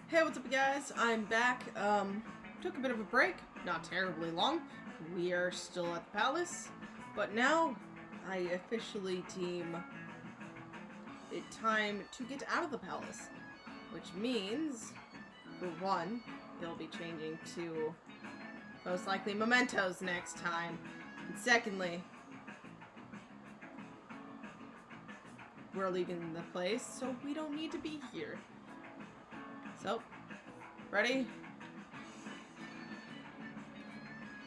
Hey, what's up, you guys? I'm back. Took a bit of a break, not terribly long. We are still at the palace, but now I officially deem it time to get out of the palace, which means, for one, it'll be changing to most likely mementos next time, and secondly, we're leaving the place, so we don't need to be here. So, ready?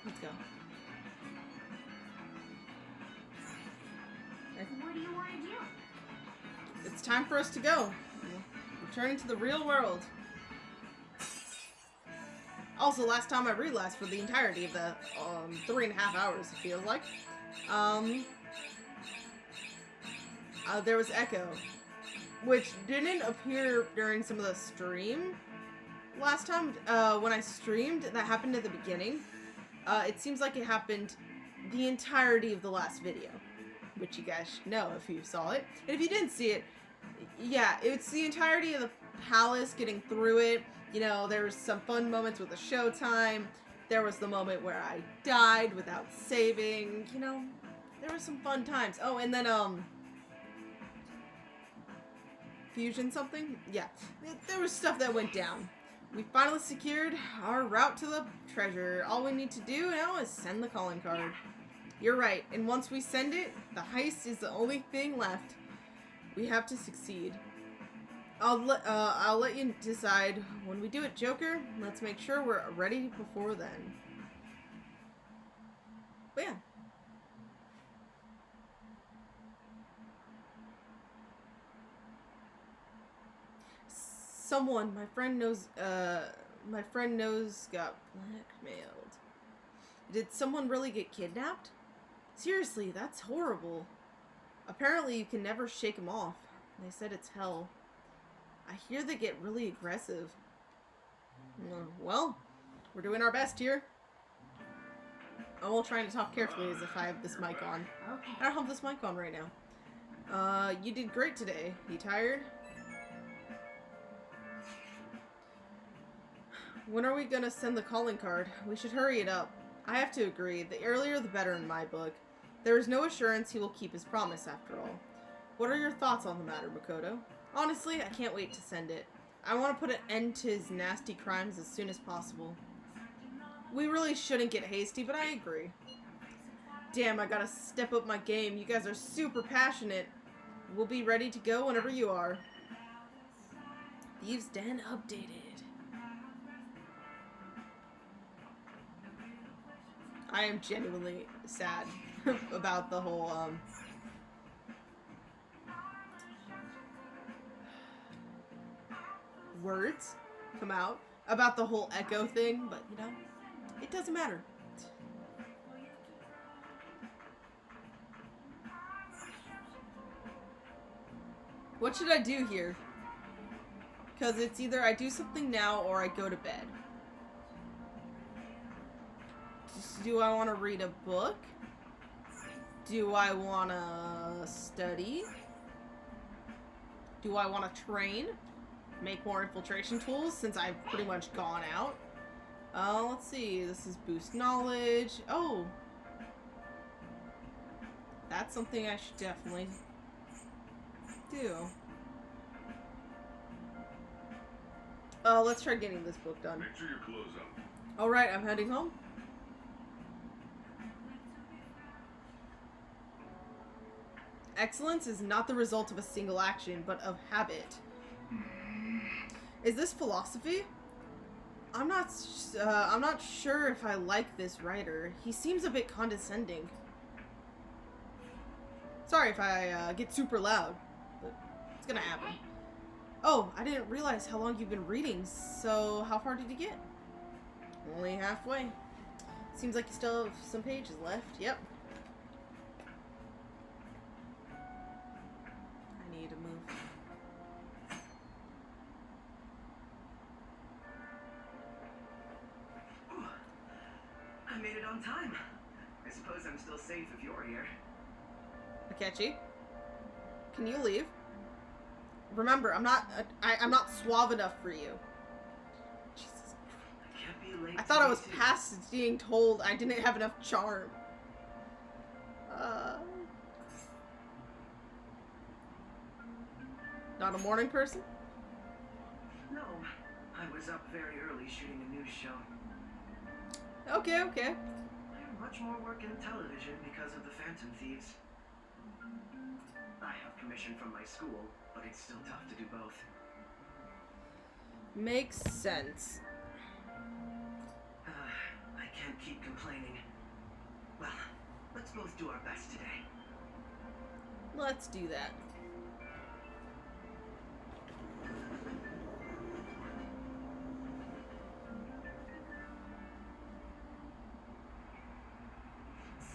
Let's go. What do you want to do? It's time for us to go. Returning to the real world. Also, last time I realized for the entirety of the 3.5 hours, it feels like, there was echo, which didn't appear during some of the stream last time. When I streamed, that happened at the beginning. It seems like it happened the entirety of the last video, which you guys should know if you saw it. And if you didn't see it, yeah, it's the entirety of the palace, getting through it. You know, there was some fun moments with the showtime. There was the moment where I died without saving. You know, there were some fun times. Oh, and then, fusion something? Yeah, there was stuff that went down. We finally secured our route to the treasure. All we need to do now is send the calling card. You're right, and once we send it, the heist is the only thing left. We have to succeed. I'll let you decide when we do it, Joker. Let's make sure we're ready before then. But yeah. Someone, my friend knows got blackmailed. Did someone really get kidnapped? Seriously, that's horrible. Apparently you can never shake them off. They said it's hell. I hear they get really aggressive. Well, we're doing our best here. I'm all trying to talk carefully as if I have this mic on. Okay. I don't have this mic on right now. You did great today. You tired? When are we gonna send the calling card? We should hurry it up. I have to agree. The earlier the better in my book. There is no assurance he will keep his promise after all. What are your thoughts on the matter, Makoto? Honestly, I can't wait to send it. I want to put an end to his nasty crimes as soon as possible. We really shouldn't get hasty, but I agree. Damn, I gotta step up my game. You guys are super passionate. We'll be ready to go whenever you are. Thieves' Den updated. I am genuinely sad about the whole, words come out about the whole echo thing, but, you know, it doesn't matter. What should I do here? Because it's either I do something now or I go to bed. Do I want to read a book? Do I want to study? Do I want to train? Make more infiltration tools since I've pretty much gone out? Let's see. This is boost knowledge. Oh. That's something I should definitely do. Let's try getting this book done. Make sure your clothes on. Alright, I'm heading home. Excellence is not the result of a single action, but of habit. Is this philosophy? I'm not sure if I like this writer. He seems a bit condescending. Sorry if I get super loud, but it's gonna happen. Oh, I didn't realize how long you've been reading. So, how far did you get? Only halfway. Seems like you still have some pages left. Yep. I need to move. I made it on time. I suppose I'm still safe if you're here. Akechi, can you leave? Remember, I'm not suave enough for you. be late. I thought I today, was too. past being told I didn't have enough charm. Not a morning person? No, I was up very early shooting a news show. Okay. I have much more work in television because of the Phantom Thieves. I have permission from my school, but it's still tough to do both. Makes sense. I can't keep complaining. Well, let's both do our best today. Let's do that.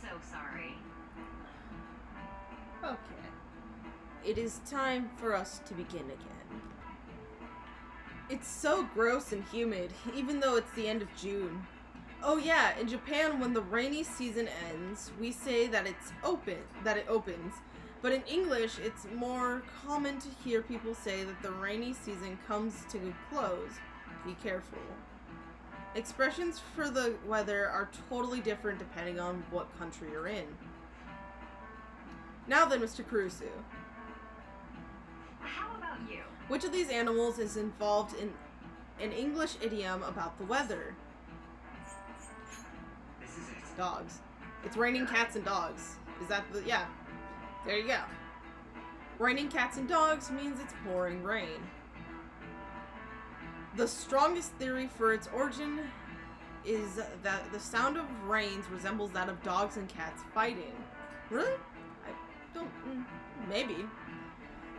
So sorry. Okay. It is time for us to begin again. It's so gross and humid, even though it's the end of June. Oh yeah, in Japan, when the rainy season ends, we say that it opens. But in English, it's more common to hear people say that the rainy season comes to a close. Be careful. Expressions for the weather are totally different depending on what country you're in. Now then, Mr. Kurusu. How about you? Which of these animals is involved in an English idiom about the weather? This is it. Dogs. It's raining cats and dogs. Is that the... yeah. There you go. Raining cats and dogs means it's pouring rain. The strongest theory for its origin is that the sound of rains resembles that of dogs and cats fighting. Really? I don't... maybe.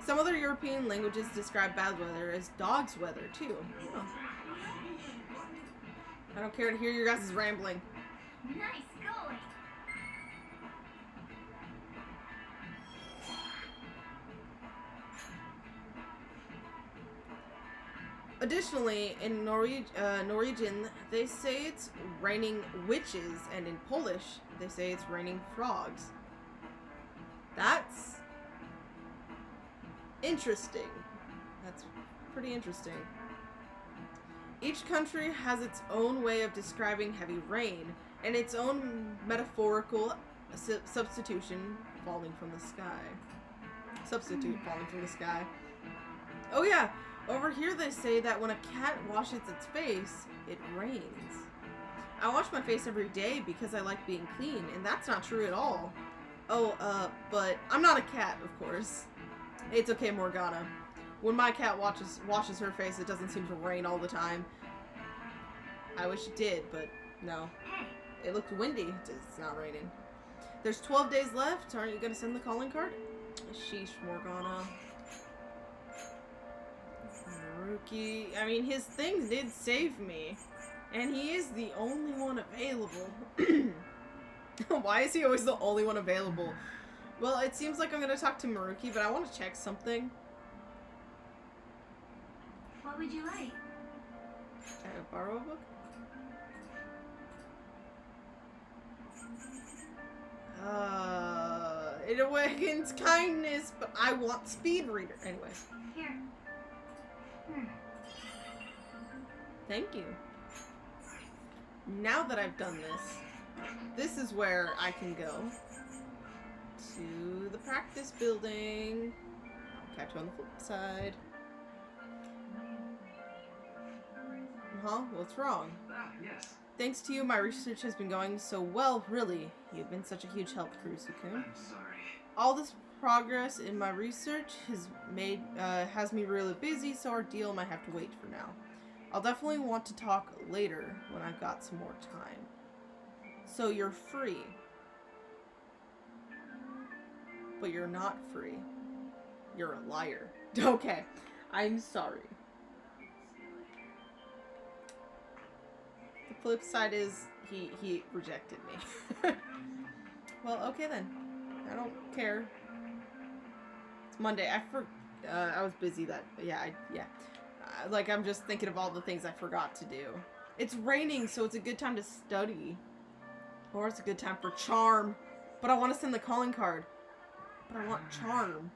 Some other European languages describe bad weather as dog's weather, too. Oh. I don't care to hear your guys' rambling. Nice going. Additionally, in Norwegian, they say it's raining witches, and in Polish, they say it's raining frogs. That's interesting. That's pretty interesting. Each country has its own way of describing heavy rain, and its own metaphorical substitution falling from the sky. Substitute falling from the sky. Oh yeah! Over here they say that when a cat washes its face, it rains. I wash my face every day because I like being clean, and that's not true at all. Oh, but I'm not a cat, of course. It's okay, Morgana. When my cat washes her face, it doesn't seem to rain all the time. I wish it did, but no. Hey. It looked windy. It's not raining. There's 12 days left. Aren't you gonna send the calling card? Sheesh, Morgana. Rookie. I mean, his thing did save me. And he is the only one available. Why is he always the only one available? Well, it seems like I'm gonna talk to Maruki, but I want to check something. What would you like? Can I borrow a book? It awakens kindness, but I want speed reader. Anyway. Here. Thank you. Now that I've done this is where I can go to the practice building. I'll catch you on the flip side. Huh? What's wrong? Ah, yes. Thanks to you, my research has been going so well, really. You've been such a huge help, Kurusu-kun. I'm sorry. All this progress in my research has me really busy, so our deal might have to wait for now. I'll definitely want to talk later when I've got some more time. So you're free. But you're not free. You're a liar. Okay. I'm sorry. The flip side is he rejected me. Well, okay then. I don't care. It's Monday. I was busy that. Yeah. Like, I'm just thinking of all the things I forgot to do. It's raining, so it's a good time to study. Or it's a good time for charm. But I want to send the calling card. But I want charm.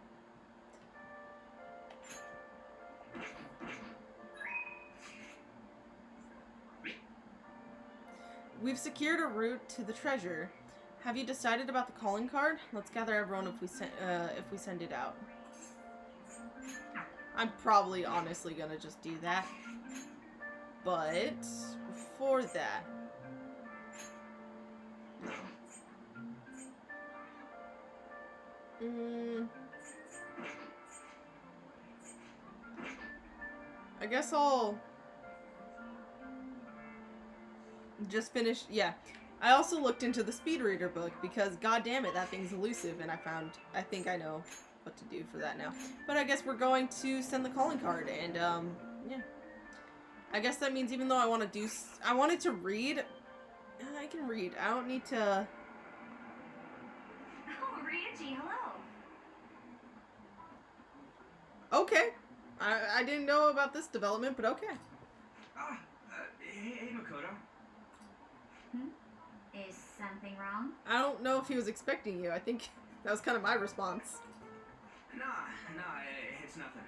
We've secured a route to the treasure. Have you decided about the calling card? Let's gather everyone if we send it out. I'm probably honestly gonna just do that. But before that, I guess I'll just finish. Yeah, I also looked into the speed reader book because god damn it, that thing's elusive, and I think I know what to do for that now. But I guess we're going to send the calling card, and yeah. I guess that means even though I wanted to read, I can read. I don't need to. Oh, Ryuji, hello. Okay. I didn't know about this development, but okay. Hey, Makoto. Is something wrong? I don't know if he was expecting you. I think that was kind of my response. Nah, it's nothing.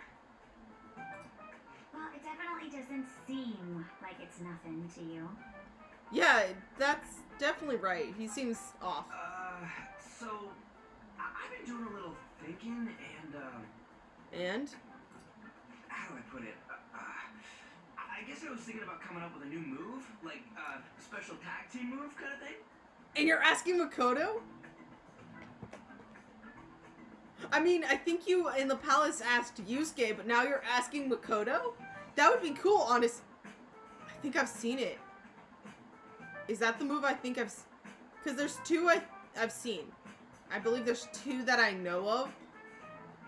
Well, it definitely doesn't seem like it's nothing to you. Yeah, that's definitely right. He seems off. So, I've been doing a little thinking, and, And? how do I put it? I guess I was thinking about coming up with a new move, like, special tag team move kind of thing. And you're asking Makoto? I mean, I think you in the palace asked Yusuke, but now you're asking Makoto? That would be cool, honest. I think I've seen it. Is that the move I think I've... Because there's two I've seen. I believe there's two that I know of.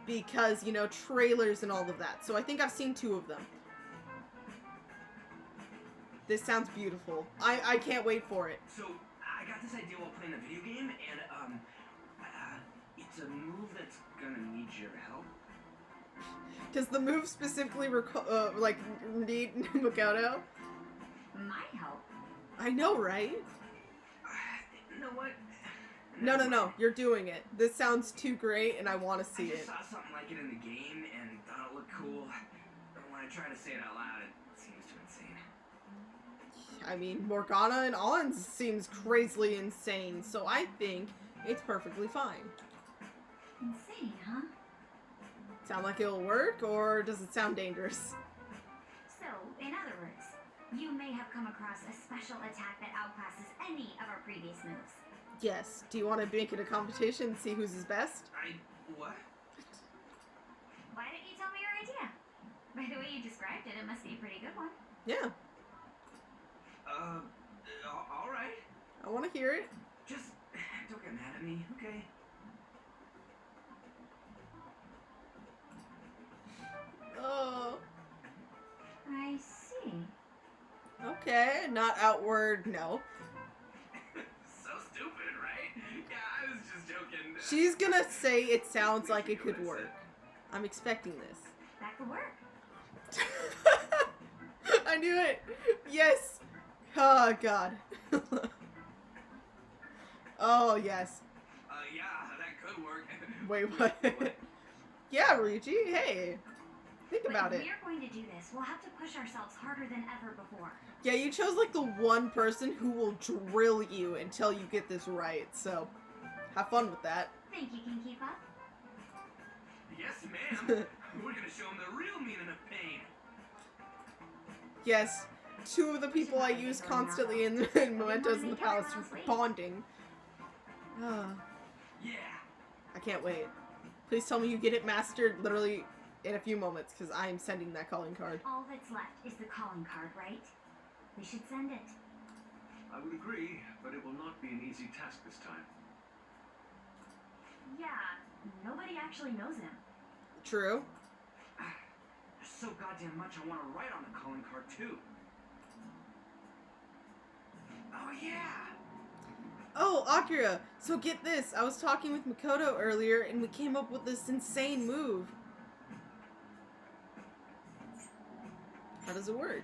Because, you know, trailers and all of that. So I think I've seen two of them. This sounds beautiful. I can't wait for it. So, I got this idea while playing the video game, and, it's a move that's gonna need your help. Does the move specifically, like, need Makoto? My help? I know, right? You know what? No. You're doing it. This sounds too great, and I want to see I just it. saw something like it in the game, and thought it looked cool. But when I try to say it out loud, it seems too insane. I mean, Morgana and Ons seems crazily insane, so I think it's perfectly fine. Insane, huh? Sound like it'll work, or does it sound dangerous? So, in other words, you may have come across a special attack that outclasses any of our previous moves. Yes. Do you want to make it a competition and see who's his best? What? Why didn't you tell me your idea? By the way you described it, it must be a pretty good one. Yeah. Alright. I want to hear it. Just don't get mad at me, okay? Oh. I see. Okay. Not outward, no. So stupid, right? Yeah, I was just joking. She's gonna say it sounds like it could work. I'm expecting this. That could work. I knew it! Yes! Oh, God. Oh, yes. Yeah, that could work. Wait, what? Yeah, Ryuji, hey. Think about But it. if we're going to do this, we'll have to push ourselves harder than ever before. Yeah, you chose, like, the one person who will drill you until you get this right, so have fun with that. Think you can keep up? Yes, ma'am. We're gonna show them the real meaning of pain. Yes, two of the people I use constantly in Mementos in the Palace are bonding. Yeah. I can't wait. Please tell me you get it mastered literally in a few moments, because I am sending that calling card. All that's left is the calling card, right? We should send it. I would agree, but it will not be an easy task this time. Yeah, nobody actually knows him. True. There's so goddamn much I want to write on the calling card, too. Oh, yeah. Oh, Akira, so get this. I was talking with Makoto earlier, and we came up with this insane move. How does it work?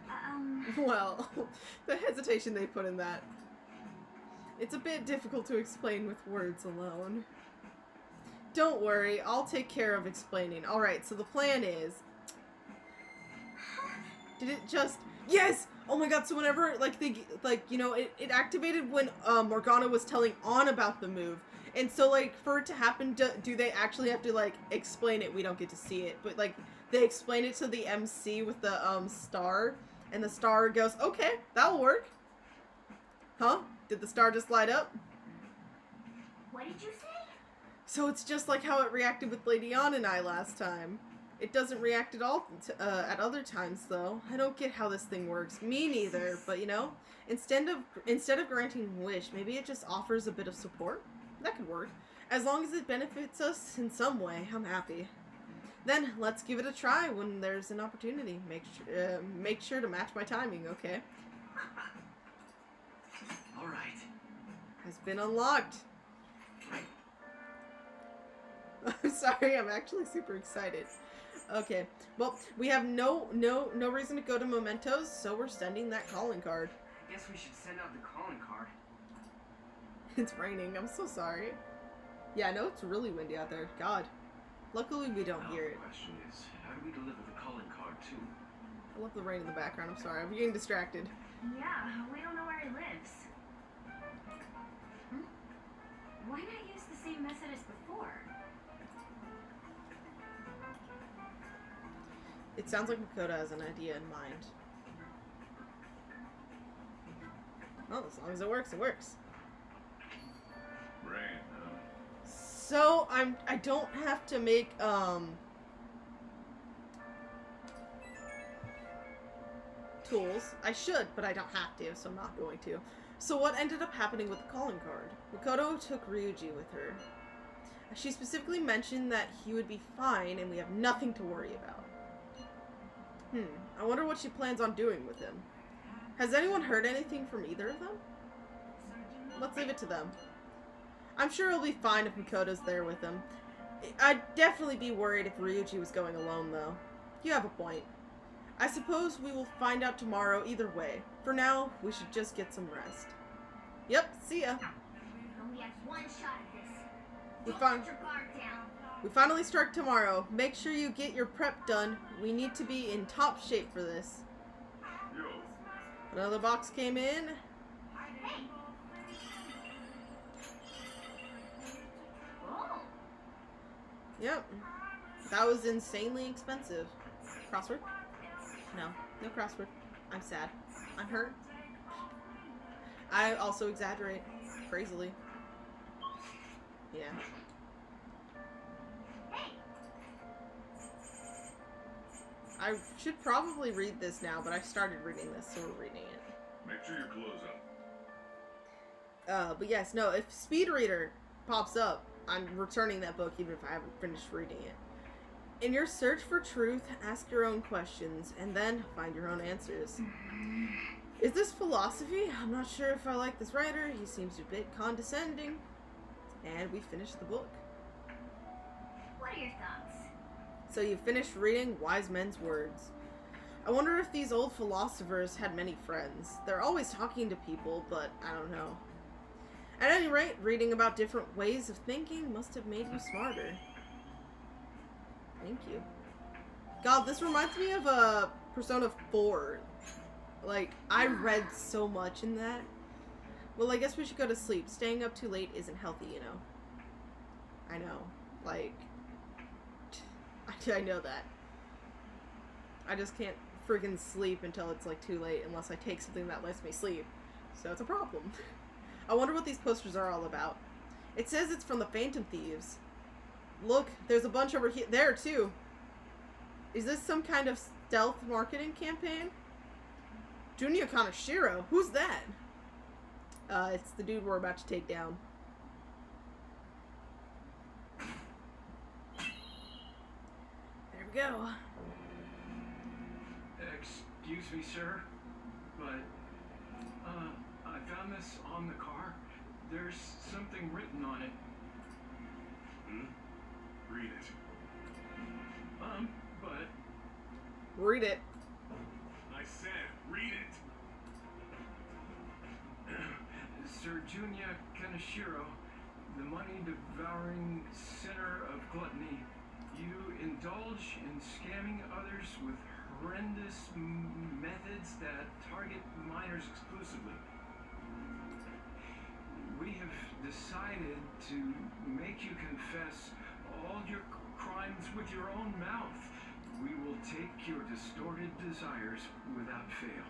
Well, the hesitation they put in that. It's a bit difficult to explain with words alone. Don't worry, I'll take care of explaining. Alright, so the plan is... Did it just... Yes! Oh my god, so whenever, it activated when Morgana was telling Ann about the move. And so, for it to happen, do they actually have to, explain it? We don't get to see it. But, they explain it to the MC with the, star. And the star goes, okay, that'll work. Huh? Did the star just light up? What did you say? So it's just like how it reacted with Lady Ann and I last time. It doesn't react at all at other times, though. I don't get how this thing works. Me neither, but instead of granting wish, maybe it just offers a bit of support. That could work. As long as it benefits us in some way, I'm happy. Then, let's give it a try when there's an opportunity. Make sure to match my timing, okay? Alright. Has been unlocked. I'm sorry, I'm actually super excited. Okay, well, we have no reason to go to Mementos, so we're sending that calling card. I guess we should send out the calling card. It's raining, I'm so sorry. Yeah, I know it's really windy out there. God. Luckily, we don't hear it. The question is, how do we deliver the calling card to? I love the rain in the background, I'm sorry. I'm getting distracted. Yeah, we don't know where he lives. Why not use the same method as before? It sounds like Makoto has an idea in mind. Well, as long as it works, it works. Rain, So I don't have to make tools. I should, but I don't have to, so I'm not going to. So what ended up happening with the calling card? Makoto took Ryuji with her. She specifically mentioned that he would be fine and we have nothing to worry about. I wonder what she plans on doing with him. Has anyone heard anything from either of them? Let's leave it to them. I'm sure he'll be fine if Makoto's there with him. I'd definitely be worried if Ryuji was going alone, though. You have a point. I suppose we will find out tomorrow either way. For now, we should just get some rest. Yep, see ya. Only have one shot at this. We Don't found- let your guard down. We finally start tomorrow. Make sure you get your prep done. We need to be in top shape for this. Yo, Another box came in. Hey. Oh. Yep. That was insanely expensive. Crossword? No crossword. I'm sad. I'm hurt. I also exaggerate crazily. Yeah. Hey. I should probably read this now, but I started reading this, so we're reading it. make sure your clothes up. But yes, no, if Speed Reader pops up, I'm returning that book even if I haven't finished reading it. In your search for truth, ask your own questions, and then find your own answers. Is this philosophy? I'm not sure if I like this writer. He seems a bit condescending. And we finished the book. What are your thoughts? So you finished reading Wise Men's Words. I wonder if these old philosophers had many friends. They're always talking to people, but I don't know. At any rate, reading about different ways of thinking must have made you smarter. Thank you. God, this reminds me of Persona 4. Like, I read so much in that. Well, I guess we should go to sleep. Staying up too late isn't healthy, you know. I know. Like, I know that. I just can't friggin' sleep until it's, like, too late unless I take something that lets me sleep. So it's a problem. I wonder what these posters are all about. It says it's from the Phantom Thieves. Look, there's a bunch over here. There, too. Is this some kind of stealth marketing campaign? Junior Kaneshiro? Who's that? It's the dude we're about to take down. There we go. Excuse me, sir, but, I found this on the car. There's something written on it. Read it. But... Read it. I said, read it! Sir Junya Kaneshiro, the money-devouring sinner of gluttony, you indulge in scamming others with horrendous methods that target minors exclusively. We have decided to make you confess all your crimes with your own mouth. We will take your distorted desires without fail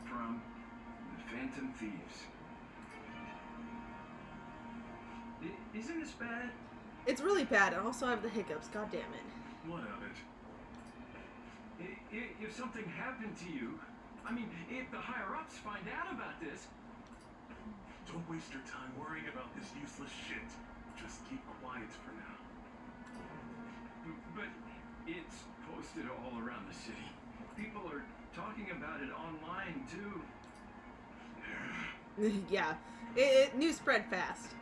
from the Phantom Thieves. Isn't this bad? It's really bad. I also have the hiccups. God damn it. What of it? If something happened to you, I mean, if the higher-ups find out about this... Don't waste your time worrying about this useless shit. Just keep quiet for now. But it's posted all around the city. People are talking about it online, too. Yeah. News spread fast.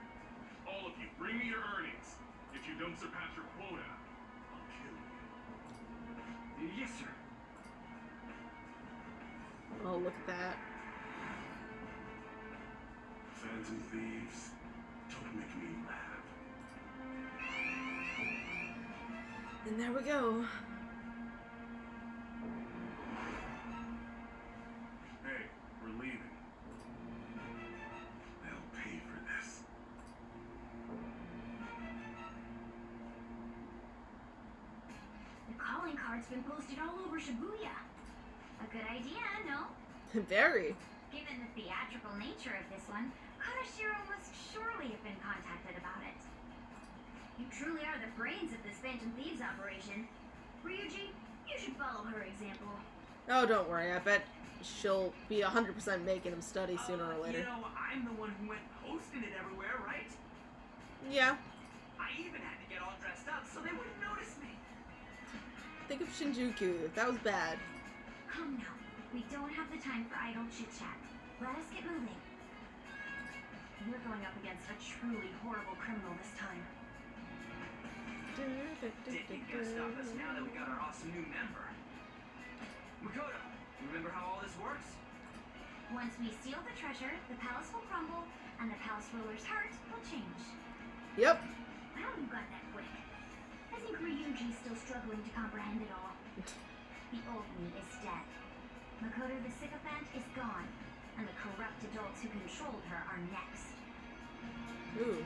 All of you, bring me your earnings. If you don't surpass your quota, I'll kill you. Yes, sir. Oh, look at that. Phantom Thieves, don't make me laugh. And there we go. Hey, we're leaving. They'll pay for this. The calling card's been posted all over Shibuya. A good idea, no? Very. Given the theatrical nature of this one, Kaneshiro must surely have been contacted about it. You truly are the brains of this Phantom Thieves operation. Ryuji, you should follow her example. Oh, don't worry. I bet she'll be 100% making him study sooner or later. You know, I'm the one who went posting it everywhere, right? Yeah. I even had to get all dressed up so they wouldn't notice me. Think of Shinjuku. That was bad. Come now. We don't have the time for idle chit-chat. Let us get moving. We're going up against a truly horrible criminal this time. Didn't gonna stop us now that we got our awesome new member. Makoto, remember how all this works? Once we steal the treasure, the palace will crumble, and the palace ruler's heart will change. Yep. Wow, you got that quick. I think Ryuji's still struggling to comprehend it all. The old me is dead. Makoto the sycophant is gone, and the corrupt adults who controlled her are next. Ooh.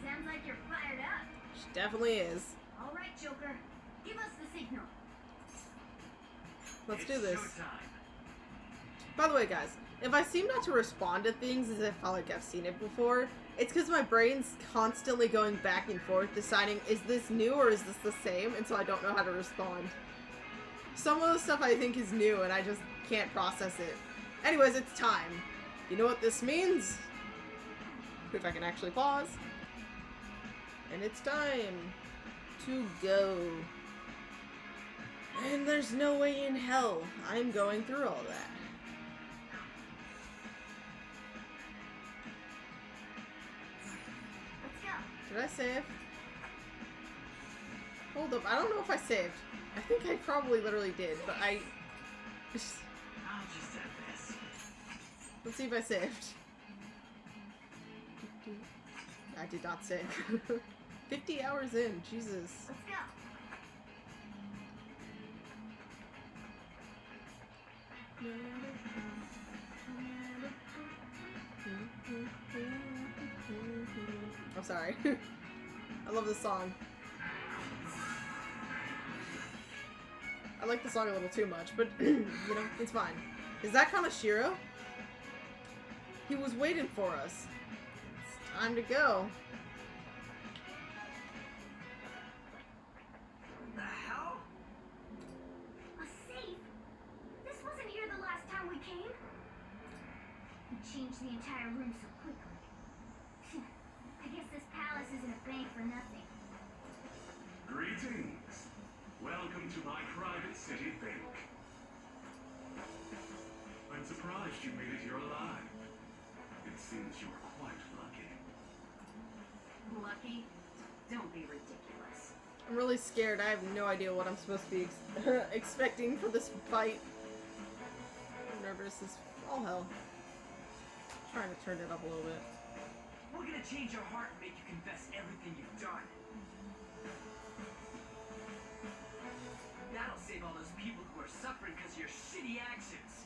Sounds like you're fired up. She definitely is. All right, Joker. Give us the signal. Let's It's do this. showtime. By the way, guys, if I seem not to respond to things as if I've seen it before, it's because my brain's constantly going back and forth, deciding, is this new or is this the same? And so I don't know how to respond. Some of the stuff I think is new, and I just can't process it. Anyways, it's time. You know what this means? If I can actually pause. And it's time to go. And there's no way in hell I'm going through all that. Let's go. Did I save? Hold up, I don't know if I saved. I think I probably literally did, but I'll just have this. let's see if I saved. I did not save. 50 hours in, Jesus. Let's go. I'm sorry. I love this song. I like the song a little too much, but, you know, it's fine. Is that Kaneshiro? He was waiting for us. It's time to go. The hell? A safe? This wasn't here the last time we came. You changed the entire room so quickly. I guess this palace isn't a bank for nothing. Greetings. Welcome to my private city bank. I'm surprised you made it here alive. It seems you were quite lucky. Lucky? Don't be ridiculous. I'm really scared. I have no idea what I'm supposed to be expecting for this fight. I'm nervous as all hell. Trying to turn it up a little bit. We're gonna change your heart and make you confess everything you've done. That'll save all those people who are are suffering because of your shitty actions.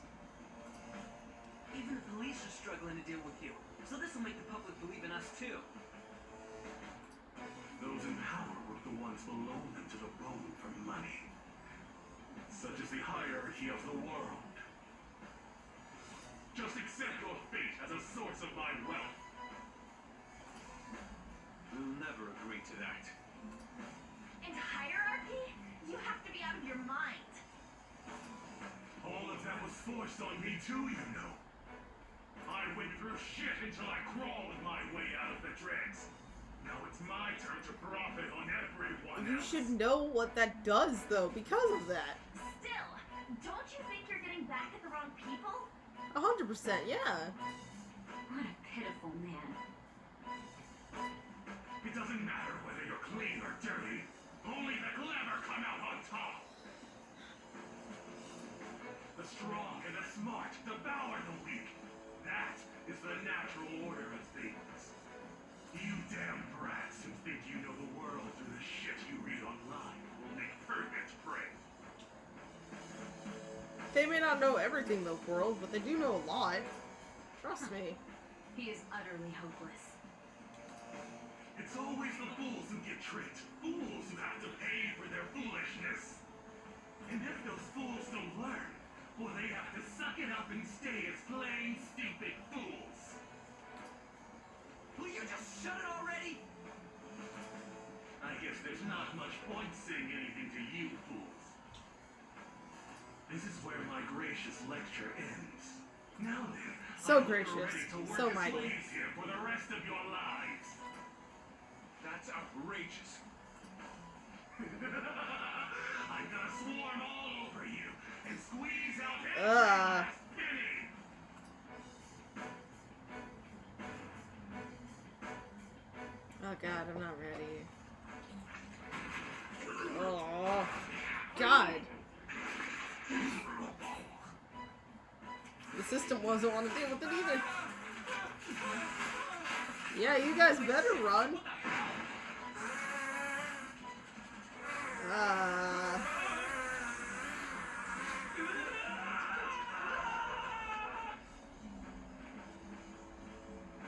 Even the police are struggling to deal with you. So this will make the public believe in us too. Those in power work the ones below them to the bone for money. Such is the hierarchy of the world. Just accept your fate as a source of my wealth. We'll never agree to that. And hierarchy? You have to be out of your mind. All of that was forced on me too, you know. I went through shit until I crawled my way out of the dregs. Now it's my turn to profit on everyone You else. should know what that does, though, because of that. Still, don't you think you're getting back at the wrong people? 100%, yeah. What a pitiful man. It doesn't matter whether you're clean or dirty. Only the clever come out on top. The strong and the smart devour the weak. That is the natural order of things. You damn brats who think you know the world through the shit you read online will make perfect prey. They may not know everything in the world, but they do know a lot. Trust me. He is utterly hopeless. It's always the fools who get tricked. Fools who have to pay for their foolishness. And if those fools don't learn, well, they have to suck it up and stay as plain, stupid fools. Will you just shut it already? I guess there's not much point saying anything to you fools. This is where my gracious lecture ends. Now then, So I hope you're gracious, ready to work so as mighty. slaves here for the rest of your lives. That's outrageous. I'm gonna swarm all over you and squeeze out every Ugh. last penny. Oh god, I'm not ready. Oh god. The system wasn't want to deal with it either. Yeah, you guys better run.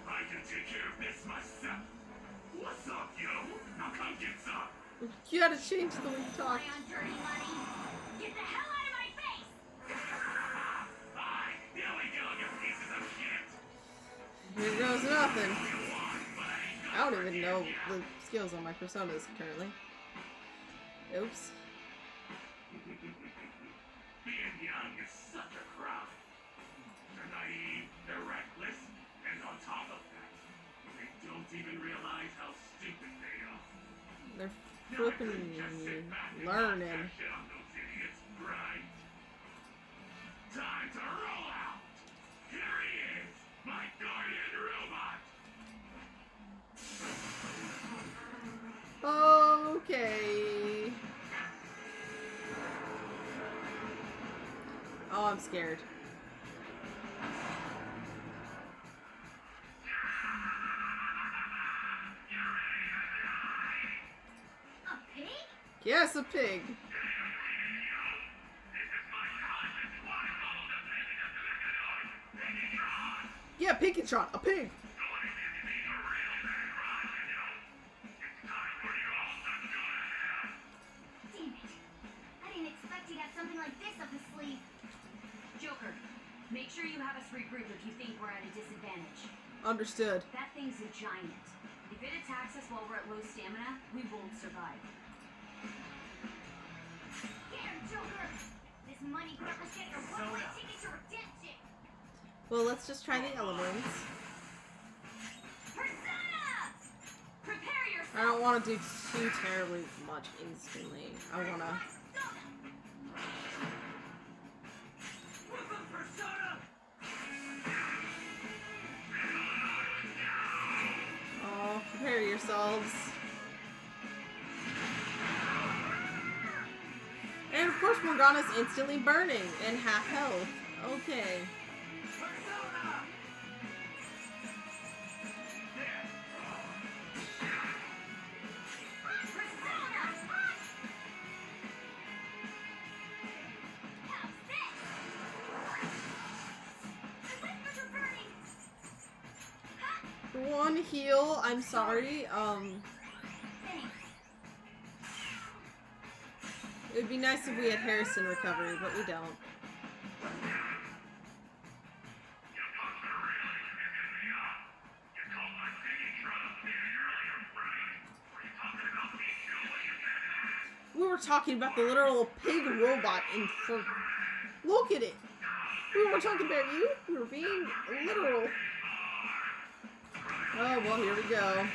I can take care of this myself. What's up, yo? Now come get some. You gotta change the way you talk. Lie on dirty money. Get the hell out of my face! Hi, here we go, you pieces of shit. Here goes nothing. I don't even know the skills on my personas currently. Oops. Being young is such a crime. They're naive, they're reckless, and on top of that, they don't even realize how stupid they are. They're Now I flipping couldn't just sit back and learning. watch that shit on those idiots, right? Time to roll out! Here he is, my guardian robot! Okay. Oh, I'm scared. A pig? Yes, a pig. Yeah, Pinkatron, a pig. Damn it. I didn't expect he'd have something like this up his sleeve. Joker, make sure you have us regroup if you think we're at a disadvantage. Understood. That thing's a giant. If it attacks us while we're at low stamina, we won't survive. Get him, Joker! This money grubber's getting a one-way ticket to redemption! Well, let's just try the elements. Persona! Prepare yourself! I don't want to do too terribly much instantly. I want to... Weapon persona! Oh, prepare yourselves. And of course, Morgana's instantly burning and half health. Okay. Persona! Persona! One heal. I'm sorry. It would be nice if we had Harrison recovery, but we don't. We were talking about the literal pig robot in for. Look at it. We weren't talking about you. We were being literal. Oh well, here we go.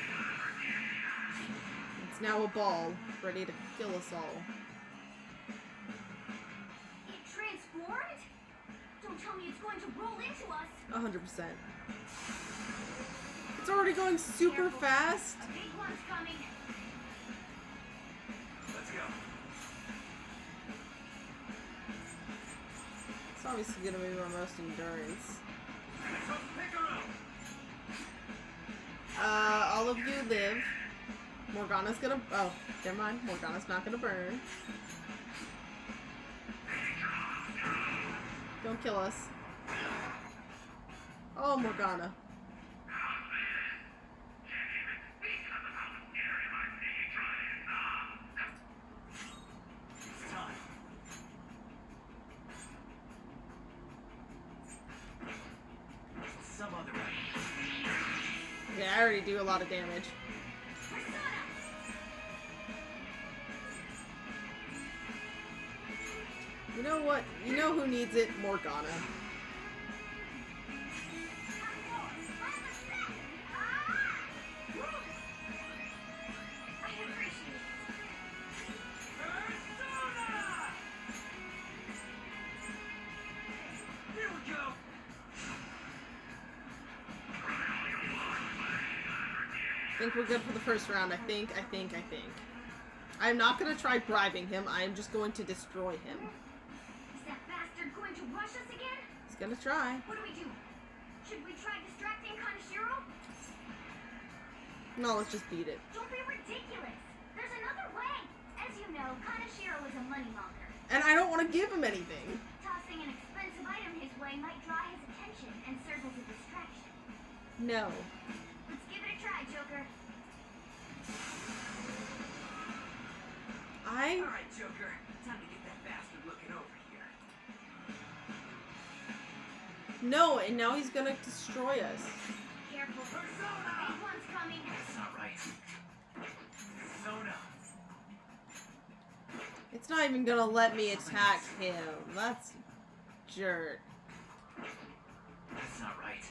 It's now a ball, ready to kill us all. It transformed? Don't tell me it's going to roll into us. 100%. It's already going super fast. A big one's coming. Let's go. It's obviously gonna be my most endurance. All of you live. Morgana's gonna. Oh, never mind. Morgana's not gonna burn. Don't kill us. Oh, Morgana. It's time. Some other way. Yeah, I already do a lot of damage. You know what? You know who needs it? Morgana. Here we go. I think we're good for the first round. I think. I'm not gonna try bribing him. I'm just going to destroy him. Is that bastard going to rush us again? He's gonna try. What do? Should we try distracting Kaneshiro? No, let's just beat it. Don't be ridiculous. There's another way. As you know, Kaneshiro is a moneymonger. And I don't want to give him anything. Tossing an expensive item his way might draw his attention and serve as a distraction. No. Let's give it a try, Joker. All right, Joker. Time to get that bastard looking over here. No, and now he's gonna destroy us. Careful. Persona! Big one's coming. That's not right. Persona. It's not even gonna let me attack him. That's jerk. That's not right.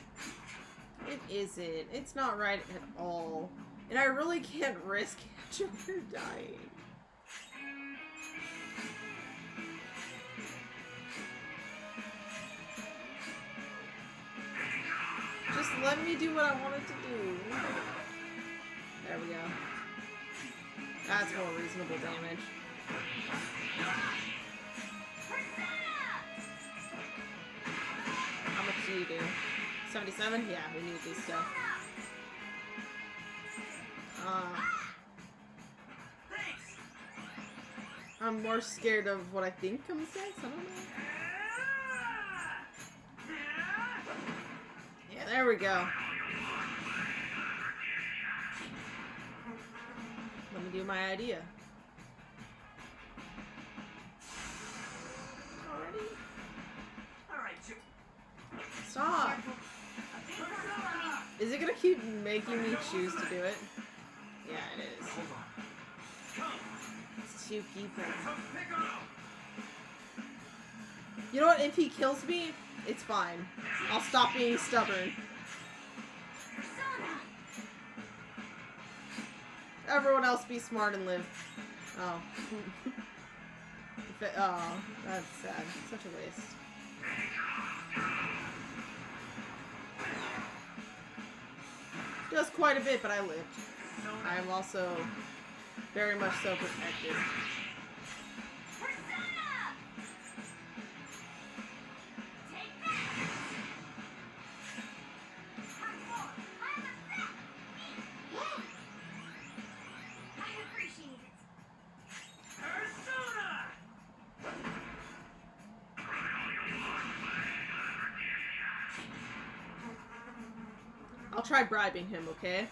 It isn't. It's not right at all. And I really can't risk Joker dying. Just let me do what I wanted to do. There we go. That's more reasonable damage. How much do you do? 77? Yeah, we need this stuff. Thanks. I'm more scared of what I think comes next. I don't know. Yeah, there we go. Let me do my idea. Already? All right, Joker. Stop. Is it gonna keep making me choose to do it? Yeah, it is. Hold on. Come. It's two people. Pick up! You know what? If he kills me, it's fine. I'll stop being stubborn. Persona! Everyone else be smart and live. Oh. Oh, that's sad. Such a waste. Does quite a bit, but I lived. I am also very much so protected. Persona! Take that! I appreciate it. Persona! I'll try bribing him, okay?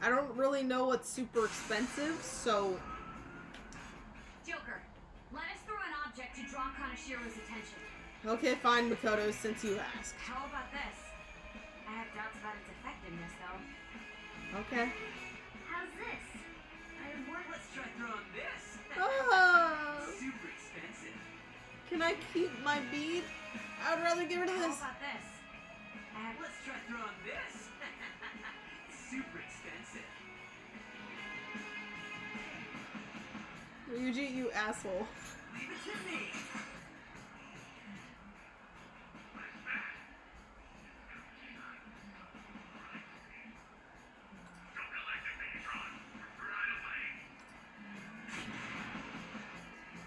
I don't really know what's super expensive, so... Joker, let us throw an object to draw Kaneshiro's attention. Okay, fine, Makoto, since you asked. How about this? I have doubts about its effectiveness, though. Okay. How's this? Let's try throwing this. Oh, Super expensive. can I keep my bead? I would rather get rid of How this. about this? Let's try throwing this. Super expensive. Ryuji, you asshole. Leave it to me.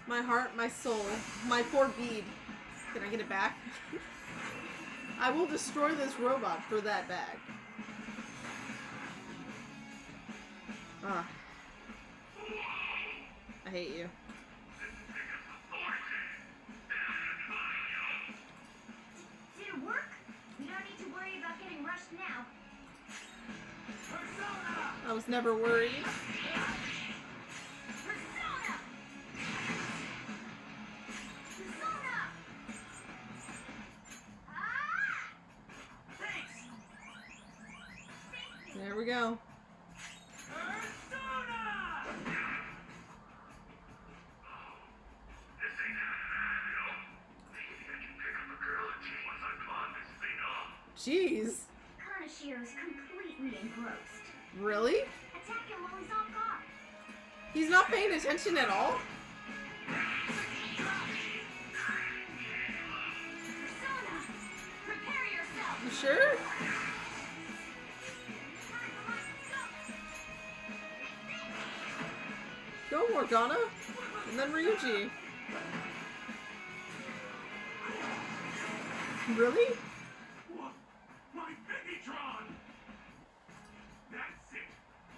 My heart, my soul, my poor bead. Can I get it back? I will destroy this robot for that bag. Ah. I hate you. Did it work? We don't need to worry about getting rushed now. Persona! I was never worried. Persona! Persona! Ah! Thanks! There we go. Persona! This ain't happening, you know? Maybe I can pick up a girl or two once I pawn this thing off. Jeez. Kaneshiro's completely engrossed. Really? Attack him while he's off guard. He's not paying attention at all? Persona! Prepare yourself! You sure? Go, Morgana. And then Ryuji. Really? What? My Megatron! That's it.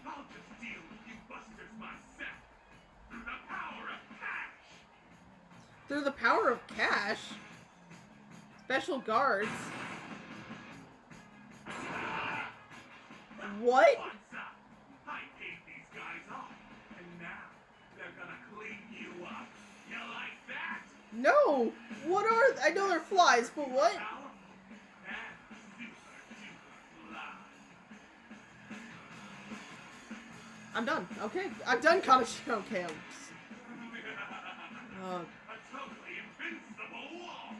I'll just deal with you busters myself. Through the power of cash. Through the power of cash. Special guards. What? What's up? I paid these guys off, and now they're gonna clean you up. You like that? No! What are I know they're flies, but what? Power and super duper fly. I'm done. Okay. I'm done, Kaneshiro. Okay. A totally invincible wall.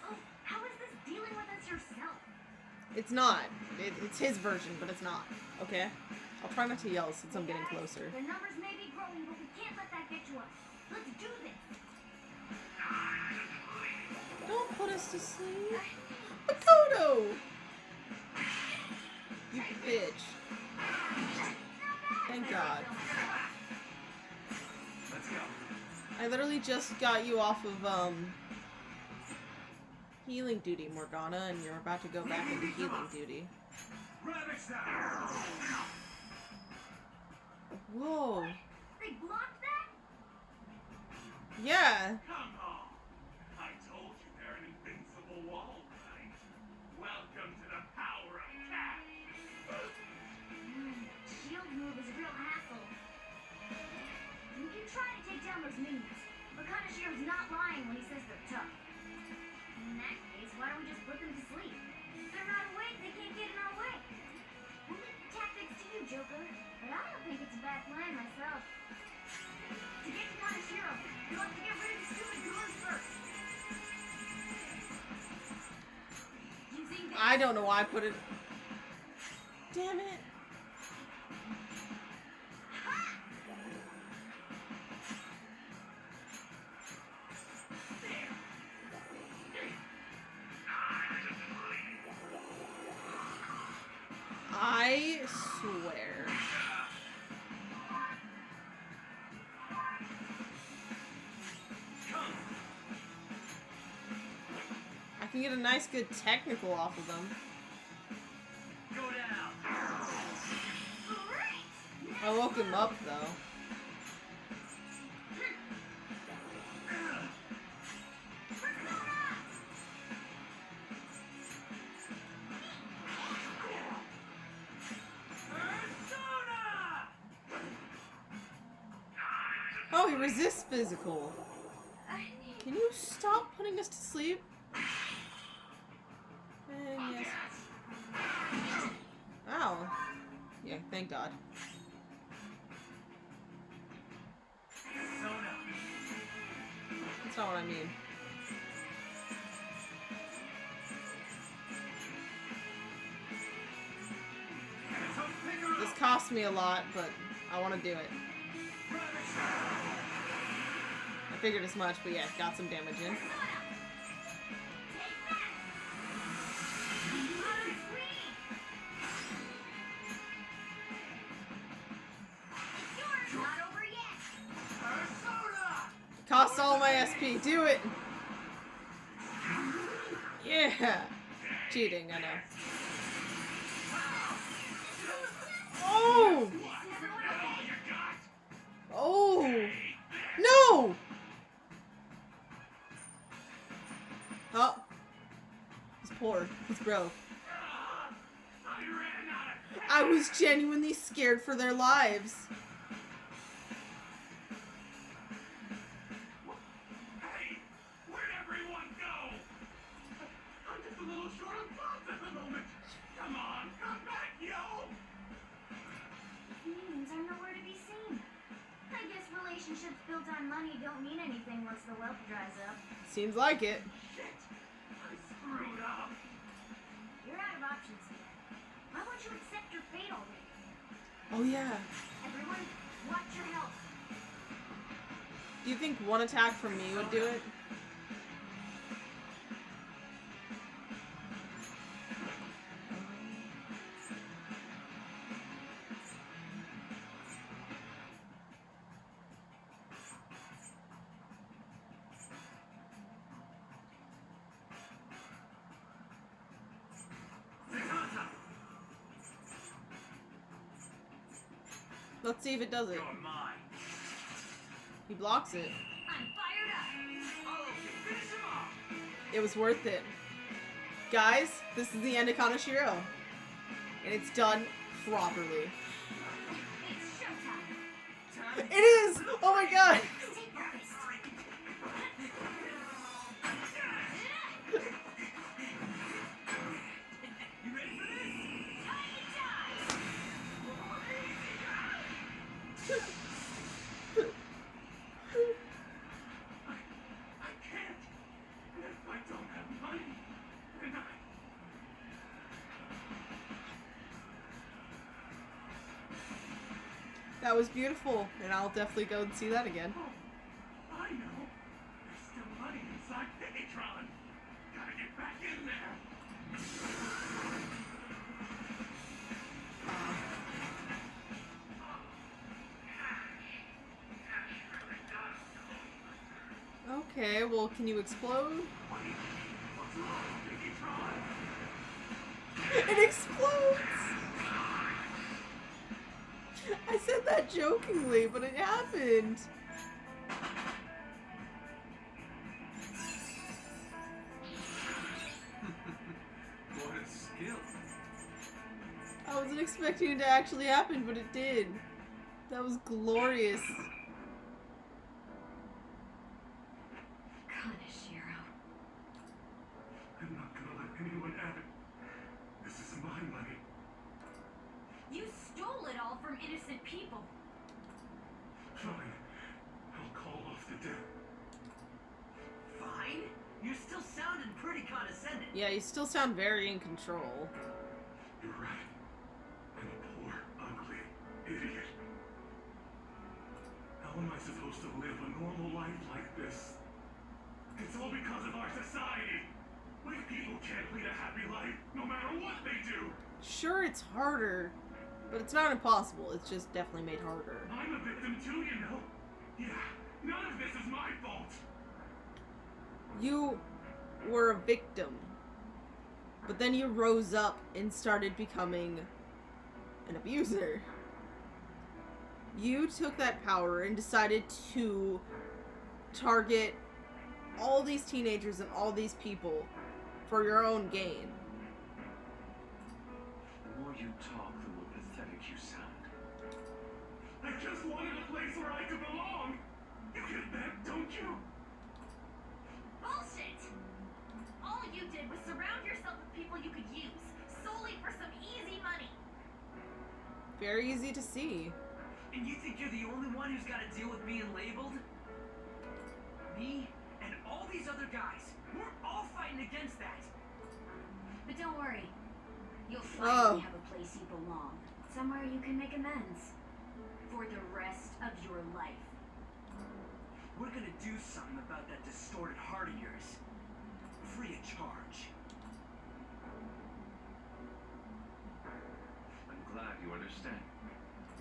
Oh, how is this dealing with us yourself? It's not. It's his version, but it's not. Okay? I'll try not to yell since I'm getting Guys, closer. The numbers may be growing, but we can't let that get to us. Let's do this. Don't put us to sleep. Makoto! You bitch. Thank God. Let's go. I literally just got you off of, healing duty, Morgana, and you're about to go back into healing duty. Rabbit style. Whoa. They blocked that? Yeah. Come on. I told you they're an invincible wall, right? Welcome to the power of cash. Shield move is a real hassle. We can try to take down those minions, but Kaneshiro's not lying when he says they're tough. In that case, why don't we just put them to sleep? If they're not awake, they can't get in our way. We'll leave the tactics to you, Joker, but I don't think it's a bad plan myself. To get to Kaneshiro, you'll have to get rid of the stupid goons first. Using the I don't know why I put it. Damn it. I swear. I can get a nice good technical off of them. Go down. Great! I woke him up though. resist physical. Can you stop putting us to sleep? And yes. Ow. Yeah, thank God. That's not what I mean. This cost me a lot, but I want to do it. I figured as much, but yeah, got some damage in. Cost all my SP. Do it! Yeah! Cheating, I know. Oh! Oh! No! Oh. He's poor. He's broke. I was genuinely scared for their lives. Hey, where'd everyone go? I'm just a little short of thoughts at the moment. Come on, come back, yo! Humans are nowhere to be seen. I guess relationships built on money don't mean anything once the wealth dries up. Seems like it. Shit, I screwed up. You're out of options here. Why won't you accept your fate already? Oh yeah. Everyone, watch your health. Do you think one attack from me would do it? Let's see if it does it. You're mine. He blocks it. I'm fired up. Oh, finish him off. It was worth it. Guys, this is the end of Kaneshiro. And it's done properly. It's showtime. It is! Oh my god! Stay focused. You ready for this? Tiny die. I can't. If I don't have money, then That was beautiful, and I'll definitely go and see that again. Oh, I know. There's still money inside Pt.17. Gotta get back in there. Okay, well, can you explode? What's wrong, Pt.17? It explodes! I said that jokingly, but it happened. What a skill. I wasn't expecting it to actually happen, but it did. That was glorious. Kaneshiro. I'm not gonna let anyone have it. This is my money. You stole it all from innocent people. Fine. I'll call off the debt. Fine. You still sounded pretty condescending. Yeah, you still sound very in control. You're right. I'm a poor, ugly idiot. How am I supposed to live a normal life like this? It's all because of our society. Weak people can't lead a happy life, no matter what they do. Sure, it's harder, but it's not impossible. It's just definitely made harder. I'm a victim too, you know. Yeah, none of this is my fault. You were a victim, but then you rose up and started becoming an abuser. You took that power and decided to target all these teenagers and all these people for your own gain. The more you talk, the more pathetic you sound. I just wanted a place where I could belong. You get that, don't you? Bullshit! All you did was surround yourself with people you could use, solely for some easy money. Very easy to see. And you think you're the only one who's got to deal with being labeled? Me and all these other guys, we're all fighting against that. But don't worry. You'll finally have a place you belong. Somewhere you can make amends. For the rest of your life. We're gonna do something about that distorted heart of yours. Free of charge. I'm glad you understand.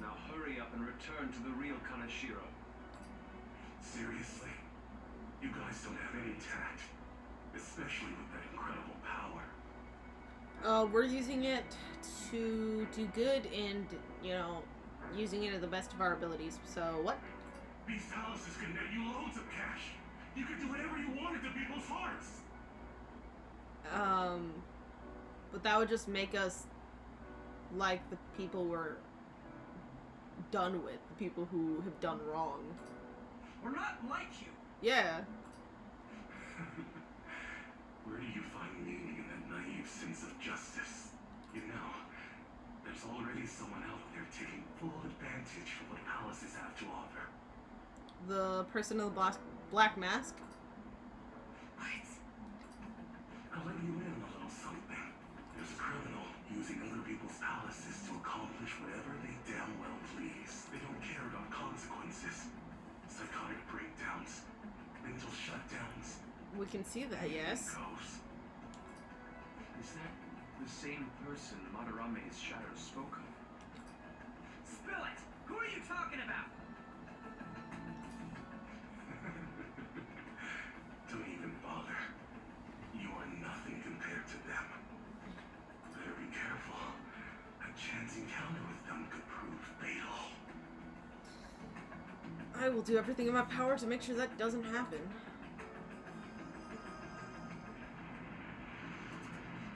Now hurry up and return to the real Kaneshiro. Seriously? You guys don't have any tact. Especially with that incredible power. We're using it to do good and, you know, using it to the best of our abilities. So, what? These palaces can net you loads of cash. You could do whatever you wanted to people's hearts. But that would just make us like the people we're done with. The people who have done wrong. We're not like you. Yeah. Where do you find meaning in that naive sense of justice? You know, there's already someone out there taking full advantage of what palaces have to offer. The person in the black mask? What? I'll let you in on a little something. There's a criminal using other people's palaces to accomplish whatever they damn well please. They don't care about consequences. Psychotic breakdowns, mental shutdowns. We can see that, yes. Goes. Is that the same person Madarame's shadow spoke of? Spill it! Who are you talking about? Don't even bother. You are nothing compared to them. Better be careful. A chance encounter with them could prove fatal. I will do everything in my power to make sure that doesn't happen.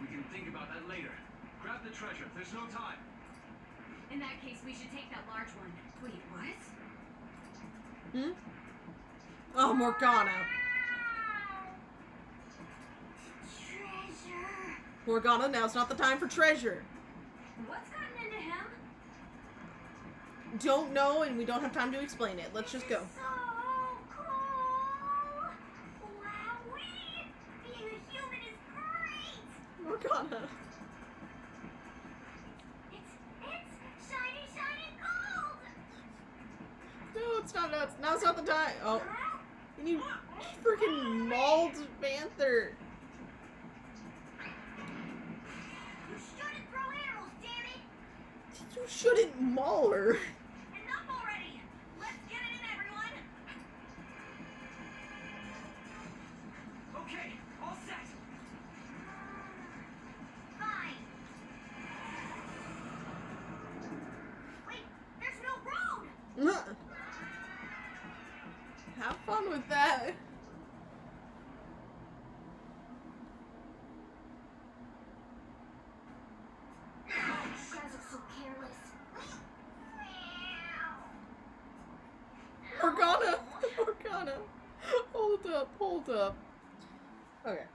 We can think about that later. Grab the treasure. There's no time. In that case, we should take that large one. Wait, what? Hmm? Oh, Morgana. Treasure. Morgana, now's not the time for treasure. What's gotten into him? Don't know, and we don't have time to explain it. Let's just go. So cool! Wowee! Being a human is great! Morgana. It's shiny, shiny gold! No, it's not. No, now's not the time. Oh, and you freaking mauled Panther. You shouldn't throw arrows, damn it! You shouldn't maul her. Enough already! Let's get it in, everyone! Okay, all set. Fine. Wait, there's no road! Have fun with that. You guys are so careless. Morgana. Morgana. Hold up. Okay.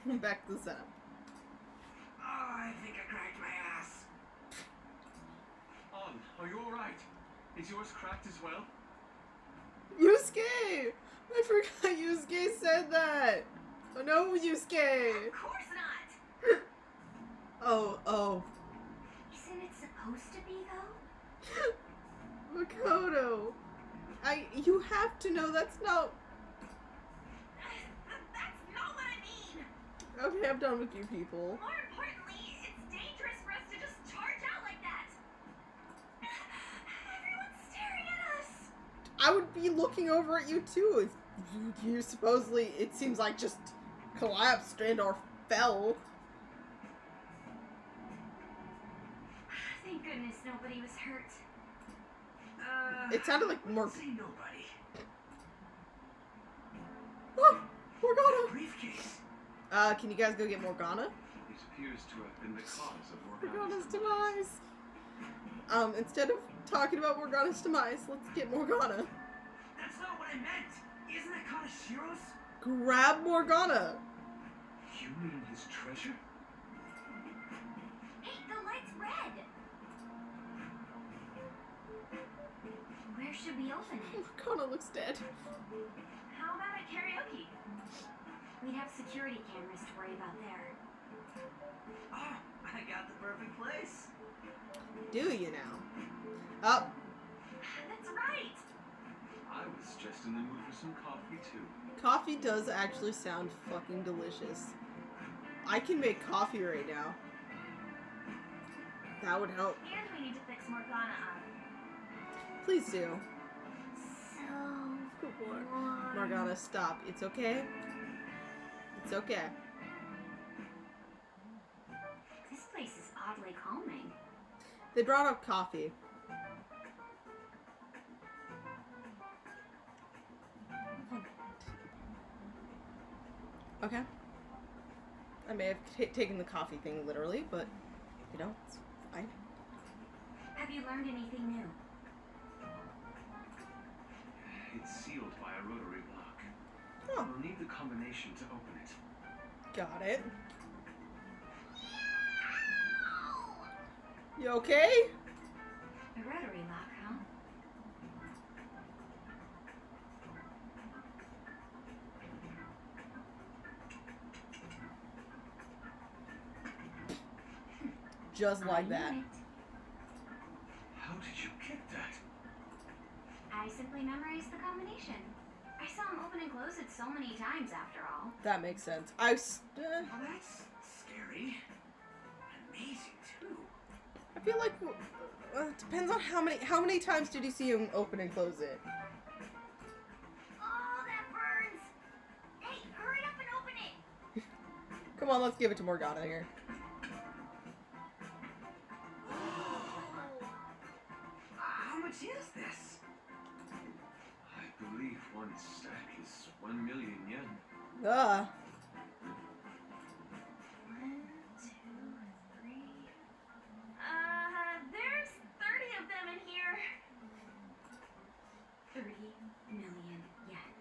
Back to the setup. Oh, I think I cracked my ass. On, are you alright? Is yours cracked as well? Yusuke! I forgot Yusuke said that! Oh no, Yusuke! Of course not! Oh. Isn't it supposed to be, though? Makoto! You have to know that's not... That's not what I mean! Okay, I'm done with you people. More importantly, it's dangerous for us to just charge out like that! Everyone's staring at us! I would be looking over at you too if you supposedly, it seems like, just collapsed and or fell. Thank goodness nobody was hurt. It sounded like more... Say nobody. Oh, Morgana! Briefcase. Can you guys go get Morgana? It appears to have been the cause of Morgana's Morgana's demise. Instead of talking about Morgana's demise, let's get Morgana. That's not what what I meant. Isn't that Kaneshiro's? Grab Morgana. You mean his treasure? Hey, the light's red. Where should we open it? Morgana looks dead. How about at karaoke? We'd have security cameras to worry about there. Oh, I got the perfect place. Do you now? Oh, That's right. I was just in the mood for some coffee too. coffee does actually sound fucking delicious. I can make coffee right now. That would help. And we need to fix Morgana up. Please do. So warm. Morgana, stop. It's okay. It's okay. This place is oddly calming. They brought up coffee. Okay. I may have taken the coffee thing literally, but, you know, it's fine. Have you learned anything new? It's sealed by a rotary block. Oh, We'll need the combination to open it. got it. You okay? A rotary lock, huh? Just like I that. knew it. How did you get that? I simply memorized the combination. I saw him open and close it so many times after all. That makes sense. Well, that's scary. Amazing, too. I feel like it depends on how many times did you see him open and close it? Oh, that burns! Hey, hurry up and open it! Come on, let's give it to Morgana here. How much is this? I believe one stack is 1 million yen. Ugh. 1, 2, 3. There's 30 of them in here. 30 million yen.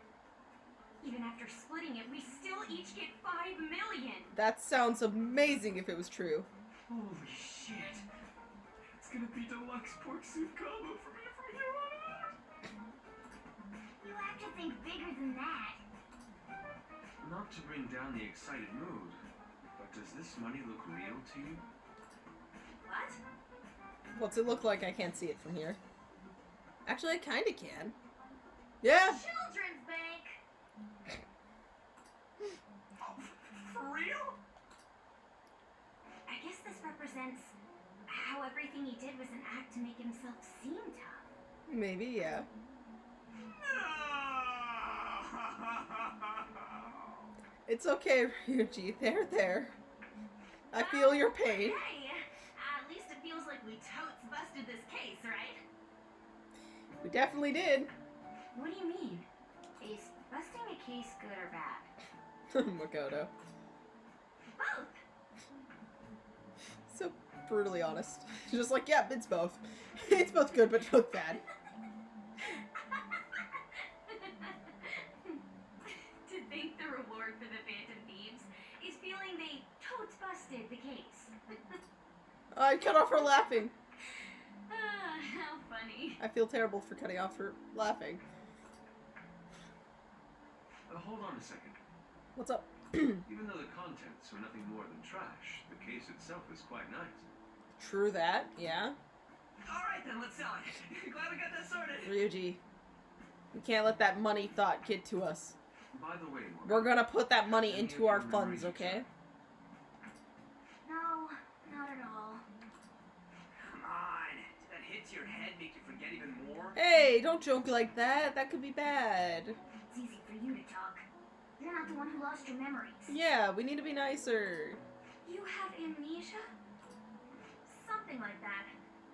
Even after splitting it, we still each get 5 million. That sounds amazing if it was true. Holy shit. It's gonna be deluxe pork soup combo for me from here on out. You have to think bigger than that. Not to bring down the excited mood, but does this money look real to you? What? What's it look like? I can't see it from here. Actually, I kind of can. Yeah. Children's bank. For real? I guess this represents how everything he did was an act to make himself seem tough. Maybe, yeah. It's okay, Ryuji. There. I feel your pain. Hey, at least it feels like we totes busted this case, right? We definitely did. What do you mean? Is busting a case good or bad? Makoto. Both. So brutally honest. Just like, yeah, it's both. It's both good, but both bad. To think the reward for the Phantom Thieves is feeling they totes busted the case. I cut off her laughing. How funny. I feel terrible for cutting off her laughing. Hold on a second. What's up? Even though the contents are nothing more than trash, the case itself is quite nice. True that, yeah. Alright then, let's sell it. Glad we got that sorted. Ryuji, we can't let that money thought get to us. By the way, Morgan, We're gonna put that money any into of our your funds, memories okay? No, not at all. Come on. Did that hit to your head make you forget even more? Hey, don't joke like that. That could be bad. It's easy for you to talk. You're not the one who lost your memories. Yeah, we need to be nicer. You have amnesia? Something like that.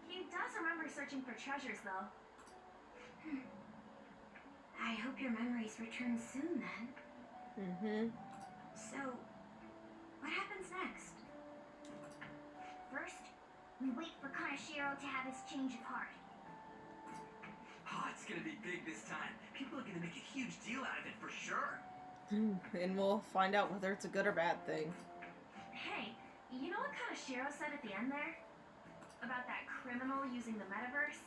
He does remember searching for treasures, though. I hope your memories return soon, then. Mm-hmm. So, what happens next? First, we wait for Kaneshiro to have his change of heart. Ah, it's gonna be big this time. People are gonna make a huge deal out of it for sure. And we'll find out whether it's a good or bad thing. Hey, you know what Kaneshiro said at the end there? About that criminal using the metaverse?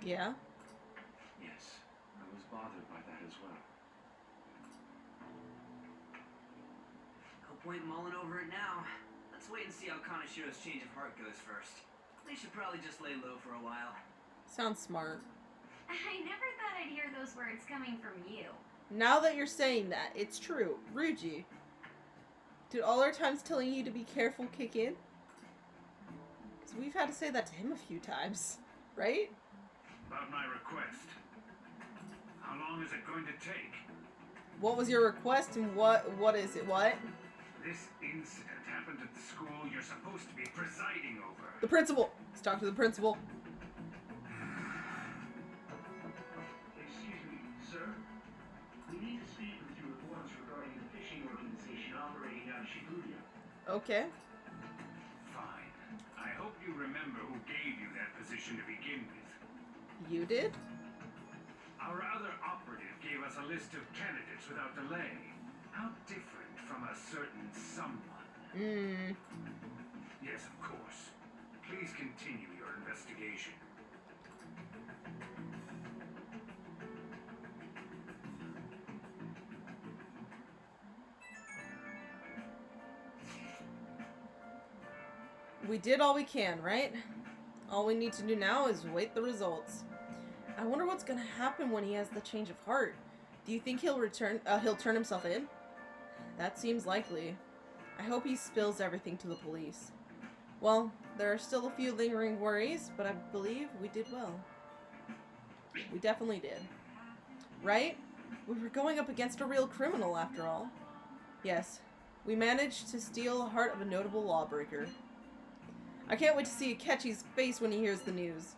Yeah? Yes, I was bothered by that as well. No point mulling over it now. Let's wait and see how Kaneshiro's change of heart goes first. They should probably just lay low for a while. Sounds smart. I never thought I'd hear those words coming from you. Now that you're saying that, it's true. Ryuji, did all our times telling you to be careful kick in? Because we've had to say that to him a few times, right? About my request. How long is it going to take? What was your request and what is it? What? This incident happened at the school you're supposed to be presiding over. The principal! Let's talk to the principal. Excuse me, sir. We need to speak with you at once regarding the fishing organization operating out of Shibuya. Okay. Fine. I hope you remember who gave you that position to begin with. You did? Our other operative gave us a list of candidates without delay. How different from a certain someone. Yes, of course. Please continue your investigation. We did all we can, right? All we need to do now is wait the results. I wonder what's gonna happen when he has the change of heart. Do you think he'll turn himself in? That seems likely. I hope he spills everything to the police. Well, there are still a few lingering worries, but I believe we did well. We definitely did. Right? We were going up against a real criminal, after all. Yes, we managed to steal the heart of a notable lawbreaker. I can't wait to see Akechi's face when he hears the news.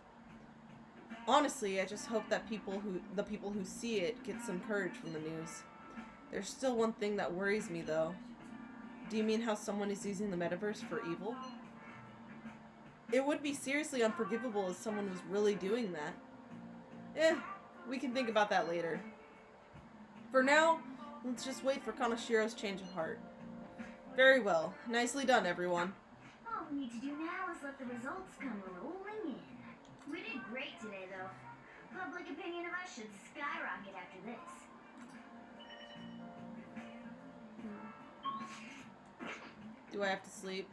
Honestly, I just hope that the people who see it get some courage from the news. There's still one thing that worries me, though. Do you mean how someone is using the metaverse for evil? It would be seriously unforgivable if someone was really doing that. We can think about that later. For now, let's just wait for Kaneshiro's change of heart. Very well. Nicely done, everyone. All we need to do now is let the results come rolling in. We did great today, though. Public opinion of us should skyrocket after this. Do I have to sleep?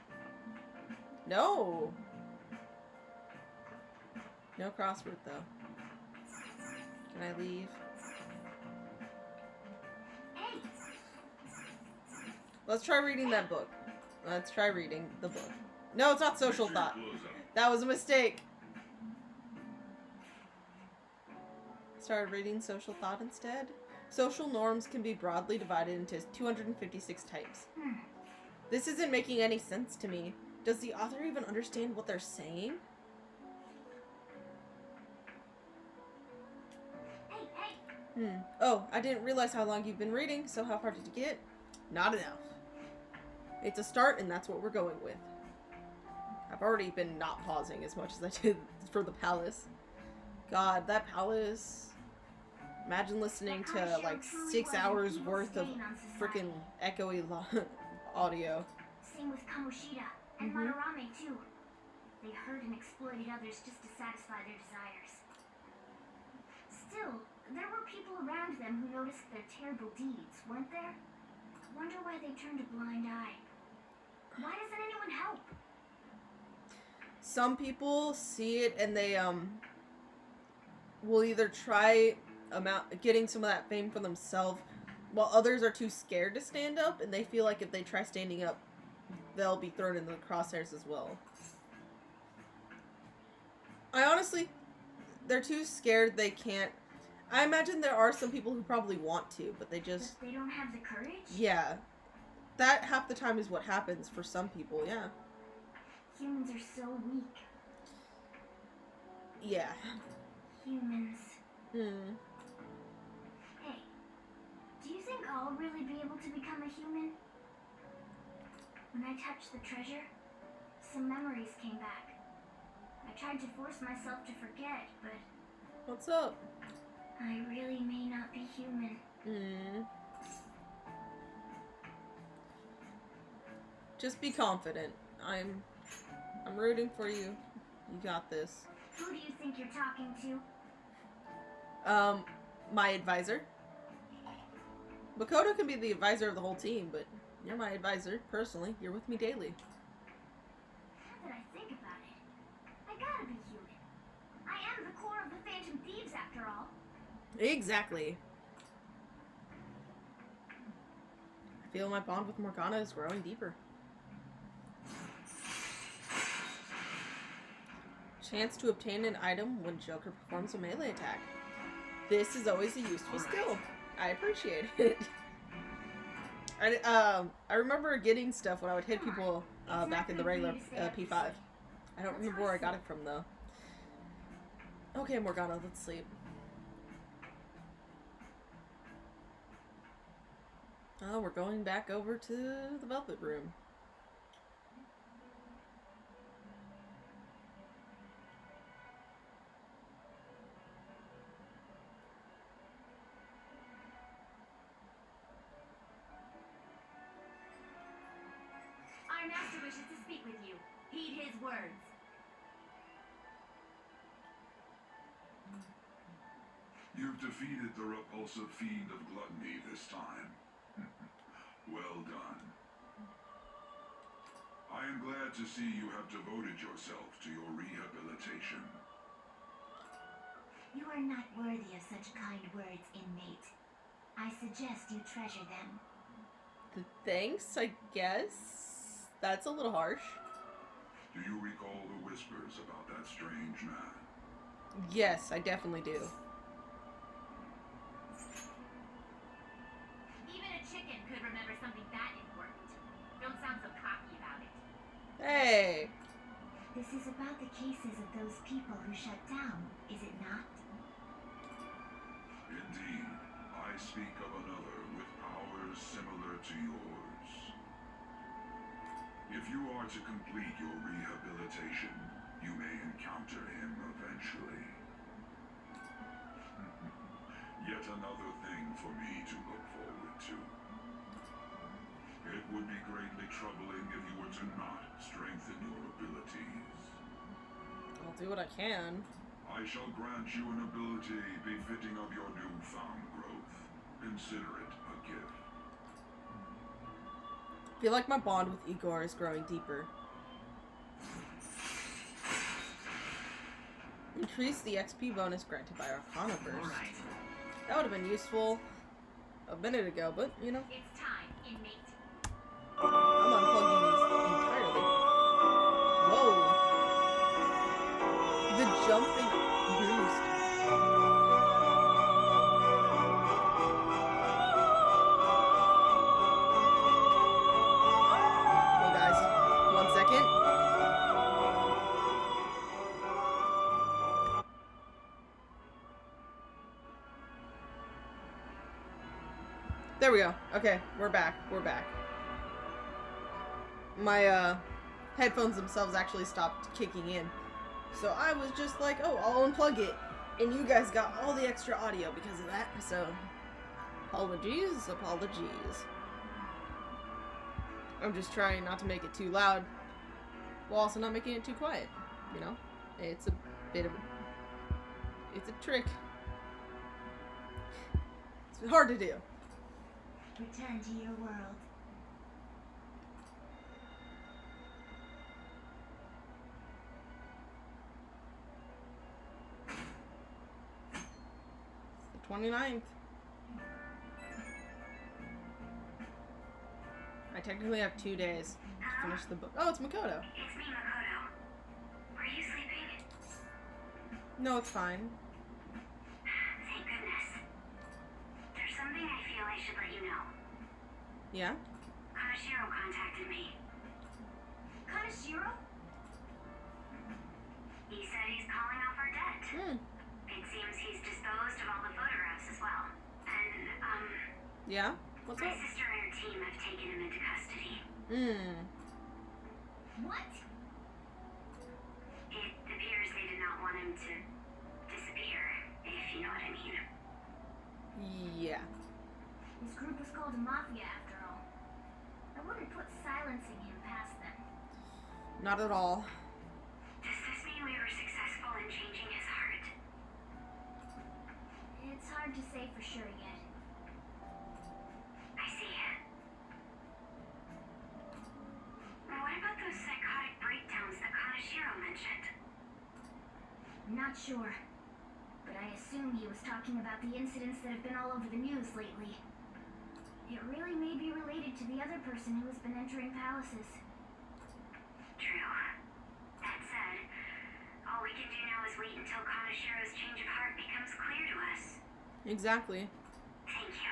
No! No crossword, though. Can I leave? Hey! Let's try reading that book. Let's try reading the book. No, it's not social thought. That was a mistake. Started reading social thought instead. Social norms can be broadly divided into 256 types. This isn't making any sense to me. Does the author even understand what they're saying? Hey! Oh, I didn't realize how long you've been reading, so how far did you get? Not enough. It's a start, and that's what we're going with. I've already been not pausing as much as I did for the palace. God, that palace... Imagine listening to, like, 6 hours worth of freaking echoey audio. Same with Kamoshida and Madarame, too. They hurt and exploited others just to satisfy their desires. Still, there were people around them who noticed their terrible deeds, weren't there? Wonder why they turned a blind eye. Why doesn't anyone help? Some people see it and they will either try getting some of that fame for themselves, while others are too scared to stand up, and they feel like if they try standing up, they'll be thrown into the crosshairs as well. I honestly, they're too scared they can't. I imagine there are some people who probably want to, but they just... But they don't have the courage? Yeah. That half the time is what happens for some people, yeah. Humans are so weak. Yeah. Humans. Hey, do you think I'll really be able to become a human? When I touched the treasure, some memories came back. I tried to force myself to forget, but What's up? I really may not be human. Just be confident. I'm rooting for you. You got this. Who do you think you're talking to? My advisor. Makoto can be the advisor of the whole team, but you're my advisor, personally. You're with me daily. Now that I think about it, I gotta be human. I am the core of the Phantom Thieves, after all. Exactly. I feel my bond with Morgana is growing deeper. Chance to obtain an item when Joker performs a melee attack. This is always a useful skill. I appreciate it. I remember getting stuff when I would hit people back in the regular P5. I don't remember where I got it from, though. Okay, Morgana, let's sleep. Oh, we're going back over to the Velvet Room. Our master wishes to speak with you. Heed his words. You've defeated the repulsive fiend of gluttony this time. Well done. I am glad to see you have devoted yourself to your rehabilitation. You are not worthy of such kind words, inmate. I suggest you treasure them. Thanks, I guess. That's a little harsh. Do you recall the whispers about that strange man? Yes, I definitely do. Even a chicken could remember something that important. Don't sound so cocky about it. Hey! This is about the cases of those people who shut down, is it not? Indeed, I speak of another with powers similar to yours. If you are to complete your rehabilitation, you may encounter him eventually. Yet another thing for me to look forward to. It would be greatly troubling if you were to not strengthen your abilities. I'll do what I can. I shall grant you an ability befitting of your newfound growth. Consider it a gift. I feel like my bond with Igor is growing deeper. Increase the XP bonus granted by Arcana Burst. Alright. That would have been useful a minute ago, but, you know, It's time, inmate. I'm unplugging these entirely. Whoa! The jumping boost. Well, guys, 1 second. There we go. Okay, we're back. We're back. My headphones themselves actually stopped kicking in. So I was just like, oh, I'll unplug it. And you guys got all the extra audio because of that. So, apologies. I'm just trying not to make it too loud, while also not making it too quiet. You know? It's a bit of it's a trick. It's hard to do. Return to your world. It's the 29th. I technically have 2 days to finish the book. Oh, it's Makoto. It's me, Makoto. Were you sleeping? No, it's fine. Thank goodness. There's something I feel I should let you know. Yeah? Kaneshiro contacted me. Kaneshiro? He said he's calling off our debt. It seems he's disposed of all the photographs as well. And, Yeah? What's my up? sister and her team have taken him into custody. What? It appears they did not want him to disappear. Yeah. His group was called a mafia after all. I wouldn't put silencing him past them. Not at all. Does this mean we were successful in changing his heart? It's hard to say for sure yet. I see. What about those psychotic breakdowns that Kaneshiro mentioned? Not sure. But I assume he was talking about the incidents that have been all over the news lately. It really may be related to the other person who has been entering palaces. True. That said, all we can do now is wait until Kaneshiro's change of heart becomes clear to us. Exactly. Thank you.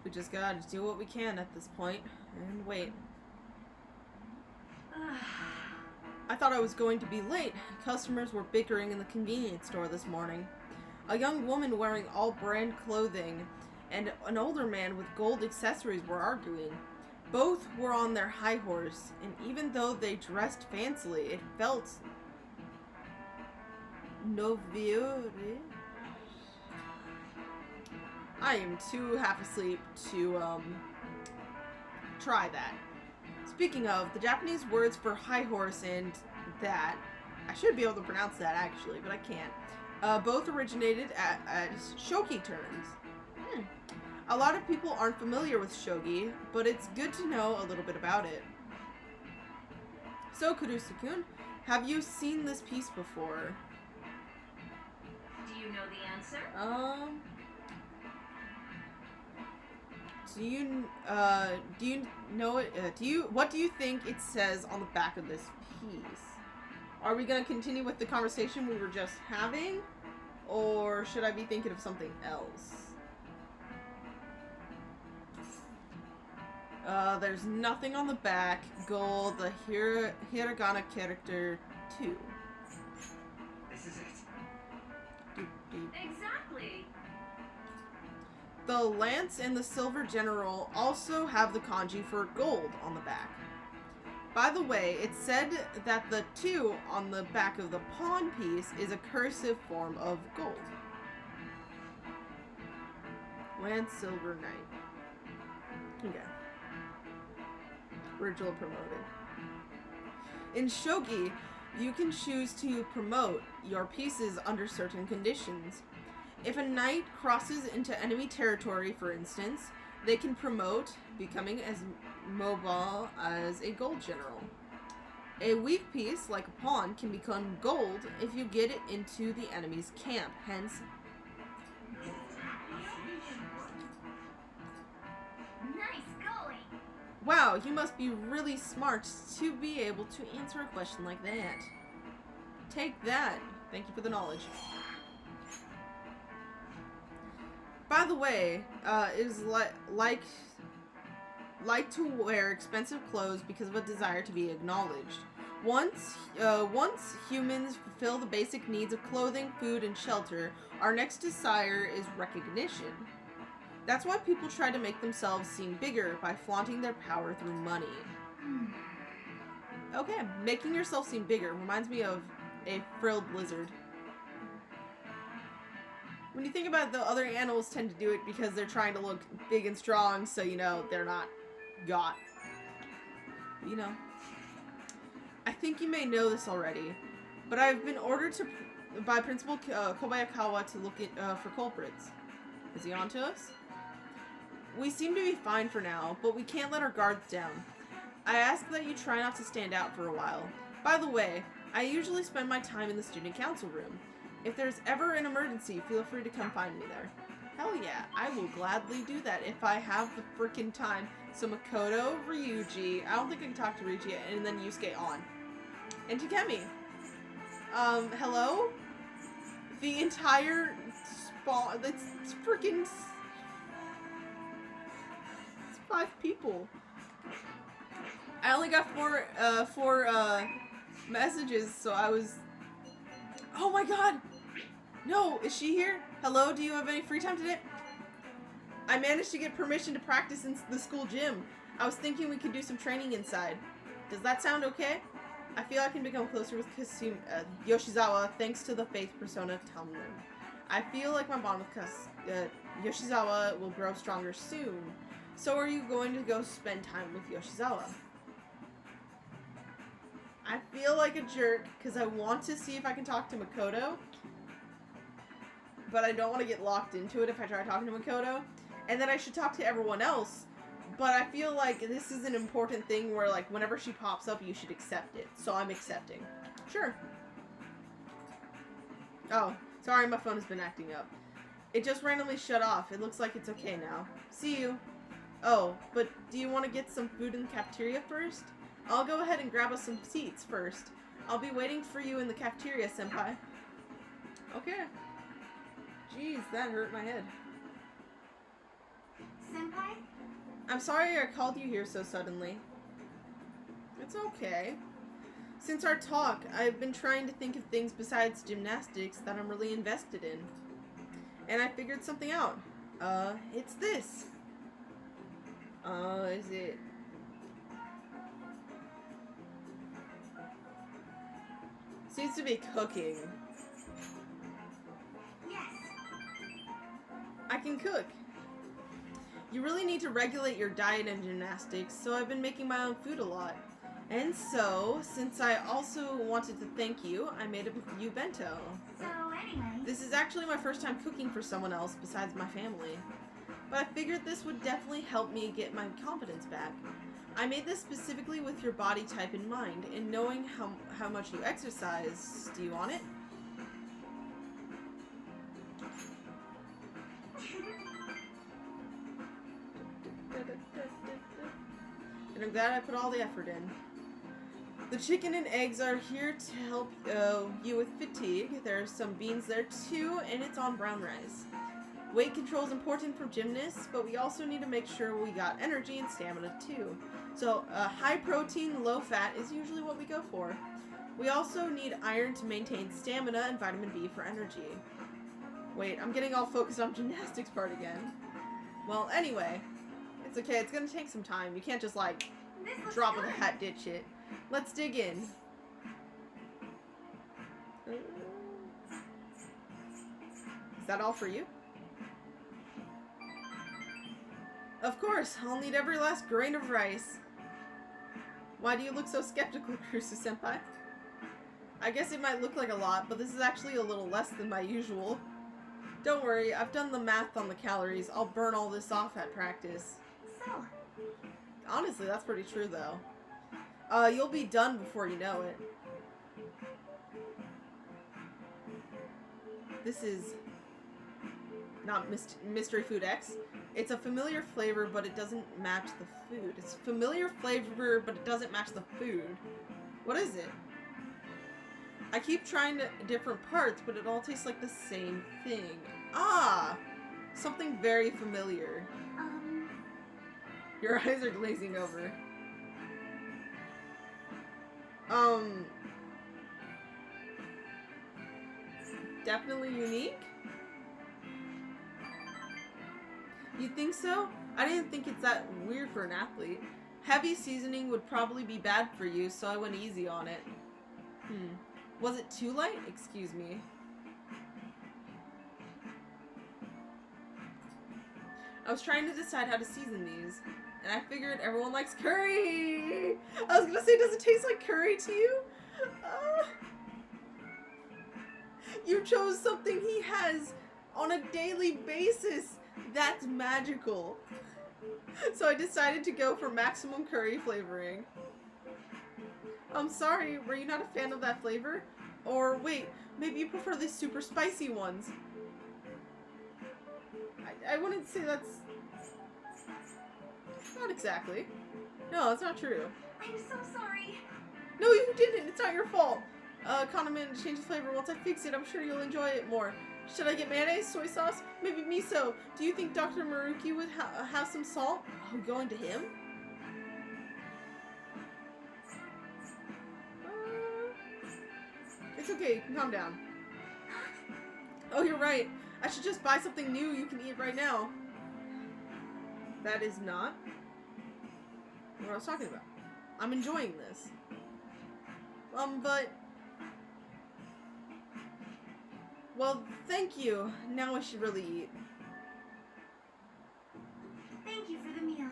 We just gotta do what we can at this point and wait. I thought I was going to be late. Customers were bickering in the convenience store this morning. A young woman wearing all brand clothing and an older man with gold accessories were arguing. Both were on their high horse, and even though they dressed fancily, it felt noviore. I am too half asleep to try that. Speaking of, the Japanese words for high horse and that, I should be able to pronounce that actually, but I can't. Both originated as shogi terms. A lot of people aren't familiar with shogi, but it's good to know a little bit about it. So, Kurusu-kun, have you seen this piece before? Do you know the answer? Do you know it? What do you think it says on the back of this piece? Are we gonna continue with the conversation we were just having, or should I be thinking of something else? There's nothing on the back. Gold, the hiragana character 2. This is it. Exactly. The lance and the silver general also have the kanji for gold on the back. By the way, it said that the 2 on the back of the pawn piece is a cursive form of gold. Lance, silver, knight. Okay. Original promoted. In shogi, you can choose to promote your pieces under certain conditions. If a knight crosses into enemy territory, for instance, they can promote, becoming as mobile as a gold general. A weak piece, like a pawn, can become gold if you get it into the enemy's camp, hence... Nice going! Wow, you must be really smart to be able to answer a question like that. Take that. Thank you for the knowledge. By the way, it is like to wear expensive clothes because of a desire to be acknowledged. Once humans fulfill the basic needs of clothing, food, and shelter, our next desire is recognition. That's why people try to make themselves seem bigger by flaunting their power through money. Okay, making yourself seem bigger reminds me of a frilled lizard. When you think about it, the other animals tend to do it because they're trying to look big and strong, so, you know, they're not got. You know. I think you may know this already, but I've been ordered by Principal Kobayakawa to look for culprits. Is he on to us? We seem to be fine for now, but we can't let our guards down. I ask that you try not to stand out for a while. By the way, I usually spend my time in the student council room. If there's ever an emergency, feel free to come find me there. Hell yeah, I will gladly do that if I have the frickin' time. So Makoto, Ryuji, I don't think I can talk to Ryuji, and then Yusuke on. And Takemi. Hello? The entire spawn, that's frickin' it's 5 people. I only got four messages, so I was... Oh my god! No, is she here? Hello, do you have any free time today? I managed to get permission to practice in the school gym. I was thinking we could do some training inside. Does that sound okay? I feel I can become closer with Yoshizawa thanks to the faith persona Tumblr. I feel like my bond with Yoshizawa will grow stronger soon. So are you going to go spend time with Yoshizawa? I feel like a jerk because I want to see if I can talk to Makoto. But I don't want to get locked into it if I try talking to Makoto. And then I should talk to everyone else. But I feel like this is an important thing where, like, whenever she pops up, you should accept it. So I'm accepting. Sure. Oh, sorry, my phone has been acting up. It just randomly shut off. It looks like it's okay now. See you. Oh, but do you want to get some food in the cafeteria first? I'll go ahead and grab us some seats first. I'll be waiting for you in the cafeteria, senpai. Okay. Jeez, that hurt my head. Senpai? I'm sorry I called you here so suddenly. It's okay. Since our talk, I've been trying to think of things besides gymnastics that I'm really invested in. And I figured something out. It's this. Is it... Seems to be cooking. Yes. I can cook. You really need to regulate your diet and gymnastics, so I've been making my own food a lot. And so, since I also wanted to thank you, I made you bento. So anyway. This is actually my first time cooking for someone else besides my family. But I figured this would definitely help me get my confidence back. I made this specifically with your body type in mind, and knowing how much you exercise. Do you want it? And I'm glad I put all the effort in. The chicken and eggs are here to help you with fatigue. There's some beans there too, and it's on brown rice. Weight control is important for gymnasts, but we also need to make sure we got energy and stamina too. So high protein, low fat is usually what we go for. We also need iron to maintain stamina and vitamin B for energy. Wait, I'm getting all focused on gymnastics part again. Well, anyway, it's okay. It's gonna take some time. You can't just like drop of the hat ditch it. Let's dig in. Is that all for you? Of course, I'll need every last grain of rice. Why do you look so skeptical, Kurusu-senpai? I guess it might look like a lot, but this is actually a little less than my usual. Don't worry, I've done the math on the calories. I'll burn all this off at practice. So. Honestly, that's pretty true, though. You'll be done before you know it. This is not Mystery Food X. It's a familiar flavor, but it doesn't match the food. It's familiar flavor, but it doesn't match the food. What is it? I keep trying different parts, but it all tastes like the same thing. Ah! Something very familiar. Your eyes are glazing over. Definitely unique? You think so? I didn't think it's that weird for an athlete. Heavy seasoning would probably be bad for you, so I went easy on it. Was it too light? Excuse me. I was trying to decide how to season these, and I figured everyone likes curry! I was gonna say, does it taste like curry to you? You chose something he has on a daily basis. That's magical. So I decided to go for maximum curry flavoring. I'm sorry, were you not a fan of that flavor? Or wait, maybe you prefer the super spicy ones? I wouldn't say that's... Not exactly. No, that's not true. I'm so sorry. No, you didn't. It's not your fault. Condiment changes flavor. Once I fix it, I'm sure you'll enjoy it more. Should I get mayonnaise, soy sauce, maybe miso? Do you think Dr. Maruki would have some salt? Oh, going to him? It's okay. You can calm down. Oh, you're right. I should just buy something new you can eat right now. That is not what I was talking about. I'm enjoying this. But... Well, thank you. Now I should really eat. Thank you for the meal.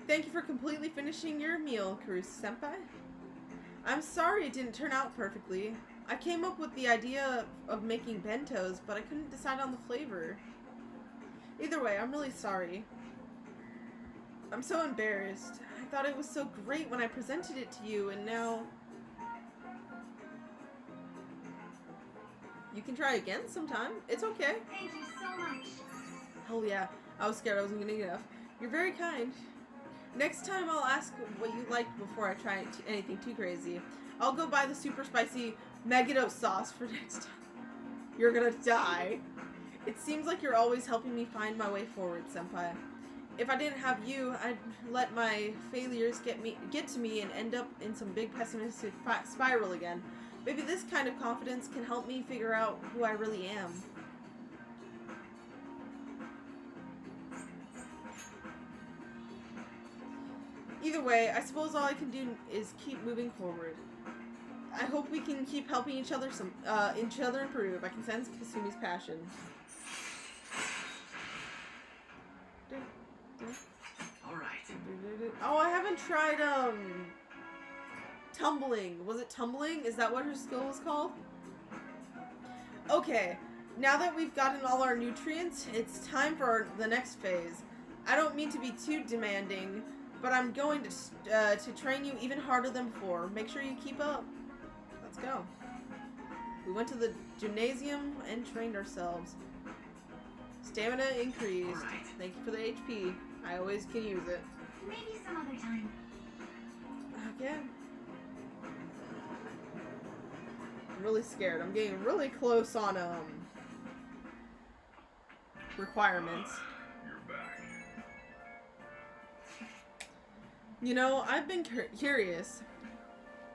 Thank you for completely finishing your meal, Karusa-senpai. I'm sorry it didn't turn out perfectly. I came up with the idea of making bentos, but I couldn't decide on the flavor. Either way, I'm really sorry. I'm so embarrassed. I thought it was so great when I presented it to you, and now... You can try again sometime. It's okay. Thank you so much. Oh yeah, I was scared I wasn't gonna eat enough. You're very kind. Next time I'll ask what you like before I try anything too crazy. I'll go buy the super spicy Megiddo sauce for next time. You're gonna die. It seems like you're always helping me find my way forward, senpai. If I didn't have you, I'd let my failures get to me and end up in some big pessimistic spiral again. Maybe this kind of confidence can help me figure out who I really am. Either way, I suppose all I can do is keep moving forward. I hope we can keep helping each other improve. I can sense Kasumi's passion. All right. Oh, I haven't tried tumbling. Was it tumbling? Is that what her skill was called? Okay, now that we've gotten all our nutrients, it's time for the next phase. I don't mean to be too demanding, but I'm going to train you even harder than before. Make sure you keep up. Let's go. We went to the gymnasium and trained ourselves. Stamina increased. All right. Thank you for the HP. I always can use it. Maybe some other time. Okay. I'm really scared. I'm getting really close on requirements. You're back. You know, I've been curious.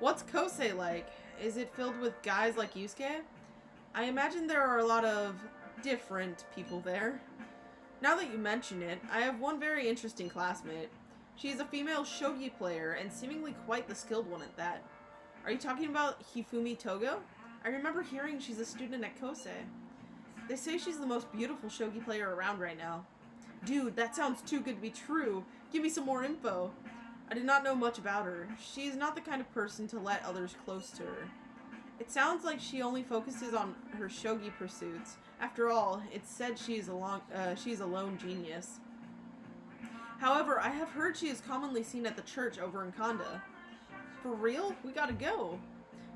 What's Kosei like? Is it filled with guys like Yusuke? I imagine there are a lot of different people there. Now that you mention it, I have one very interesting classmate. She is a female shogi player and seemingly quite the skilled one at that. Are you talking about Hifumi Togo? I remember hearing she's a student at Kosei. They say she's the most beautiful shogi player around right now. Dude, that sounds too good to be true. Give me some more info. I did not know much about her. She is not the kind of person to let others close to her. It sounds like she only focuses on her shogi pursuits. After all, it's said she's a lone genius. However, I have heard she is commonly seen at the church over in Kanda. For real? We gotta go.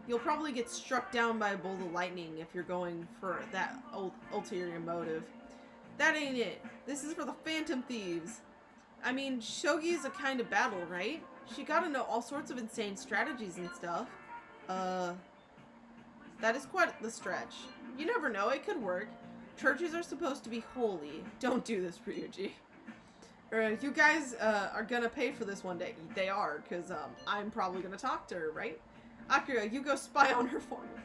You'll probably get struck down by a bolt of lightning if you're going for that ulterior motive. That ain't it. This is for the Phantom Thieves. I mean, shogi is a kind of battle, right? She gotta know all sorts of insane strategies and stuff. That is quite the stretch. You never know, it could work. Churches are supposed to be holy. Don't do this, Ryuji. You guys are gonna pay for this one day. They are, because I'm probably gonna talk to her, right? Akira, you go spy on her for me.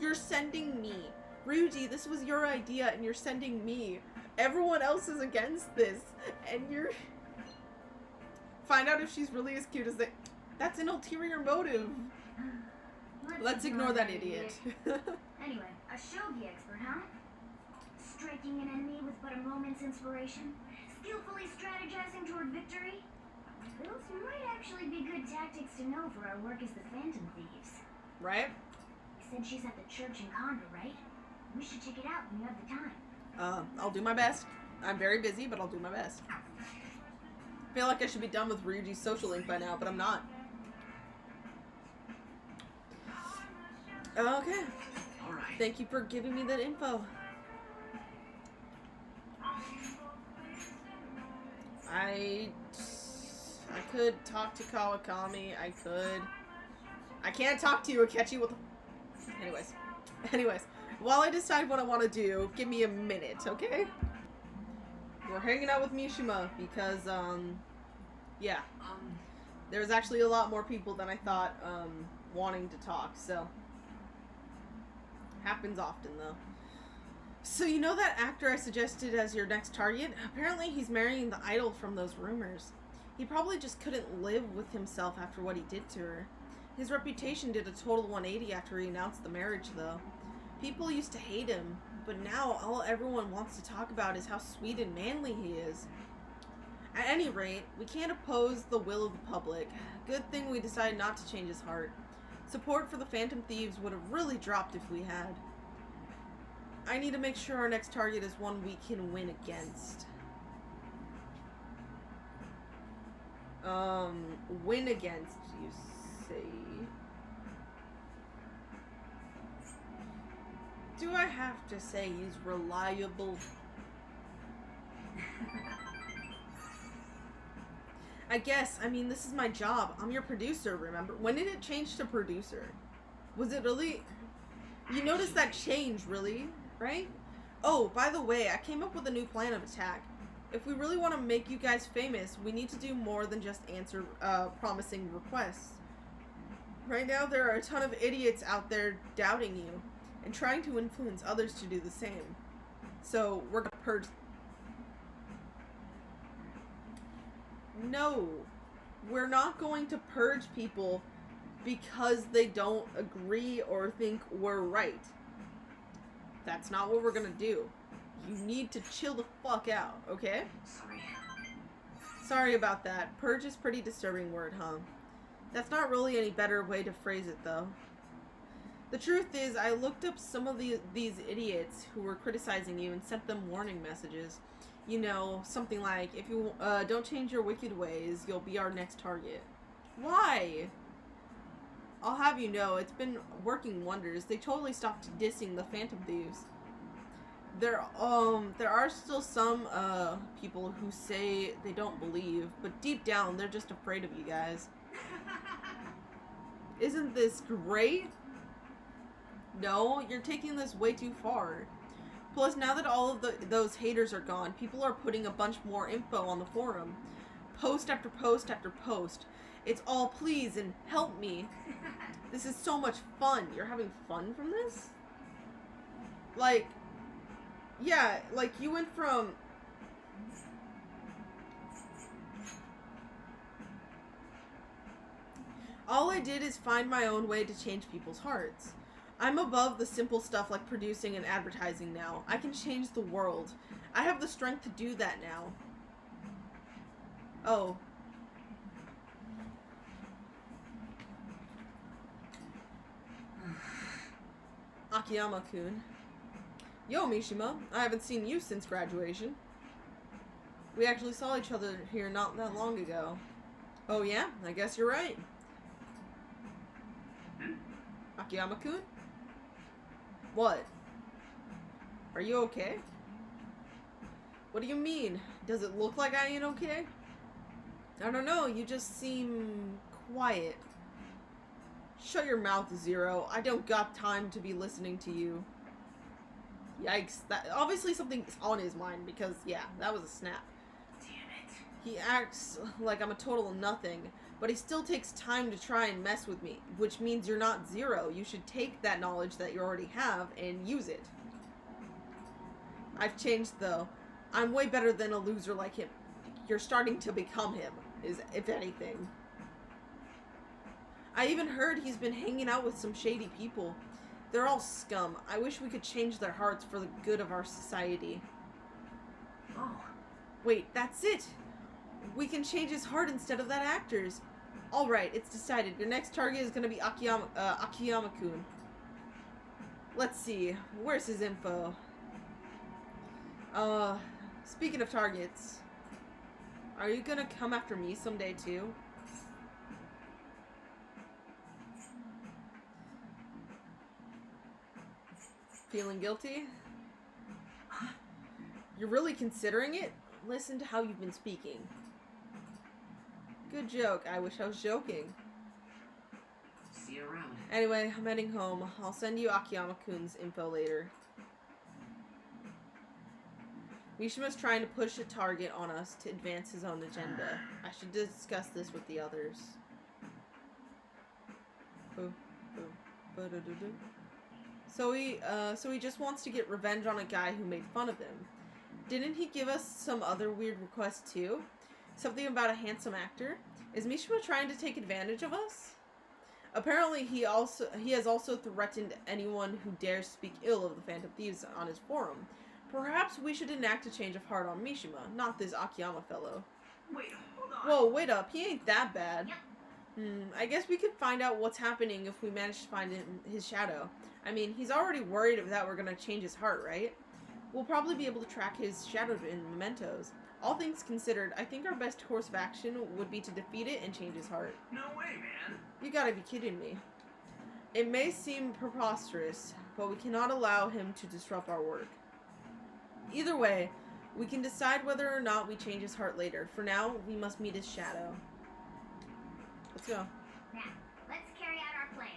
You're sending me. Ryuji, this was your idea, and you're sending me. Everyone else is against this, and you're... Find out if she's really as cute as they... That's an ulterior motive. Let's ignore that idiot. Anyway, a shogi expert, huh? Striking an enemy with but a moment's inspiration? Skillfully strategizing toward victory? Those might actually be good tactics to know for our work as the Phantom Thieves. Right? You said she's at the church in Kanda, right? We should check it out when you have the time. I'll do my best. I'm very busy, but I'll do my best. I feel like I should be done with Ryuji's social link by now, but I'm not. Okay. All right. Thank you for giving me that info. I could talk to Kawakami. I can't talk to you, Akechi. What the... Anyways. While I decide what I want to do, give me a minute, okay? We're hanging out with Mishima because, yeah. There's actually a lot more people than I thought, wanting to talk, so... Happens often, though. So you know that actor I suggested as your next target? Apparently he's marrying the idol from those rumors. He probably just couldn't live with himself after what he did to her. His reputation did a total 180 after he announced the marriage, though. People used to hate him, but now all everyone wants to talk about is how sweet and manly he is. At any rate, we can't oppose the will of the public. Good thing we decided not to change his heart. Support for the Phantom Thieves would have really dropped if we had. I need to make sure our next target is one we can win against. Win against, you say? Do I have to say he's reliable? I guess. I mean, this is my job. I'm your producer, remember? When did it change to producer? Was it really... You noticed that change, really? Right? Oh, by the way, I came up with a new plan of attack. If we really want to make you guys famous, we need to do more than just answer promising requests. Right now, there are a ton of idiots out there doubting you and trying to influence others to do the same. So, we're gonna purge... No, we're not going to purge people because they don't agree or think we're right. That's not what we're gonna do. You need to chill the fuck out, okay? Sorry about that. Purge is a pretty disturbing word, huh? That's not really any better way to phrase it, though. The truth is, I looked up some of these idiots who were criticizing you and sent them warning messages. You know, something like, if you don't change your wicked ways, you'll be our next target. Why? I'll have you know, it's been working wonders. They totally stopped dissing the Phantom Thieves. There are still some people who say they don't believe, but deep down, they're just afraid of you guys. Isn't this great? No, you're taking this way too far. Plus, now that all of those haters are gone, people are putting a bunch more info on the forum. Post after post after post. It's all please and help me. This is so much fun. You're having fun from this? Like, yeah, like you went from... All I did is find my own way to change people's hearts. I'm above the simple stuff like producing and advertising now. I can change the world. I have the strength to do that now. Oh. Akiyama-kun. Yo, Mishima. I haven't seen you since graduation. We actually saw each other here not that long ago. Oh yeah? I guess you're right. Akiyama-kun? What? Are you okay? What do you mean? Does it look like I ain't okay? I don't know, you just seem quiet. Shut your mouth, Zero. I don't got time to be listening to you. Yikes. That obviously something's on his mind because, yeah, that was a snap. Damn it. He acts like I'm a total nothing, but he still takes time to try and mess with me, which means you're not Zero. You should take that knowledge that you already have and use it. I've changed, though. I'm way better than a loser like him. You're starting to become him, if anything. I even heard he's been hanging out with some shady people. They're all scum. I wish we could change their hearts for the good of our society. Oh. Wait, that's it! We can change his heart instead of that actor's. Alright, it's decided. Your next target is gonna be Akiyama-kun. Let's see. Where's his info? Speaking of targets, are you gonna come after me someday too? Feeling guilty? You're really considering it? Listen to how you've been speaking. Good joke. I wish I was joking. See you around. Anyway, I'm heading home. I'll send you Akiyama-kun's info later. Mishima's trying to push a target on us to advance his own agenda. I should discuss this with the others. So he just wants to get revenge on a guy who made fun of him. Didn't he give us some other weird requests too? Something about a handsome actor? Is Mishima trying to take advantage of us? Apparently, he has also threatened anyone who dares speak ill of the Phantom Thieves on his forum. Perhaps we should enact a change of heart on Mishima, not this Akiyama fellow. Wait, hold on. Whoa, wait up. He ain't that bad. Yep. I guess we could find out what's happening if we manage to find his shadow. I mean, he's already worried that we're gonna change his heart, right? We'll probably be able to track his shadow in mementos. All things considered, I think our best course of action would be to defeat it and change his heart. No way, man. You gotta be kidding me. It may seem preposterous, but we cannot allow him to disrupt our work. Either way, we can decide whether or not we change his heart later. For now, we must meet his shadow. Let's go. Now, let's carry out our plan.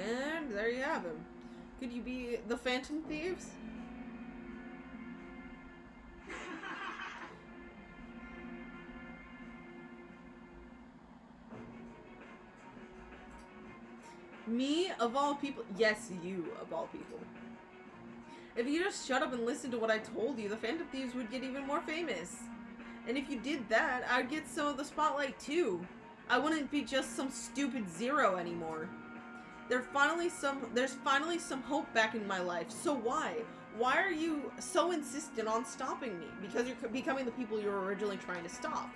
And there you have him. Could you be the Phantom Thieves? Me, of all people? Yes, you, of all people. If you just shut up and listen to what I told you, the Phantom Thieves would get even more famous. And if you did that, I'd get some of the spotlight too. I wouldn't be just some stupid zero anymore. There's finally some hope back in my life. So why? Why are you so insistent on stopping me? Because you're becoming the people you were originally trying to stop.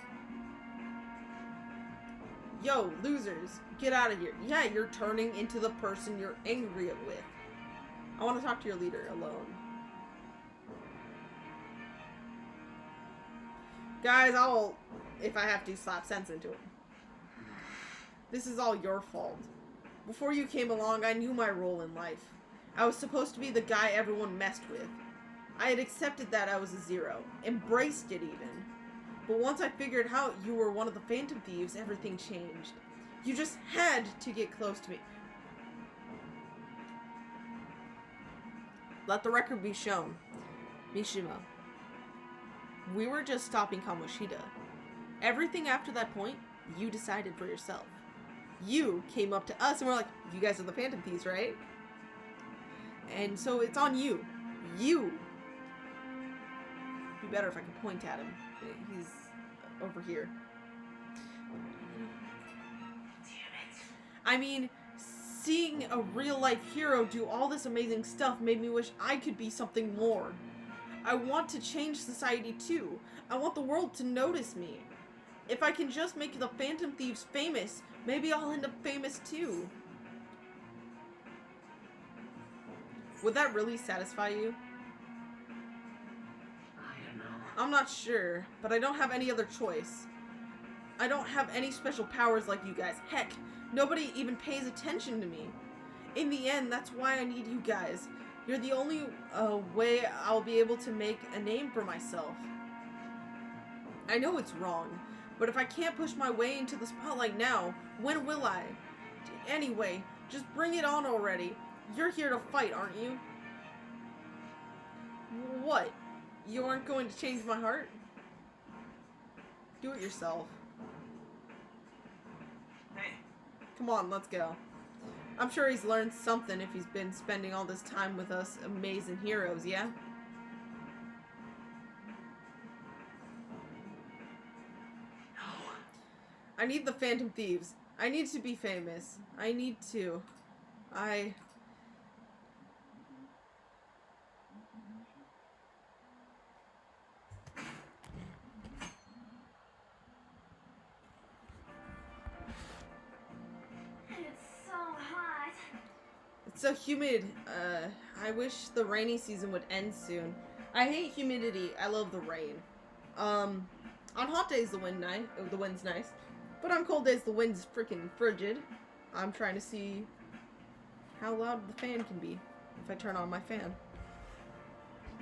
Yo, losers, get out of here. Yeah, you're turning into the person you're angry with. I want to talk to your leader alone. Guys, I'll, if I have to, slap sense into him. This is all your fault. Before you came along, I knew my role in life. I was supposed to be the guy everyone messed with. I had accepted that I was a zero. Embraced it even. But once I figured out you were one of the Phantom Thieves, everything changed. You just had to get close to me. Let the record be shown. Mishima. We were just stopping Kamoshida. Everything after that point, you decided for yourself. You came up to us and were like, you guys are the Phantom Thieves, right? And so it's on you. You. It'd be better if I could point at him. He's over here. Damn it. I mean, seeing a real-life hero do all this amazing stuff made me wish I could be something more. I want to change society too. I want the world to notice me. If I can just make the Phantom Thieves famous, maybe I'll end up famous too. Would that really satisfy you? I don't know. I'm not sure, but I don't have any other choice. I don't have any special powers like you guys. Heck, nobody even pays attention to me. In the end, that's why I need you guys. You're the only way I'll be able to make a name for myself. I know it's wrong, but if I can't push my way into the spotlight now, when will I? Anyway, just bring it on already. You're here to fight, aren't you? What? You aren't going to change my heart? Do it yourself. Hey, Come on, let's go. I'm sure he's learned something if he's been spending all this time with us amazing heroes, yeah? no. I need the Phantom Thieves. I need to be famous. I need to. It's so hot. It's so humid. I wish the rainy season would end soon. I hate humidity. I love the rain. On hot days the wind's nice. But on cold days the wind's freaking frigid. I'm trying to see how loud the fan can be if I turn on my fan.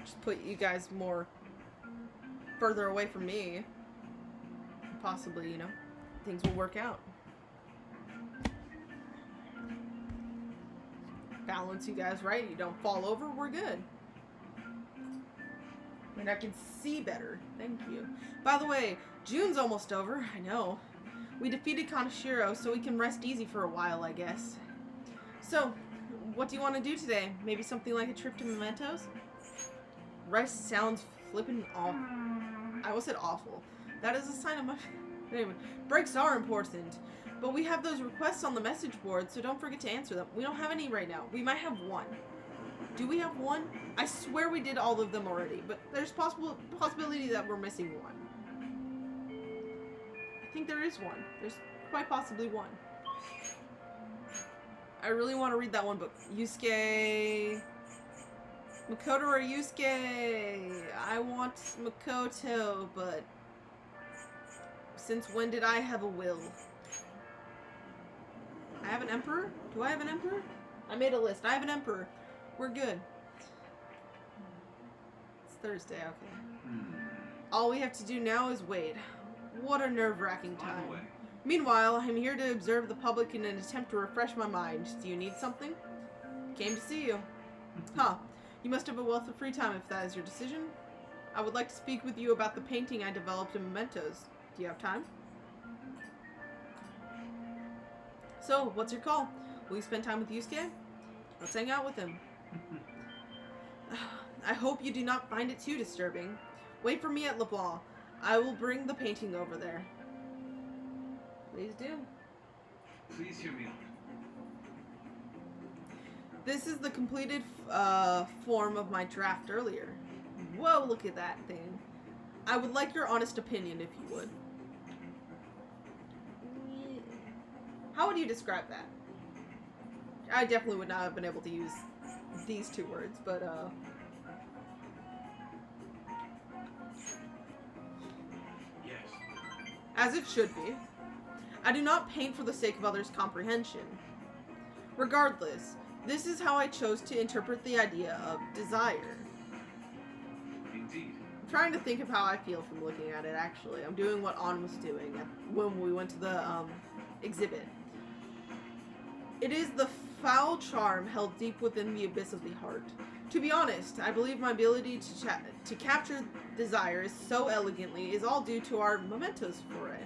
Just put you guys more further away from me. Possibly, you know, things will work out. Balance you guys right. You don't fall over. We're good. And I can see better. Thank you. By the way, June's almost over. I know. We defeated Kaneshiro, so we can rest easy for a while, I guess. So, what do you want to do today? Maybe something like a trip to Mementos? Rice sounds flippin' awful. I almost said awful. That is a sign of my... Anyway, breaks are important. But we have those requests on the message board, so don't forget to answer them. We don't have any right now. We might have one. Do we have one? I swear we did all of them already, but there's possibility that we're missing one. I think there is one. There's quite possibly one. I really want to read that one book. Yusuke... Makoto or Yusuke? I want Makoto, but... Since when did I have a will? I have an emperor? Do I have an emperor? I made a list. I have an emperor. We're good. It's Thursday, okay. All we have to do now is wait. What a nerve-wracking time. Meanwhile, I'm here to observe the public in an attempt to refresh my mind. Do you need something? Came to see you. Huh. You must have a wealth of free time if that is your decision. I would like to speak with you about the painting I developed in Mementos. Do you have time? So, what's your call? Will you spend time with Yusuke? Let's hang out with him. I hope you do not find it too disturbing. Wait for me at LeBlanc. I will bring the painting over there. Please do. Please hear me out. This is the completed form of my draft earlier. Whoa, look at that thing. I would like your honest opinion, if you would. How would you describe that? I definitely would not have been able to use these two words, but, Yes. as it should be. I do not paint for the sake of others' comprehension. Regardless, this is how I chose to interpret the idea of desire. Indeed. I'm trying to think of how I feel from looking at it, actually. I'm doing what An was doing when we went to the exhibit. It is the foul charm held deep within the abyss of the heart. To be honest, I believe my ability to capture desires so elegantly is all due to our Mementos foray.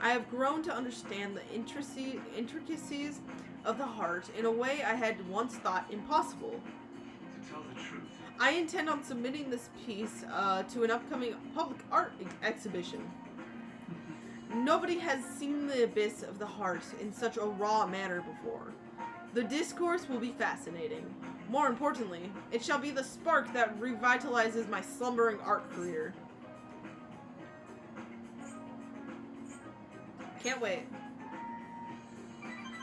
I have grown to understand the intricacies of the heart in a way I had once thought impossible. To tell the truth, I intend on submitting this piece to an upcoming public art exhibition. Nobody has seen the abyss of the heart in such a raw manner before. The discourse will be fascinating. More importantly, it shall be the spark that revitalizes my slumbering art career. Can't wait.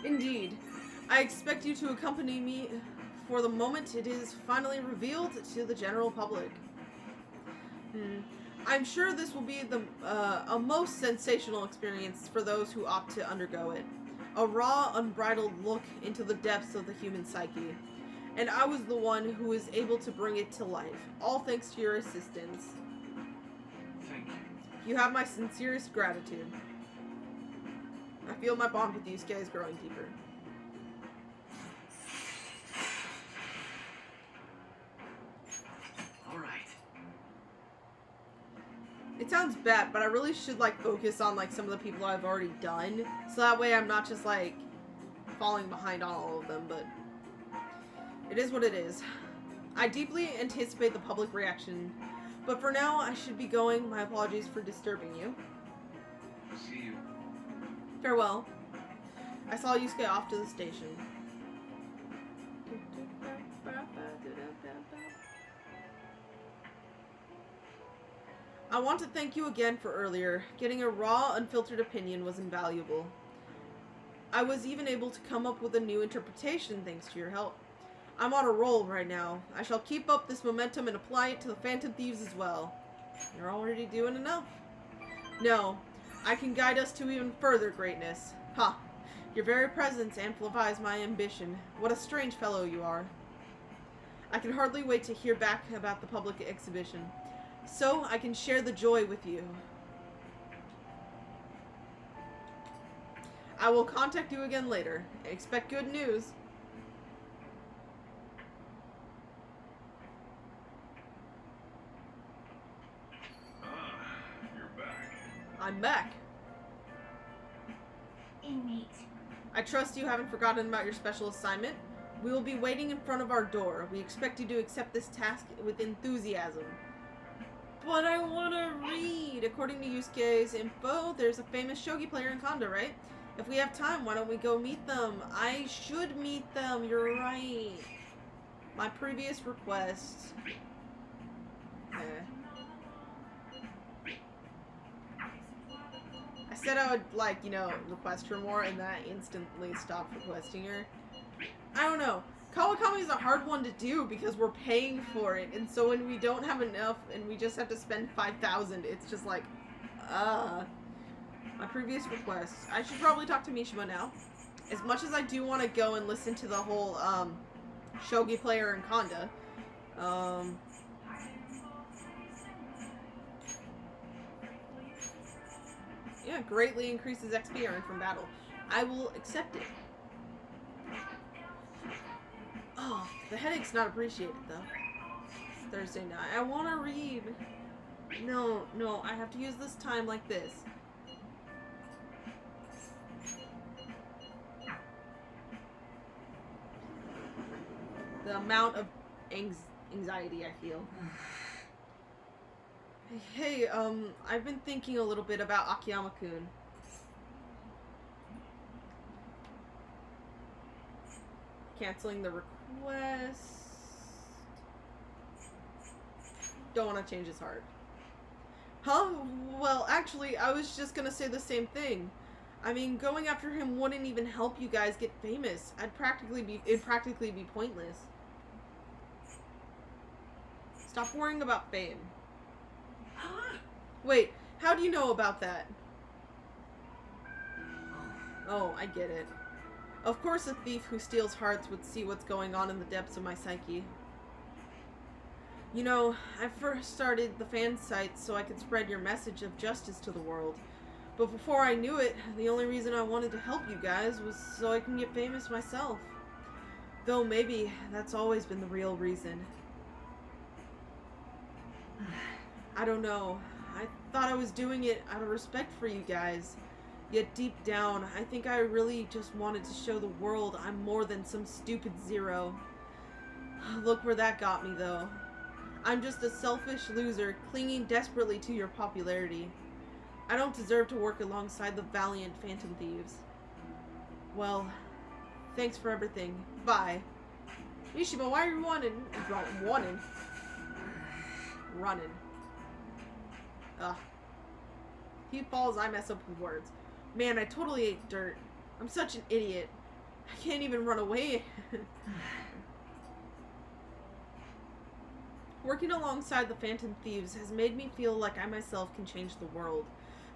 Indeed. I expect you to accompany me for the moment it is finally revealed to the general public. I'm sure this will be a most sensational experience for those who opt to undergo it. A raw, unbridled look into the depths of the human psyche. And I was the one who was able to bring it to life, all thanks to your assistance. thank you. You have my sincerest gratitude. I feel my bond with Yusuke is growing deeper. All right. It sounds bad, but I really should, like, focus on, like, some of the people I've already done. So that way I'm not just, like, falling behind on all of them, but it is what it is. I deeply anticipate the public reaction, but for now I should be going. My apologies for disturbing you. See you. Farewell. I saw Yusuke off to the station. I want to thank you again for earlier. Getting a raw, unfiltered opinion was invaluable. I was even able to come up with a new interpretation thanks to your help. I'm on a roll right now. I shall keep up this momentum and apply it to the Phantom Thieves as well. You're already doing enough. No, I can guide us to even further greatness. Ha! Your very presence amplifies my ambition. What a strange fellow you are. I can hardly wait to hear back about the public exhibition, so I can share the joy with you. I will contact you again later. Expect good news. You're back. I'm back. Inmate. I trust you haven't forgotten about your special assignment. We will be waiting in front of our door. We expect you to accept this task with enthusiasm. But I want to read. According to Yusuke's info, there's a famous shogi player in Kanda, right? If we have time, why don't we go meet them? I should meet them. You're right. My previous request. Okay. I said I would, like, you know, request her more, and then I instantly stopped requesting her. I don't know. Kawakami is a hard one to do because we're paying for it, and so when we don't have enough and we just have to spend 5,000, it's just like, my previous request. I should probably talk to Mishima now. As much as I do want to go and listen to the whole, shogi player in Kanda, yeah, greatly increases XP earned from battle. I will accept it. Oh, the headache's not appreciated, though. It's Thursday night. I want to read. No, I have to use this time like this. The amount of anxiety I feel. Hey, I've been thinking a little bit about Akiyama-kun. Canceling the request. Don't want to change his heart. Huh? Well, actually, I was just gonna say the same thing. I mean, going after him wouldn't even help you guys get famous. It'd practically be pointless. Stop worrying about fame. Wait, how do you know about that? Oh, I get it. Of course a thief who steals hearts would see what's going on in the depths of my psyche. You know, I first started the fan site so I could spread your message of justice to the world. But before I knew it, the only reason I wanted to help you guys was so I can get famous myself. Though maybe that's always been the real reason. I don't know. I thought I was doing it out of respect for you guys. Yet deep down, I think I really just wanted to show the world I'm more than some stupid zero. Look where that got me, though. I'm just a selfish loser clinging desperately to your popularity. I don't deserve to work alongside the valiant Phantom Thieves. Well, thanks for everything. Bye. Mishima, why are you running? Running. Ugh. He falls, I mess up with words. Man, I totally ate dirt. I'm such an idiot. I can't even run away. Working alongside the Phantom Thieves has made me feel like I myself can change the world.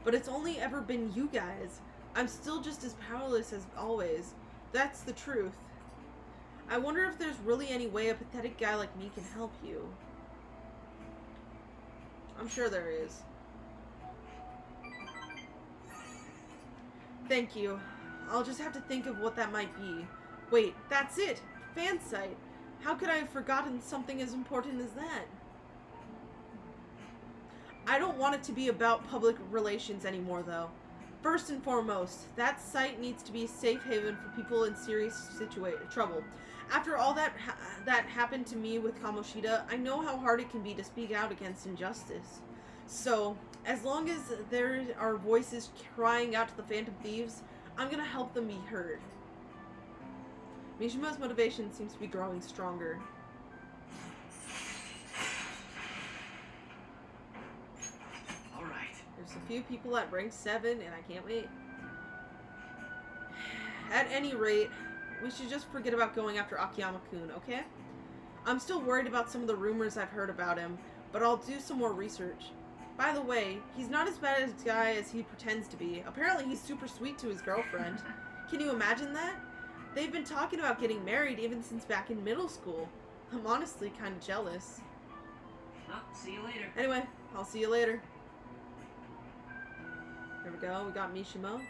But it's only ever been you guys. I'm still just as powerless as always. That's the truth. I wonder if there's really any way a pathetic guy like me can help you. I'm sure there is. Thank you. I'll just have to think of what that might be. Wait, that's it! Fan site! How could I have forgotten something as important as that? I don't want it to be about public relations anymore, though. First and foremost, that site needs to be a safe haven for people in serious trouble. After all that happened to me with Kamoshida, I know how hard it can be to speak out against injustice. So, as long as there are voices crying out to the Phantom Thieves, I'm gonna help them be heard. Mishima's motivation seems to be growing stronger. Alright. There's a few people at rank 7, and I can't wait. At any rate, we should just forget about going after Akiyama-kun, okay? I'm still worried about some of the rumors I've heard about him, but I'll do some more research. By the way, he's not as bad a guy as he pretends to be. Apparently he's super sweet to his girlfriend. Can you imagine that? They've been talking about getting married even since back in middle school. I'm honestly kind of jealous. Well, see you later. Anyway, I'll see you later. There we go, we got Mishima.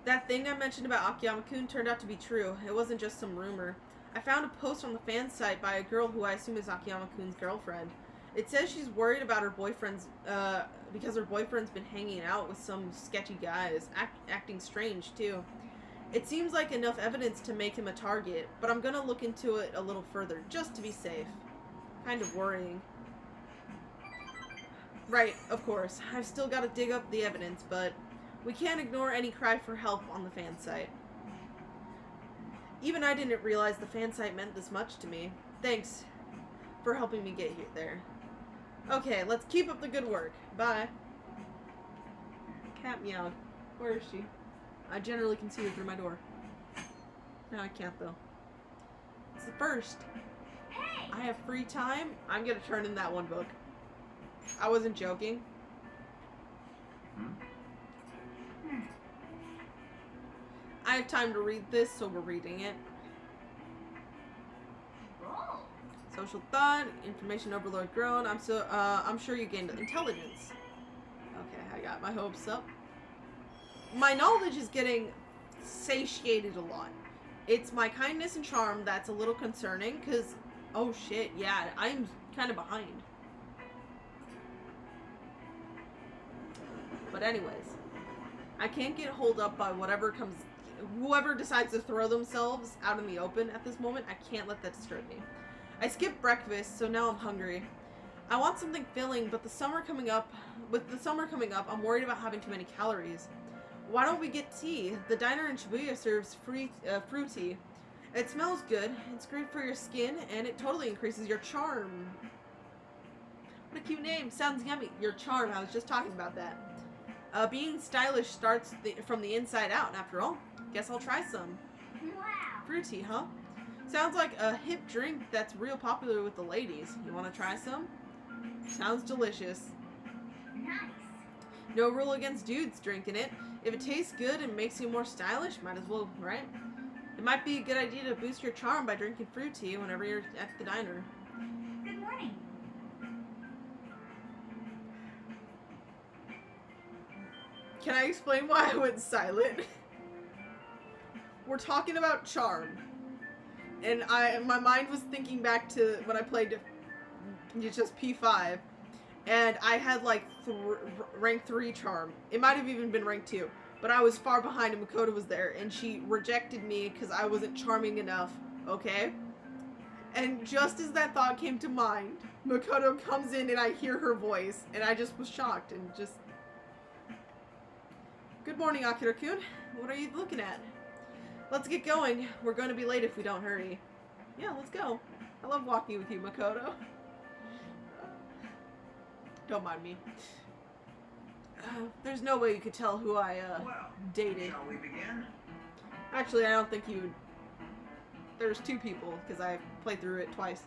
That thing I mentioned about Akiyama-kun turned out to be true. It wasn't just some rumor. I found a post on the fan site by a girl who I assume is Akiyama-kun's girlfriend. It says she's worried about her boyfriend's, because her boyfriend's been hanging out with some sketchy guys, acting strange too. It seems like enough evidence to make him a target, but I'm gonna look into it a little further, just to be safe. Kind of worrying. Right, of course. I've still gotta dig up the evidence, but we can't ignore any cry for help on the fan site. Even I didn't realize the fan site meant this much to me. Thanks for helping me get there. Okay, let's keep up the good work. Bye. Cat meowed. Where is she? I generally can see her through my door. Now I can't, though. It's the first. Hey! I have free time. I'm gonna turn in that one book. I wasn't joking. I have time to read this, so we're reading it. Roll. Social thought, information overload grown. I'm sure you gained intelligence. Okay, I got my hopes up. My knowledge is getting satiated a lot. It's my kindness and charm that's a little concerning, because, oh shit, yeah, I'm kind of behind. But anyways, I can't get holed up by whoever decides to throw themselves out in the open at this moment. I can't let that disturb me. I skipped breakfast, so now I'm hungry. I want something filling, but with the summer coming up, I'm worried about having too many calories. Why don't we get tea? The diner in Shibuya serves fruity. It smells good, it's great for your skin, and it totally increases your charm. What a cute name. Sounds yummy. Your charm. I was just talking about that. Being stylish starts from the inside out, after all. Guess I'll try some. Wow. Fruity, huh? Sounds like a hip drink that's real popular with the ladies. You want to try some? Sounds delicious. Nice. No rule against dudes drinking it. If it tastes good and makes you more stylish, might as well, right? It might be a good idea to boost your charm by drinking fruit tea whenever you're at the diner. Good morning. Can I explain why I went silent? We're talking about charm. And my mind was thinking back to when I played just P5. And I had like rank 3 charm. It might have even been rank 2. But I was far behind and Makoto was there. And she rejected me because I wasn't charming enough. Okay? And just as that thought came to mind, Makoto comes in and I hear her voice. And I just was shocked and just... Good morning, Akira-kun. What are you looking at? Let's get going. We're going to be late if we don't hurry. Yeah, let's go. I love walking with you, Makoto. Don't mind me. There's no way you could tell who I, dated. Shall we begin? Actually, I don't think you would. There's 2 people, because I played through it twice.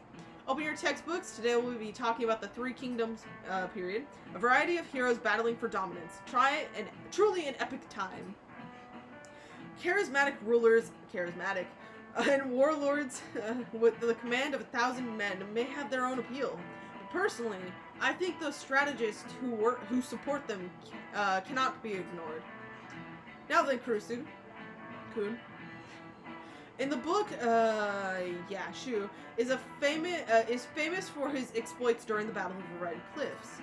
Open your textbooks. Today we'll be talking about the 3 Kingdoms period. A variety of heroes battling for dominance. Truly an epic time. Charismatic rulers, and warlords with the command of 1,000 men may have their own appeal. But personally, I think those strategists who support them cannot be ignored. Now then, Kurusu-kun. In the book, Shu is famous for his exploits during the Battle of the Red Cliffs.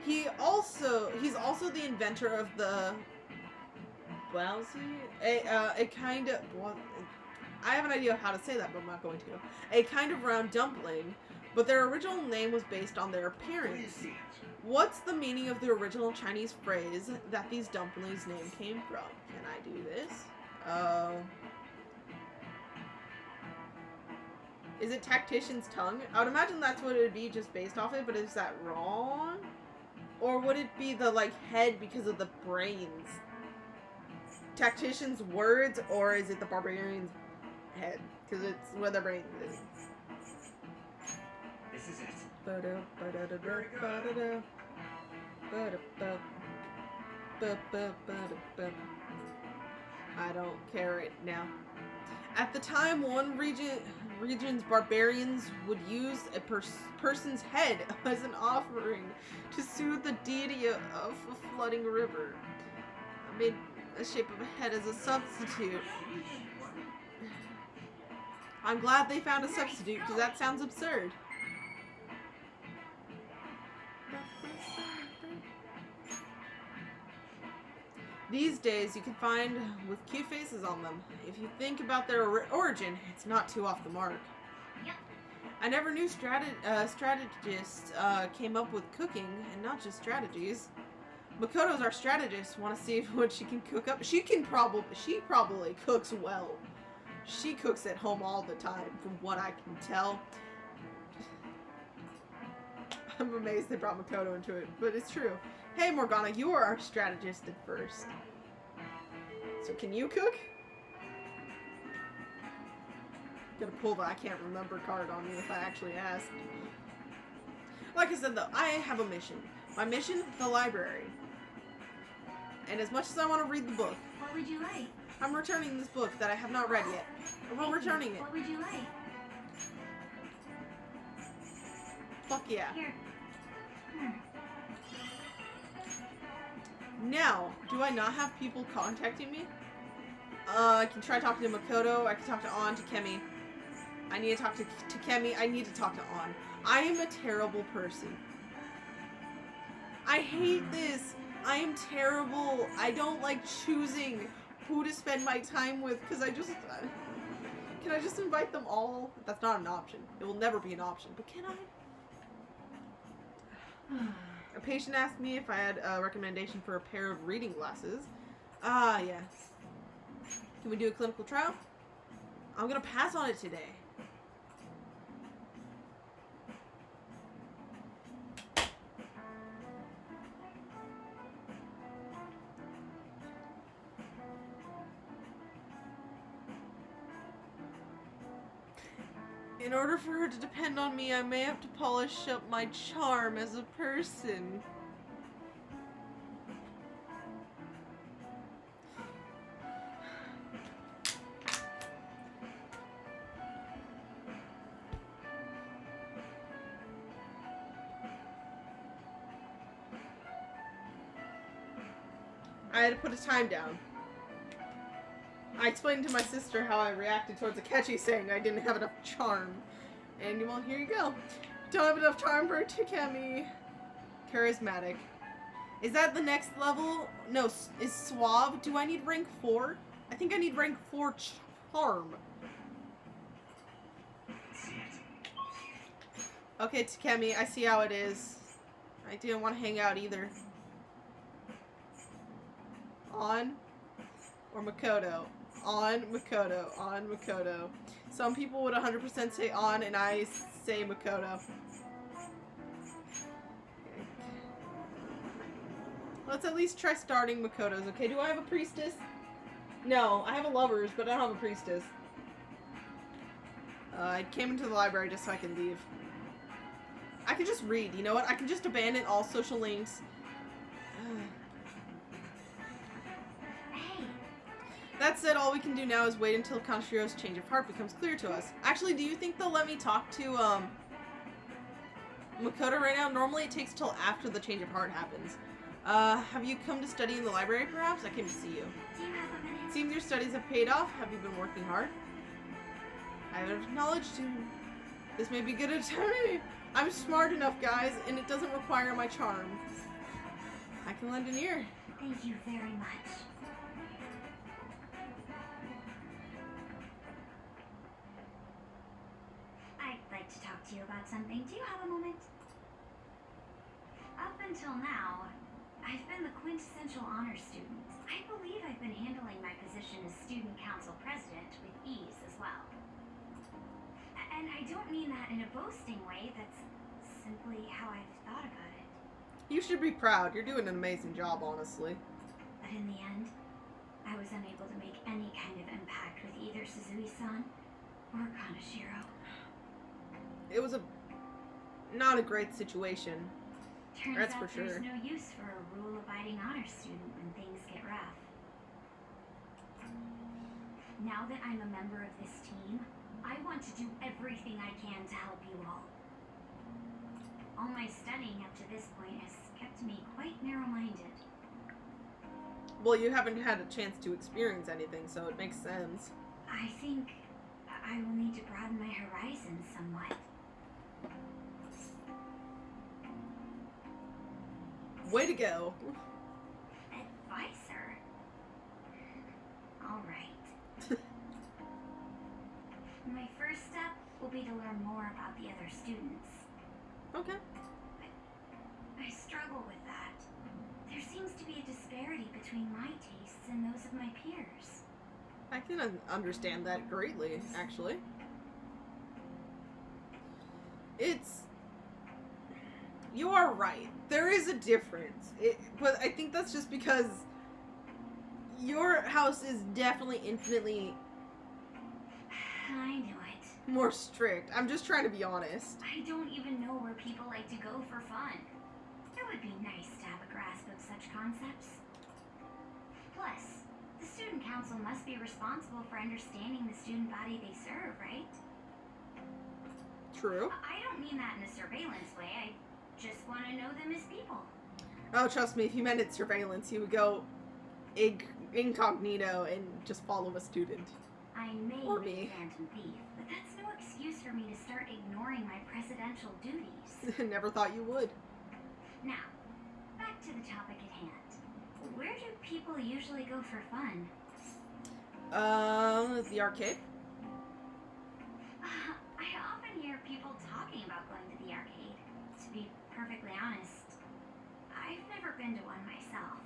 He's also the inventor of the a kind of I have an idea of how to say that, but I'm not going to. A kind of round dumpling, but their original name was based on their appearance. What's the meaning of the original Chinese phrase that these dumplings' name came from? Can I do this? Is it tactician's tongue? I would imagine that's what it would be just based off it, but is that wrong? Or would it be the, like, head because of the brains? Tactician's words, or is it the barbarian's head? Because it's where the brain is. This is it. I don't care right now. At the time, one region's barbarians would use a person's head as an offering to soothe the deity of a flooding river. I made the shape of a head as a substitute. I'm glad they found a substitute, because that sounds absurd. These days, you can find with cute faces on them. If you think about their origin, it's not too off the mark. Yep. I never knew strategists came up with cooking, and not just strategies. Makoto's our strategist. Want to see what she can cook up? She probably cooks well. She cooks at home all the time, from what I can tell. I'm amazed they brought Makoto into it, but it's true. Hey Morgana, you are our strategist at first. So can you cook? Gonna pull the I can't remember card on you if I actually ask. Like I said though, I have a mission. My mission, the library. And as much as I want to read the book, What would you like? I'm returning this book that I have not read yet. We're returning it. What would you like? Fuck yeah. Here. Now, do I not have people contacting me? I can try talking to Makoto, I can talk to An, to Kemi. I need to talk to Kemi, I need to talk to An. I am a terrible person. I hate this. I am terrible. I don't like choosing who to spend my time with because I just... can I just invite them all? That's not an option. It will never be an option, but can I? A patient asked me if I had a recommendation for a pair of reading glasses. Ah, yes. Can we do a clinical trial? I'm gonna pass on it today. In order for her to depend on me, I may have to polish up my charm as a person. I had to put a time down. I explained to my sister how I reacted towards Akechi saying I didn't have enough charm. And, well, here you go. Don't have enough charm for Takemi. Charismatic. Is that the next level? No, is Suave? Do I need rank 4? I think I need rank 4 charm. Okay, Takemi, I see how it is. I didn't want to hang out either. On or Makoto? On Makoto, on Makoto. Some people would 100% say on, and I say Makoto. Okay. Let's at least try starting Makoto's. Okay, do I have a priestess? No, I have a lovers, but I don't have a priestess. I came into the library just so I can leave. I can just read, you know what? I can just abandon all social links. That said, all we can do now is wait until Kaneshiro's change of heart becomes clear to us. Actually, do you think they'll let me talk to, Makoto right now? Normally it takes till after the change of heart happens. Have you come to study in the library, perhaps? I came to see you. Do you have a minute? It seems your studies have paid off. Have you been working hard? I have acknowledged you. This may be good at time. I'm smart enough, guys, and it doesn't require my charm. I can lend an ear. Thank you very much. I'd like to talk to you about something. Do you have a moment? Up until now, I've been the quintessential honor student. I believe I've been handling my position as student council president with ease as well. And I don't mean that in a boasting way. That's simply how I've thought about it. You should be proud. You're doing an amazing job, honestly. But in the end, I was unable to make any kind of impact with either Suzui-san or Kaneshiro. It was not a great situation. Turns That's out for sure. There's no use for a rule-abiding honor student when things get rough. Now that I'm a member of this team, I want to do everything I can to help you all. All my studying up to this point has kept me quite narrow-minded. Well, you haven't had a chance to experience anything, so it makes sense. I think I will need to broaden my horizons somewhat. Way to go. Advisor? Alright. My first step will be to learn more about the other students. Okay. I struggle with that. There seems to be a disparity between my tastes and those of my peers. I can understand that greatly, actually. You are right. There is a difference. But I think that's just because your house is definitely infinitely I knew it. more strict. I'm just trying to be honest. I don't even know where people like to go for fun. It would be nice to have a grasp of such concepts. Plus, the student council must be responsible for understanding the student body they serve, right? True. I don't mean that in a surveillance way. I just want to know them as people. Oh, trust me, if you meant it surveillance, you would go incognito and just follow a student. I may Or be me. a phantom thief, but that's no excuse for me to start ignoring my presidential duties. Never thought you would. Now, back to the topic at hand. Where do people usually go for fun? The arcade? I often hear people talking about going to the arcade. To be perfectly honest, I've never been to one myself.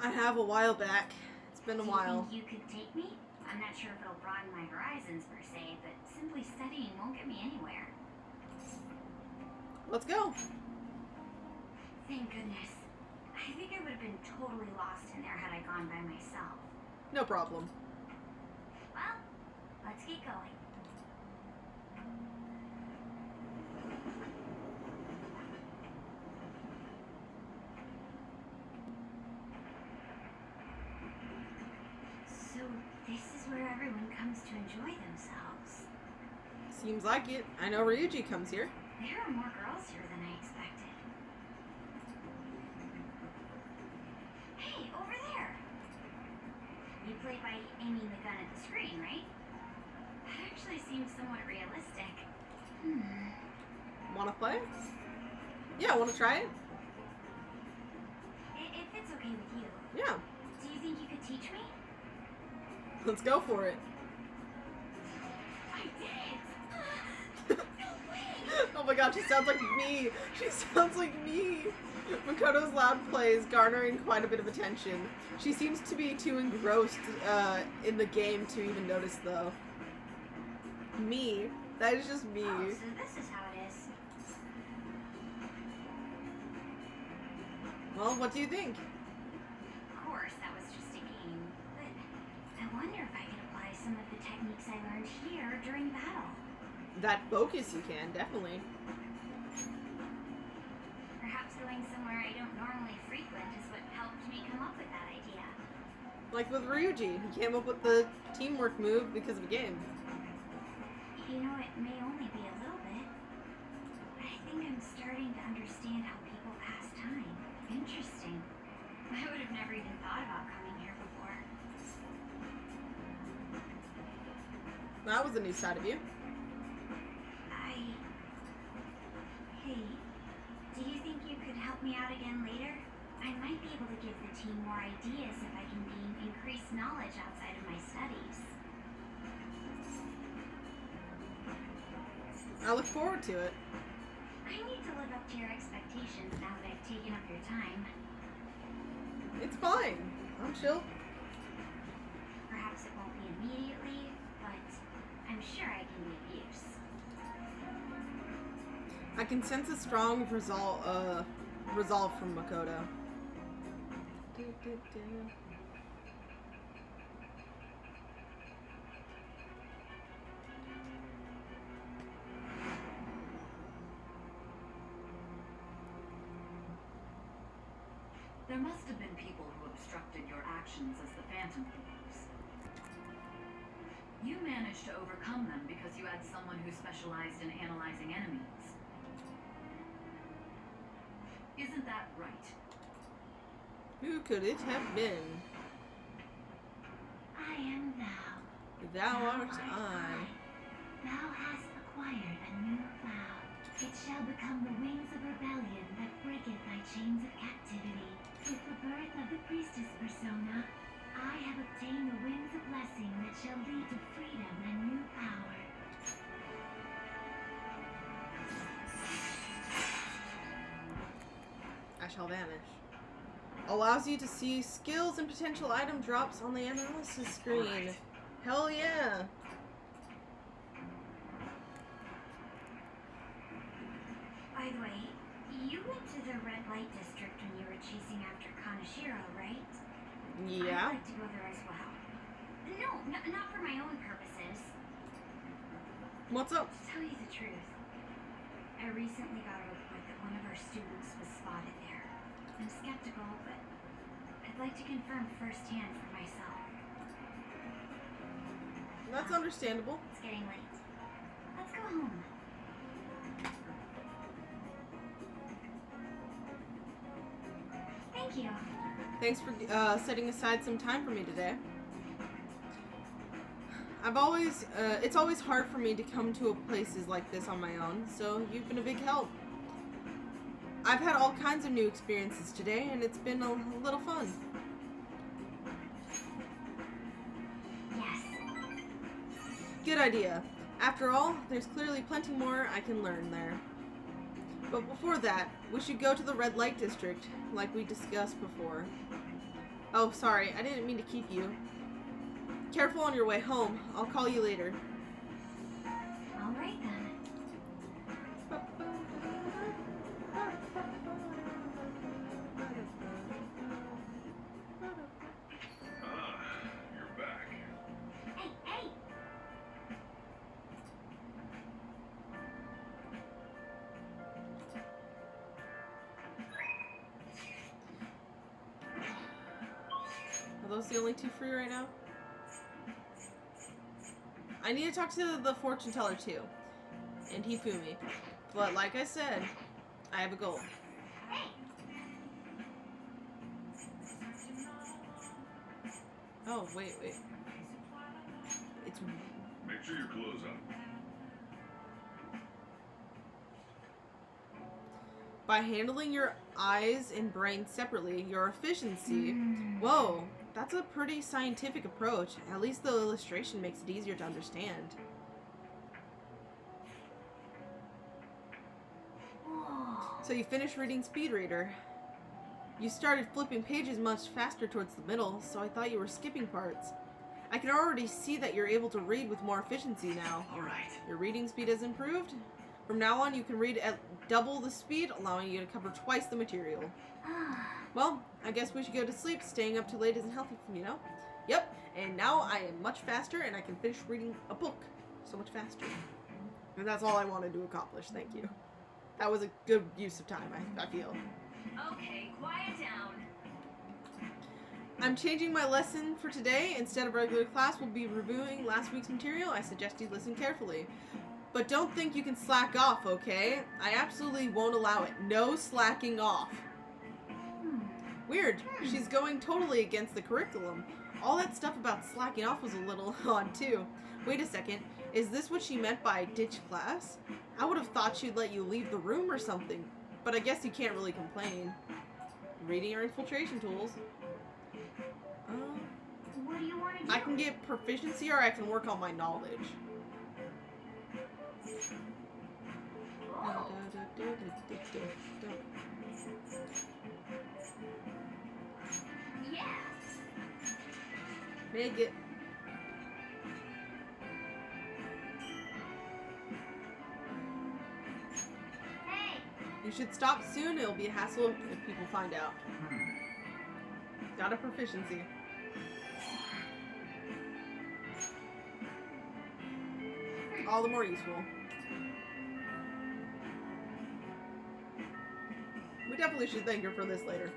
I have a while back. It's been a while. Do you think you could take me? I'm not sure if it'll broaden my horizons per se, but simply studying won't get me anywhere. Let's go. Thank goodness. I think I would have been totally lost in there had I gone by myself. No problem. Well, let's get going. So, this is where everyone comes to enjoy themselves. Seems like it. I know Ryuji comes here. There are more girls here than I expected. Hey, over there! You play by aiming the gun at the screen, right? That actually seems somewhat realistic. Wanna play? Yeah, wanna try it? If it's okay with you, Yeah. do you think you could teach me? Let's go for it. I did it! No way! Oh my god, she sounds like me. She sounds like me. Makoto's loud plays garnering quite a bit of attention. She seems to be too engrossed in the game to even notice, though. Me. That is just me. Oh, so this is how it is. Well, what do you think? Of course, that was just a game. But I wonder if I could apply some of the techniques I learned here during battle. That focus you can, definitely. Perhaps going somewhere I don't normally frequent is what helped me come up with that idea. Like with Ryuji, he came up with the teamwork move because of a game. You know, it may only be a little bit, but I think I'm starting to understand how people pass time. Interesting. I would have never even thought about coming here before. That was a new side of you. Hey, do you think you could help me out again later? I might be able to give the team more ideas if I can gain increased knowledge outside of my studies. I look forward to it. I need to live up to your expectations now that I've taken up your time. It's fine. I'm chill. Perhaps it won't be immediately, but I'm sure I can be of use. I can sense a strong resolve from Makoto. There must have been people who obstructed your actions as the Phantom Thieves. You managed to overcome them because you had someone who specialized in analyzing enemies. Isn't that right? Who could it have been? I am thou. Thou art I. Thou hast acquired a new vow. It shall become the wings of rebellion that breaketh thy chains of captivity. obtain the winds of blessing that shall lead to freedom and new power. I shall vanish. Allows you to see skills and potential item drops on the analysis screen. Alright. Hell yeah! By the way, you went to the red light district when you were chasing after Kaneshiro, right? Yeah. I'd like to go there as well. No, not for my own purposes. What's up? To tell you the truth, I recently got a report that one of our students was spotted there. I'm skeptical, but I'd like to confirm firsthand for myself. That's understandable. It's getting late. Let's go home. Thank you. Thanks for setting aside some time for me today. It's always hard for me to come to places like this on my own, so you've been a big help. I've had all kinds of new experiences today, and it's been a little fun. Yes. Good idea. After all, there's clearly plenty more I can learn there. But before that, we should go to the red light district, like we discussed before. Oh, sorry, I didn't mean to keep you. Careful on your way home. I'll call you later. All right then. You're back. Hey, hey! Are those the only two free right now? I need to talk to the fortune teller too. And Hifumi. But like I said, I have a goal. Hey! Oh, wait. It's... Make sure your clothes on. By handling your eyes and brain separately, your efficiency... Whoa, that's a pretty scientific approach. At least the illustration makes it easier to understand. Whoa. So you finished reading Speed Reader. You started flipping pages much faster towards the middle, so I thought you were skipping parts. I can already see that you're able to read with more efficiency now. Alright. Your reading speed has improved. From now on, you can read at double the speed, allowing you to cover twice the material. Well, I guess we should go to sleep. Staying up too late isn't healthy for me, you know? Yep, and now I am much faster and I can finish reading a book so much faster. And that's all I wanted to accomplish, thank you. That was a good use of time, I feel. Okay, quiet down. I'm changing my lesson for today. Instead of regular class, we'll be reviewing last week's material. I suggest you listen carefully. But don't think you can slack off, okay? I absolutely won't allow it. No slacking off. Weird. She's going totally against the curriculum. All that stuff about slacking off was a little odd, too. Wait a second. Is this what she meant by ditch class? I would have thought she'd let you leave the room or something. But I guess you can't really complain. Reading or infiltration tools. What do you want to do? I can get proficiency or I can work on my knowledge. Oh. Yeah. Make it. Hey! You should stop soon. It'll be a hassle if people find out. Got a proficiency. All the more useful. We definitely should thank her for this later.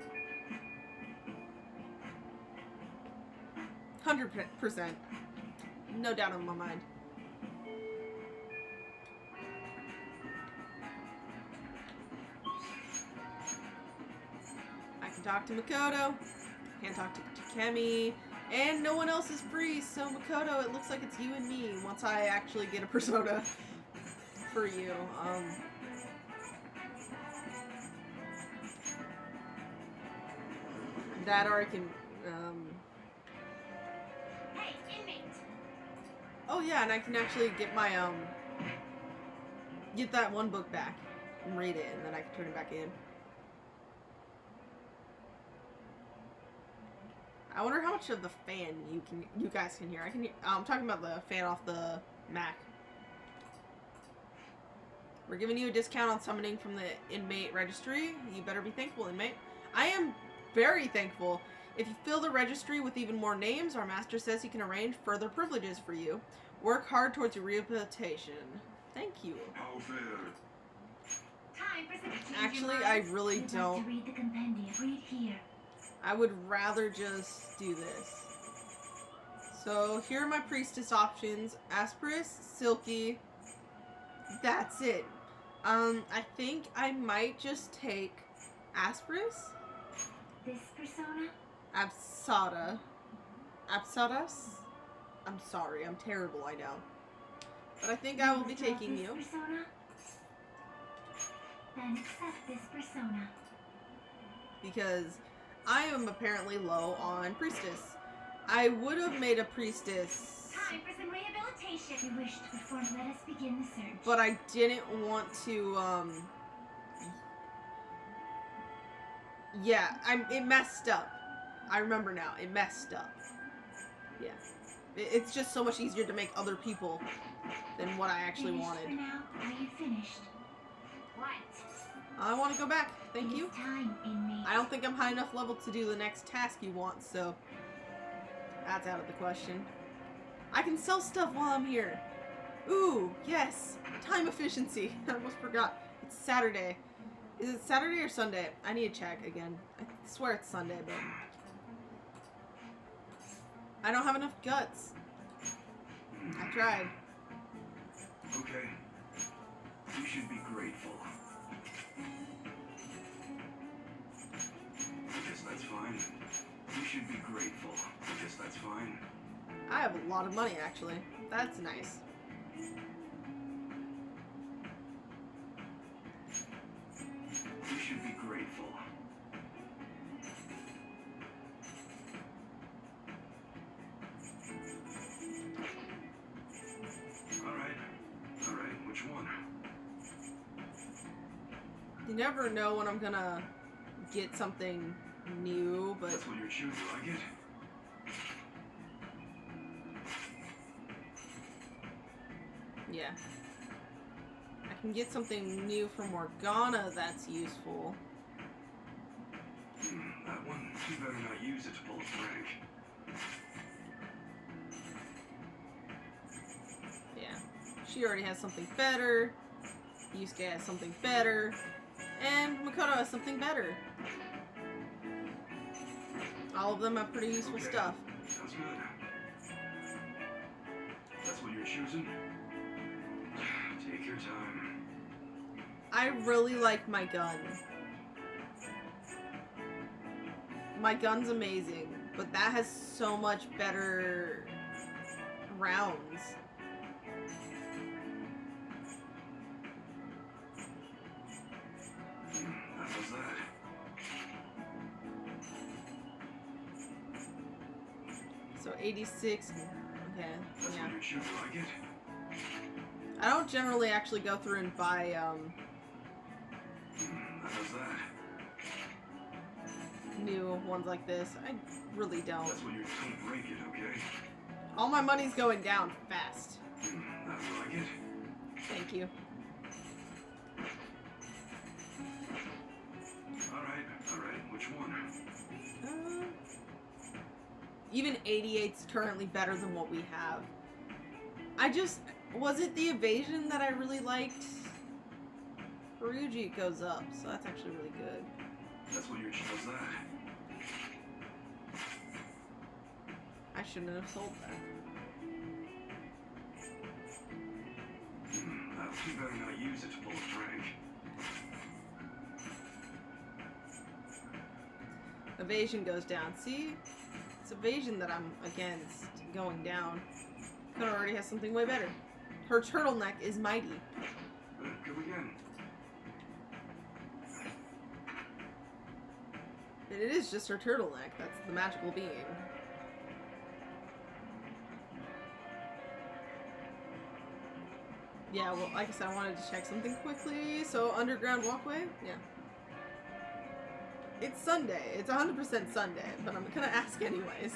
100%. No doubt in my mind. I can talk to Makoto. Can't talk to Kemi. And no one else is free, so Makoto, it looks like it's you and me once I actually get a persona for you. That or I can, Oh yeah, and I can actually get my get that one book back and read it, and then I can turn it back in. I wonder how much of the fan you guys can hear. I can hear, I'm talking about the fan off the Mac. We're giving you a discount on summoning from the inmate registry. You better be thankful, inmate. I am very thankful. If you fill the registry with even more names, our master says he can arrange further privileges for you. Work hard towards your rehabilitation. Thank you. How fair? Time for some change Actually, your I minds. really You'd don't. Like to read the compendium. Read here. I would rather just do this. So here are my priestess options. Asperis, Silky. That's it. I think I might just take Asperis. This persona? Absada. Absadas? I'm sorry, I'm terrible, I know. But I think I will be taking you. This persona? Then accept this persona. Because I am apparently low on priestess. I would have made a priestess, Time for some rehabilitation. If you wish to perform, let us begin the search. but I didn't want to, yeah, it messed up. I remember now, it messed up. Yeah. It's just so much easier to make other people than what I actually Finished wanted. For now, are you finished? What? I want to go back. Thank It you. is time, inmate. I don't think I'm high enough level to do the next task you want, so that's out of the question. I can sell stuff while I'm here. Ooh, yes. Time efficiency. I almost forgot. It's Saturday. Is it Saturday or Sunday? I need to check again. I swear it's Sunday, but I don't have enough guts. I tried. Okay. You should be grateful. I guess that's fine. You should be grateful. I guess that's fine. I have a lot of money, actually. That's nice. You should be grateful. Alright, which one? You never know when I'm gonna get something new, but That's what you're choosing, like it? yeah. I can get something new from Morgana that's useful. That one. You better not use it to pull a prank. Yeah. She already has something better. Yusuke has something better. And Makoto has something better. All of them have pretty useful Okay. stuff. Sounds good. That's what you're choosing? Take your time. I really like my gun. My gun's amazing, but that has so much better rounds. How was that? So 86. Okay, That's yeah. what you're choosing, like it? I don't generally actually go through and buy How was that? new ones like this. I really don't. That's what you're don't break it, okay? All my money's going down fast. That's like it? Thank you. Alright, which one? Even 88's currently better than what we have. Was it the evasion that I really liked? Ryuji goes up, so that's actually really good. That's what you're choosing, that? I shouldn't have sold that. You better not use it to pull a prank. Evasion goes down. See? It's evasion that I'm against going down. Kona already has something way better. Her turtleneck is mighty. Go again. And it is just her turtleneck. That's the magical being. Yeah, well, like I said, I wanted to check something quickly. So, underground walkway? Yeah. It's Sunday. It's 100% Sunday, but I'm gonna ask anyways.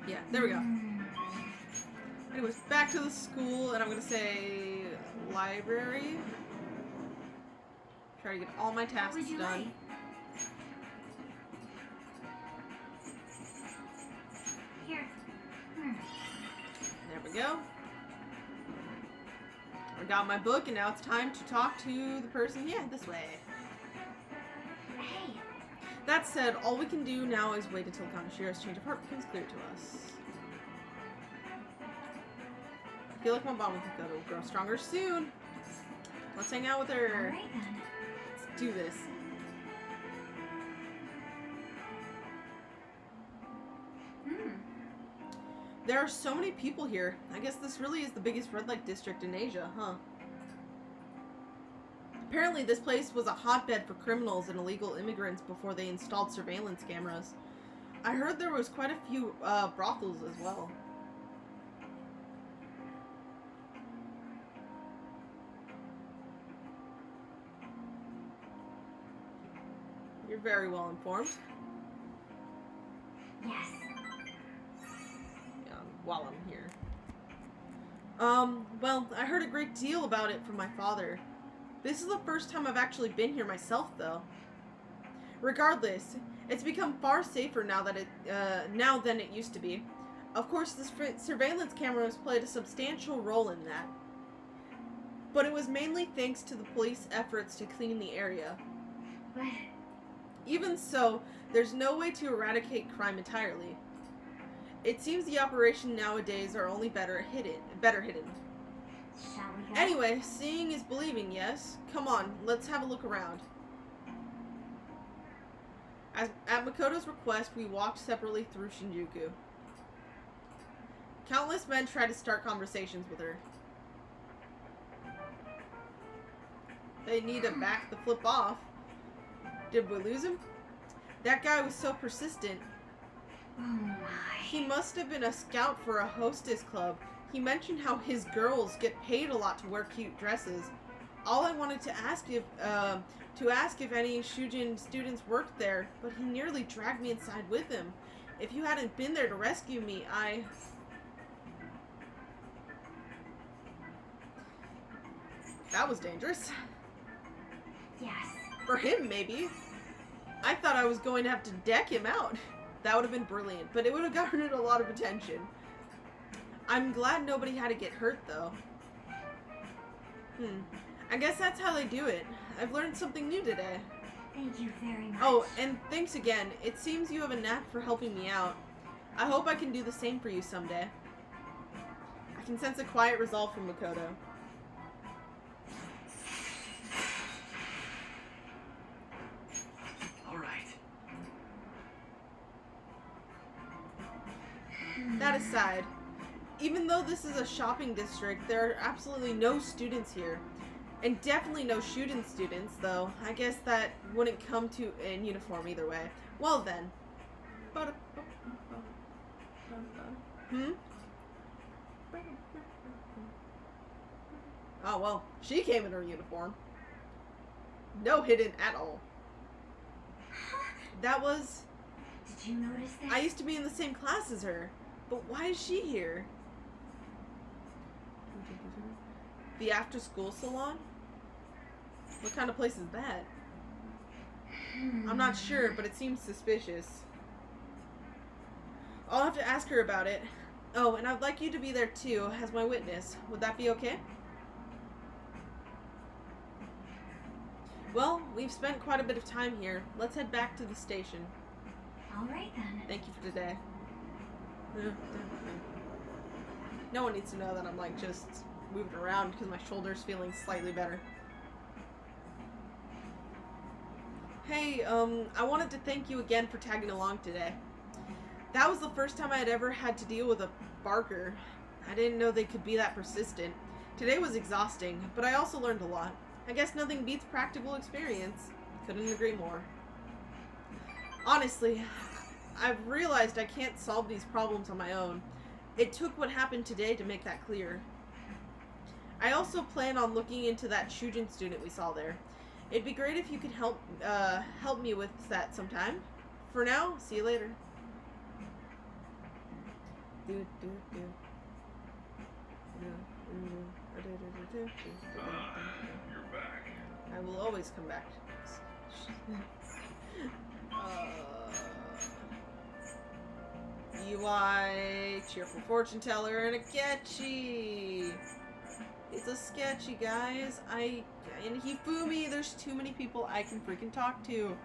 Yeah, there we go. Anyways, back to the school, and I'm gonna say library. Try to get all my tasks Would you done. like? Here. There we go. I got my book, and now it's time to talk to the person. Yeah, this way. Hey, That said, all we can do now is wait until Kaneshiro's change of heart becomes clear to us. I feel like my bond with Makoto will grow stronger soon. Let's hang out with her. alright then. Let's do this. There are so many people here. I guess this really is the biggest red light district in Asia, huh? Apparently this place was a hotbed for criminals and illegal immigrants before they installed surveillance cameras. I heard there was quite a few brothels as well. You're very well informed. Yes. While I'm here. Well, I heard a great deal about it from my father. This is the first time I've actually been here myself, though. Regardless, it's become far safer now than it used to be. Of course, the surveillance cameras played a substantial role in that. But it was mainly thanks to the police efforts to clean the area. But Even so, there's no way to eradicate crime entirely. It seems the operation nowadays are only better hidden. shall we go? Anyway, seeing is believing, yes? Come on, let's have a look around. At Makoto's request, we walked separately through Shinjuku. Countless men tried to start conversations with her. They need to back the flip off. Did we lose him? That guy was so persistent. Oh my. He must have been a scout for a hostess club. He mentioned how his girls get paid a lot to wear cute dresses. All I wanted to ask if any Shujin students worked there, but he nearly dragged me inside with him. If you hadn't been there to rescue me, That was dangerous. Yes. For him, maybe. I thought I was going to have to deck him out. That would have been brilliant, but it would have garnered a lot of attention. I'm glad nobody had to get hurt, though. I guess that's how they do it. I've learned something new today. Thank you very much. Oh, and thanks again. It seems you have a knack for helping me out. I hope I can do the same for you someday. I can sense a quiet resolve from Makoto. All right. That aside, even though this is a shopping district, there are absolutely no students here. And definitely no Shuden students, though. I guess that wouldn't come to in uniform either way. Well then. Oh well, she came in her uniform. No hidden at all. That was... Did you notice that? I used to be in the same class as her. But why is she here? The after-school salon? What kind of place is that? I'm not sure, but it seems suspicious. I'll have to ask her about it. Oh, and I'd like you to be there too, as my witness. Would that be okay? Well, we've spent quite a bit of time here. Let's head back to the station. All right then. Thank you for today. No one needs to know that I'm like just moving around because my shoulder's feeling slightly better. Hey, I wanted to thank you again for tagging along today. That was the first time I had ever had to deal with a barker. I didn't know they could be that persistent. Today was exhausting, but I also learned a lot. I guess nothing beats practical experience. Couldn't agree more. Honestly, I've realized I can't solve these problems on my own. It took what happened today to make that clear. I also plan on looking into that Shujin student we saw there. It'd be great if you could help me with that sometime. For now, see you later. You're back. I will always come back. UI, cheerful fortune teller, and a sketchy. It's a sketchy, guys. And Hifumi, there's too many people I can freaking talk to.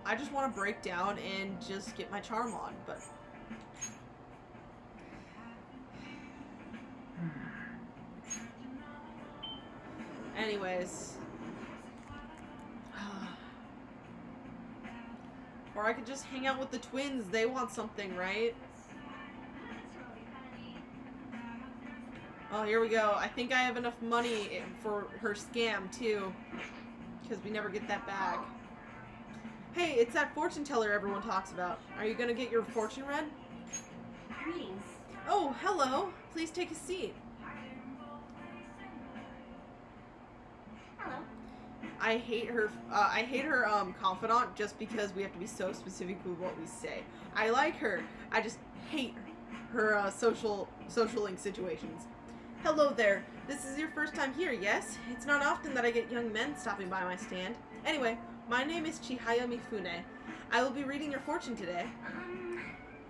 I just want to break down and just get my charm on, but... Anyways. Or I could just hang out with the twins. They want something, right? Oh, here we go. I think I have enough money for her scam, too. Because we never get that back. Hey, it's that fortune teller everyone talks about. Are you gonna get your fortune read? Greetings. Oh, hello. Please take a seat. Hello. I hate her confidant just because we have to be so specific with what we say. I like her. I just hate her social link situations. Hello there. This is your first time here, yes? It's not often that I get young men stopping by my stand. Anyway, my name is Chihaya Mifune. I will be reading your fortune today.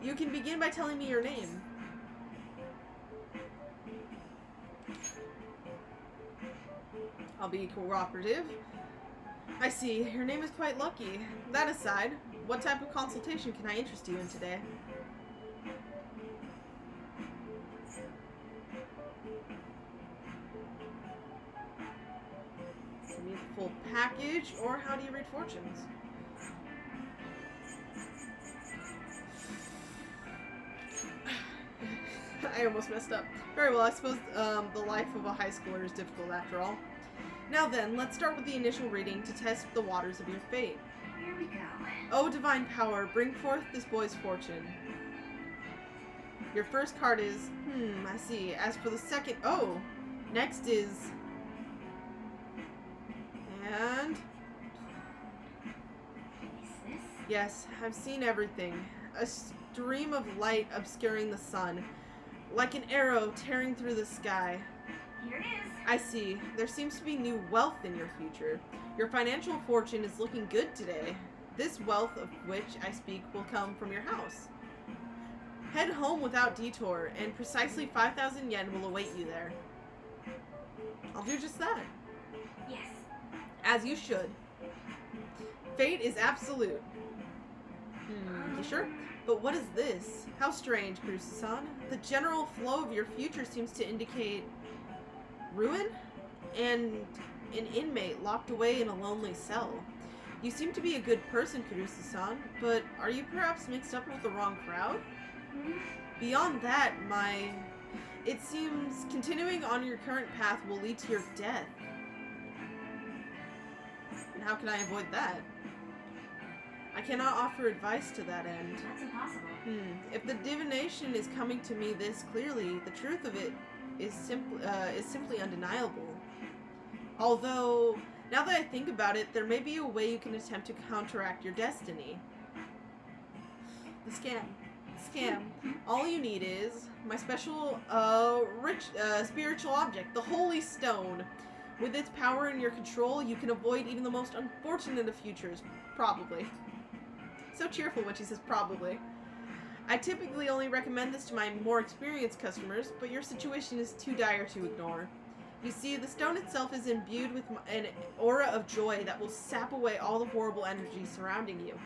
You can begin by telling me your name. I'll be cooperative. I see. Your name is quite lucky. That aside, what type of consultation can I interest you in today? Give me the full package, or how do you read fortunes? I almost messed up. Very well, I suppose the life of a high schooler is difficult after all. Now then, let's start with the initial reading to test the waters of your fate. Here we go. Oh, divine power, bring forth this boy's fortune. Your first card is, I see. As for the second, next is, and, Is this? yes, I've seen everything. A stream of light obscuring the sun, like an arrow tearing through the sky. Here it is. I see. There seems to be new wealth in your future. Your financial fortune is looking good today. This wealth of which I speak will come from your house. Head home without detour, and precisely 5,000 yen will await you there. I'll do just that. Yes. As you should. Fate is absolute. You sure? But what is this? How strange, Kurusu-san. The general flow of your future seems to indicate ruin and an inmate locked away in a lonely cell. You seem to be a good person, Kurusu-san, but are you perhaps mixed up with the wrong crowd? Beyond that, it seems continuing on your current path will lead to your death. And how can I avoid that? I cannot offer advice to that end. That's impossible. If the divination is coming to me this clearly, the truth of it is simply undeniable. Although, now that I think about it, there may be a way you can attempt to counteract your destiny. The scam. All you need is my special, spiritual object, the Holy Stone. With its power in your control, you can avoid even the most unfortunate of futures. Probably. So cheerful when she says probably. I typically only recommend this to my more experienced customers, but your situation is too dire to ignore. You see, the stone itself is imbued with an aura of joy that will sap away all the horrible energy surrounding you.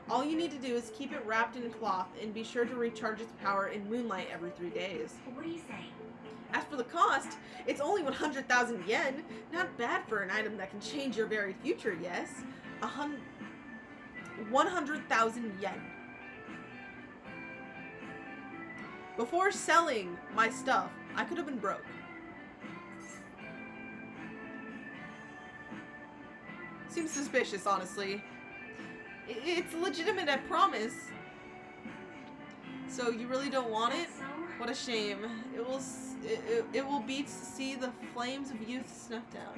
All you need to do is keep it wrapped in cloth and be sure to recharge its power in moonlight every 3 days. But what do you say? As for the cost, it's only 100,000 yen. Not bad for an item that can change your very future, yes? 100,000 yen. Before selling my stuff, I could have been broke. Seems suspicious, honestly. It's legitimate, I promise. So you really don't want it? So, What a shame. It will be to see the flames of youth snuffed out.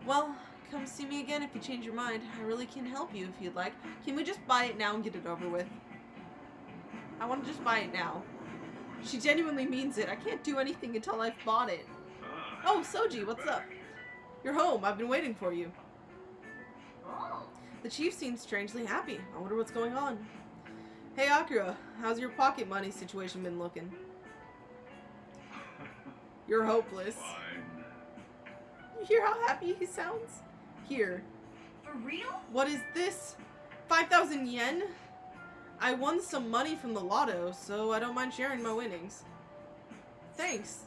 Well, come see me again if you change your mind. I really can help you if you'd like. Can we just buy it now and get it over with? I want to just buy it now. She genuinely means it. I can't do anything until I've bought it. Oh, Soji, what's up? You're home. I've been waiting for you. oh, The chief seems strangely happy. I wonder what's going on. Hey, Akira, how's your pocket money situation been looking? You're hopeless. Fine. You hear how happy he sounds? Here. for real? What is this? 5,000 yen? I won some money from the lotto, so I don't mind sharing my winnings. Thanks.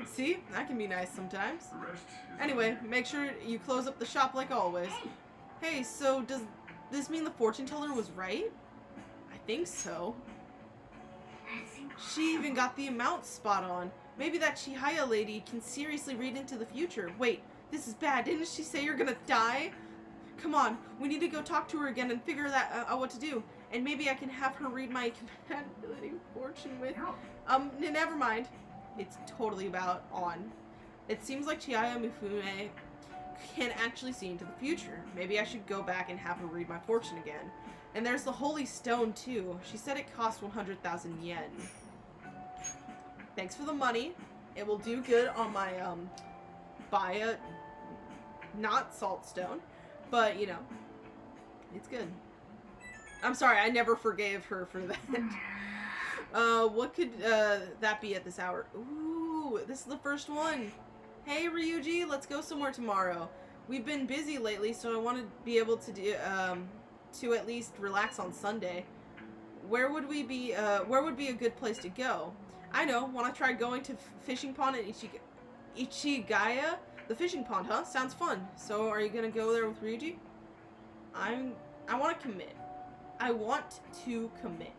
See? That can be nice sometimes. The rest is Anyway, make sure you close up the shop like always. Hey, so does this mean the fortune teller was right? I think so. That's incredible. She even got the amount spot on. Maybe that Chihaya lady can seriously read into the future. Wait, this is bad. Didn't she say you're gonna die? Come on, we need to go talk to her again and figure out what to do. And maybe I can have her read my compatibility fortune with... never mind. It's totally about on. It seems like Chihaya Mifune can actually see into the future. Maybe I should go back and have her read my fortune again. And there's the holy stone too. She said it cost 100,000 yen. Thanks for the money. It will do good on my buy a not salt stone, but you know, it's good. I'm sorry, I never forgave her for that. What could that be at this hour? Ooh, this is the first one. Hey Ryuji, let's go somewhere tomorrow. We've been busy lately, so I want to be able to do to at least relax on Sunday. Where would we be? Where would be a good place to go? I know. Want to try going to fishing pond at Ichigaya? The fishing pond, huh? Sounds fun. So, are you gonna go there with Ryuji? I want to commit. I want to commit.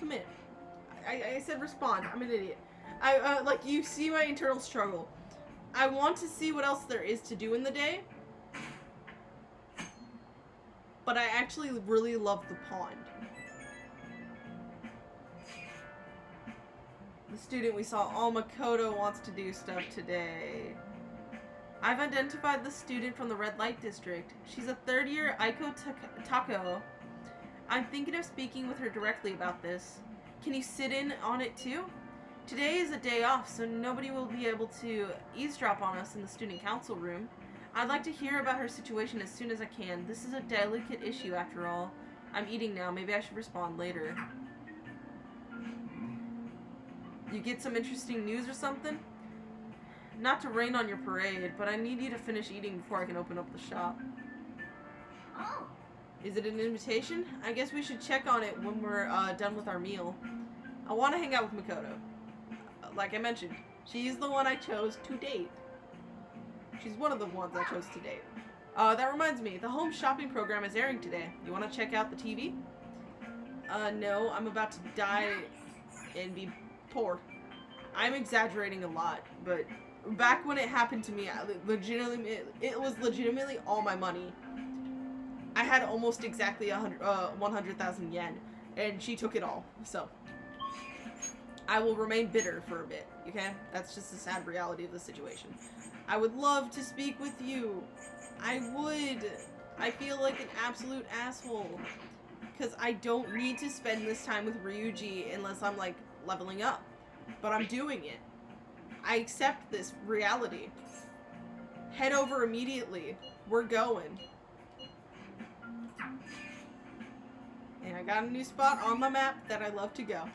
Commit. I said respond. I'm an idiot. Like, you see my internal struggle. I want to see what else there is to do in the day. But I actually really love the pond. The student we saw, oh, Makoto wants to do stuff today. I've identified the student from the red light district. She's a third year Aiko Tako. I'm thinking of speaking with her directly about this. Can you sit in on it too? Today is a day off, so nobody will be able to eavesdrop on us in the student council room. I'd like to hear about her situation as soon as I can. This is a delicate issue after all. I'm eating now. Maybe I should respond later. You get some interesting news or something? Not to rain on your parade, but I need you to finish eating before I can open up the shop. Oh, Is it an invitation? I guess we should check on it when we're done with our meal. I want to hang out with Makoto. Like I mentioned, she's the one I chose to date. She's one of the ones I chose to date. That reminds me, the home shopping program is airing today. You want to check out the TV? No, I'm about to die and be poor. I'm exaggerating a lot, but back when it happened to me, it was legitimately all my money. I had almost exactly 100,000 yen, and she took it all, so I will remain bitter for a bit, okay? That's just the sad reality of the situation. I would love to speak with you. I would. I feel like an absolute asshole, because I don't need to spend this time with Ryuji unless I'm, like, leveling up. But I'm doing it. I accept this reality. Head over immediately. We're going. And I got a new spot on my map that I love to go.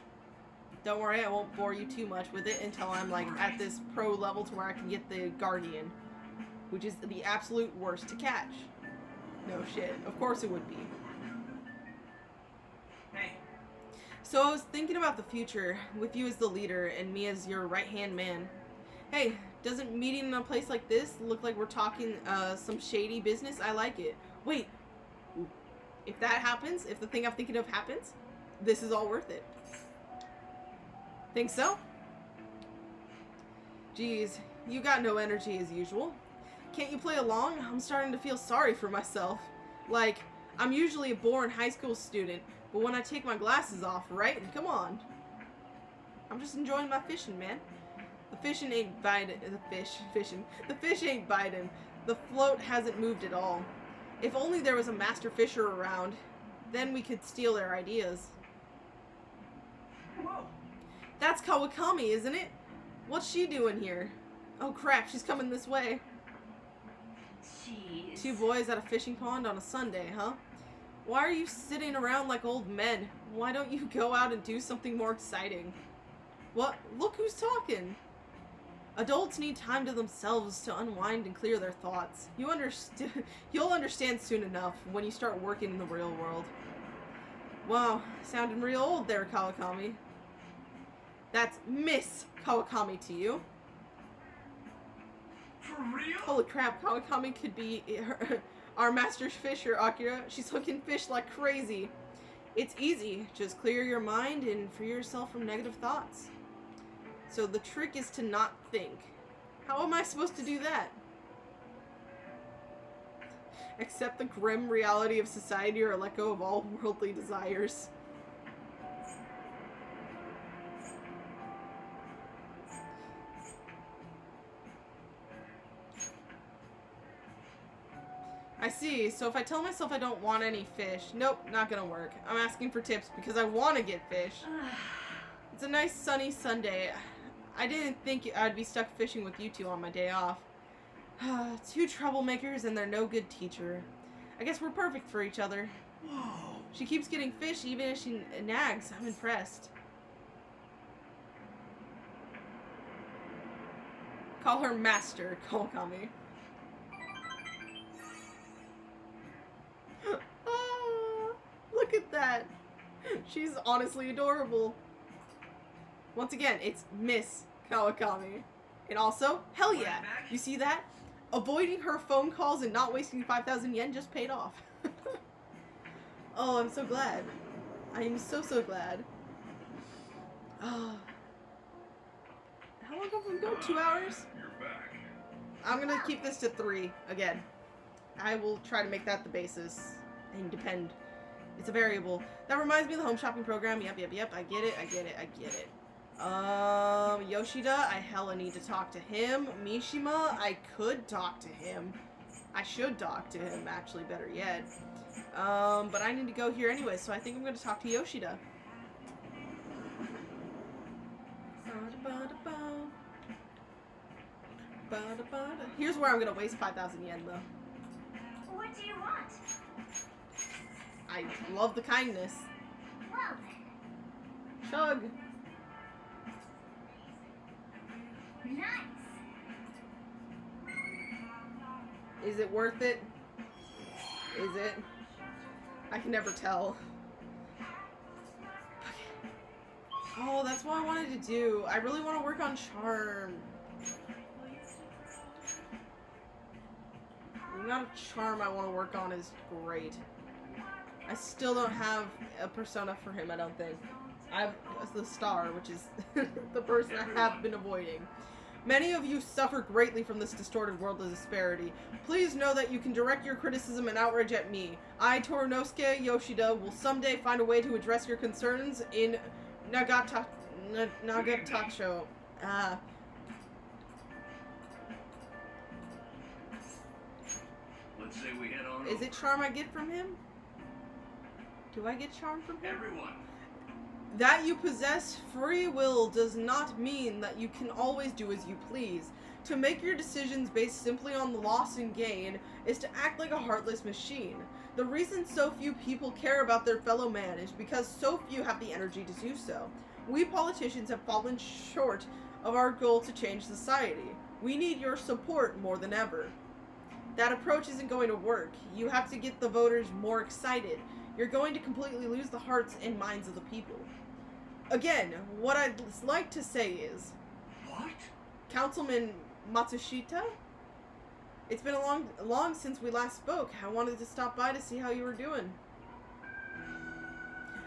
Don't worry, I won't bore you too much with it until I'm like at this pro level to where I can get the Guardian, which is the absolute worst to catch. No shit. Of course it would be. Hey, So I was thinking about the future, with you as the leader and me as your right-hand man. Hey, doesn't meeting in a place like this look like we're talking some shady business? I like it. Wait, if that happens, if the thing I'm thinking of happens, this is all worth it. Think so? Jeez, you got no energy as usual. Can't you play along? I'm starting to feel sorry for myself. Like, I'm usually a boring high school student, but when I take my glasses off, right? Come on. I'm just enjoying my fishing, man. The fishing ain't biting. The fish ain't biting. The float hasn't moved at all. If only there was a master fisher around, then we could steal their ideas. Whoa! That's Kawakami, isn't it? What's she doing here? Oh crap, she's coming this way. Jeez. 2 boys at a fishing pond on a Sunday, huh? Why are you sitting around like old men? Why don't you go out and do something more exciting? What? Look who's talking. Adults need time to themselves to unwind and clear their thoughts. You'll understand soon enough when you start working in the real world. Wow, sounding real old there, Kawakami. That's Miss Kawakami to you. For real? Holy crap, Kawakami could be our master fisher, Akira. She's hooking fish like crazy. It's easy. Just clear your mind and free yourself from negative thoughts. So the trick is to not think. How am I supposed to do that? Accept the grim reality of society or let go of all worldly desires. I see. So if I tell myself I don't want any fish, nope, not gonna work. I'm asking for tips because I want to get fish. It's a nice sunny Sunday. I didn't think I'd be stuck fishing with you two on my day off. 2 troublemakers and they're no good teacher. I guess we're perfect for each other. Whoa! She keeps getting fish even as she nags. I'm impressed. Call her Master Kawakami. Look at that. She's honestly adorable. Once again, it's Miss Kawakami. And also, hell yeah. You see that? Avoiding her phone calls and not wasting 5,000 yen just paid off. Oh, I'm so glad. I am so glad. Oh. How long have we gone? 2 hours? You're back. I'm gonna keep this to 3 again. I will try to make that the basis and depend. It's a variable. That reminds me of the home shopping program. Yep. I get it. Yoshida, I hella need to talk to him. Mishima, I could talk to him. I should talk to him, actually, better yet. But I need to go here anyway, so I think I'm going to talk to Yoshida. Here's where I'm going to waste 5,000 yen, though. What do you want? I love the kindness. Well then. Chug. Nice. Is it worth it? Is it? I can never tell. Okay. Oh, that's what I wanted to do. I really want to work on charm. The amount of charm I want to work on is great. I still don't have a persona for him, I don't think. I have the star, which is the person I have been avoiding. Many of you suffer greatly from this distorted world of disparity. Please know that you can direct your criticism and outrage at me. I, Torinosuke Yoshida, will someday find a way to address your concerns in Nagatacho. Let's say we head on Is over. it charm I get from him? Do I get charm from him? Everyone, That you possess free will does not mean that you can always do as you please. To make your decisions based simply on the loss and gain is to act like a heartless machine. The reason so few people care about their fellow man is because so few have the energy to do so. We politicians have fallen short of our goal to change society. We need your support more than ever. That approach isn't going to work. You have to get the voters more excited. You're going to completely lose the hearts and minds of the people. Again, what I'd like to say is, What? Councilman Matsushita? It's been long since we last spoke. I wanted to stop by to see how you were doing.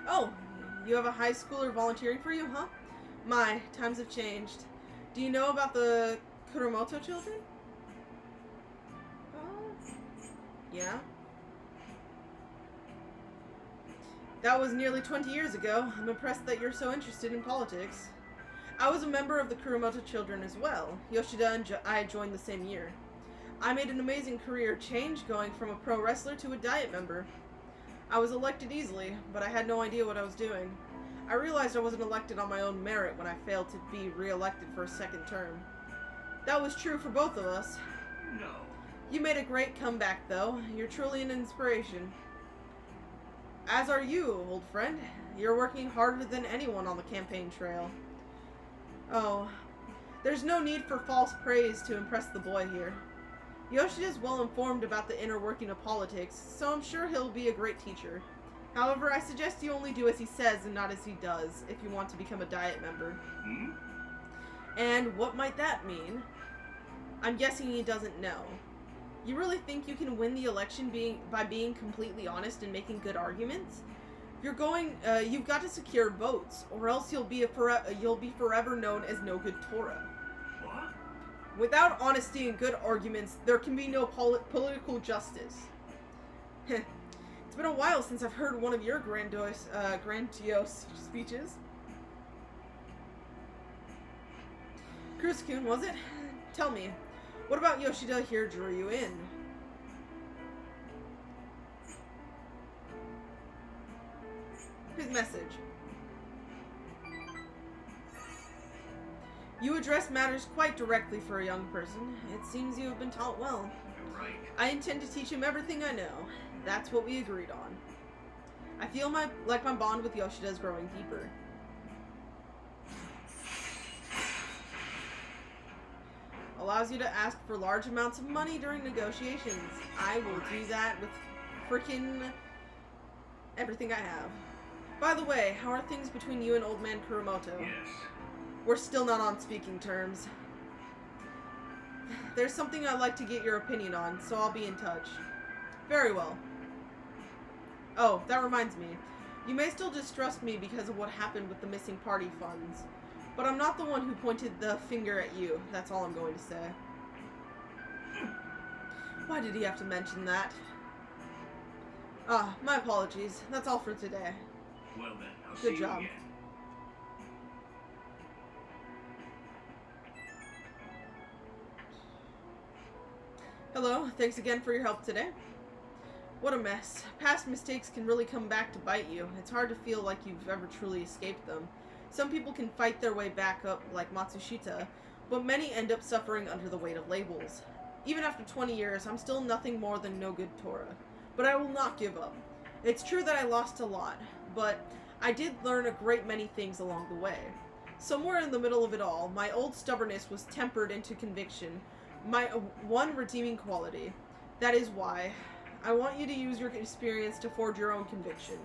Oh, you have a high schooler volunteering for you, huh? My, times have changed. Do you know about the Kuromoto children? Yeah. That was nearly 20 years ago. I'm impressed that you're so interested in politics. I was a member of the Kuromoto children as well. Yoshida and I joined the same year. I made an amazing career change going from a pro wrestler to a diet member. I was elected easily, but I had no idea what I was doing. I realized I wasn't elected on my own merit when I failed to be re-elected for a second term. That was true for both of us. No. You made a great comeback, though. You're truly an inspiration. As are you, old friend. You're working harder than anyone on the campaign trail. Oh, there's no need for false praise to impress the boy here. Yoshida's well informed about the inner working of politics, so I'm sure he'll be a great teacher. However, I suggest you only do as he says and not as he does if you want to become a diet member. Hmm? And what might that mean? I'm guessing he doesn't know. You really think you can win the election by being completely honest and making good arguments? You've got to secure votes, or else you'll be forever known as no good Torah. What? Without honesty and good arguments, there can be no political justice. It's been a while since I've heard one of your grandiose speeches. Kurosukun, was it? Tell me, what about Yoshida here drew you in? His message. You address matters quite directly for a young person. It seems you have been taught well. You're right. I intend to teach him everything I know. That's what we agreed on. I feel like my bond with Yoshida is growing deeper. Allows you to ask for large amounts of money during negotiations. I will do that with frickin' everything I have. By the way, how are things between you and Old Man Kuromoto? Yes. We're still not on speaking terms. There's something I'd like to get your opinion on, so I'll be in touch. Very well. Oh, that reminds me. You may still distrust me because of what happened with the missing party funds. But I'm not the one who pointed the finger at you. That's all I'm going to say. Why did he have to mention that? My apologies. That's all for today. Well then, I'll Good see job. you again. Hello, thanks again for your help today. What a mess. Past mistakes can really come back to bite you. It's hard to feel like you've ever truly escaped them. Some people can fight their way back up like Matsushita, but many end up suffering under the weight of labels. Even after 20 years, I'm still nothing more than no good Torah. But I will not give up. It's true that I lost a lot, but I did learn a great many things along the way. Somewhere in the middle of it all, my old stubbornness was tempered into conviction, my one redeeming quality. That is why I want you to use your experience to forge your own conviction.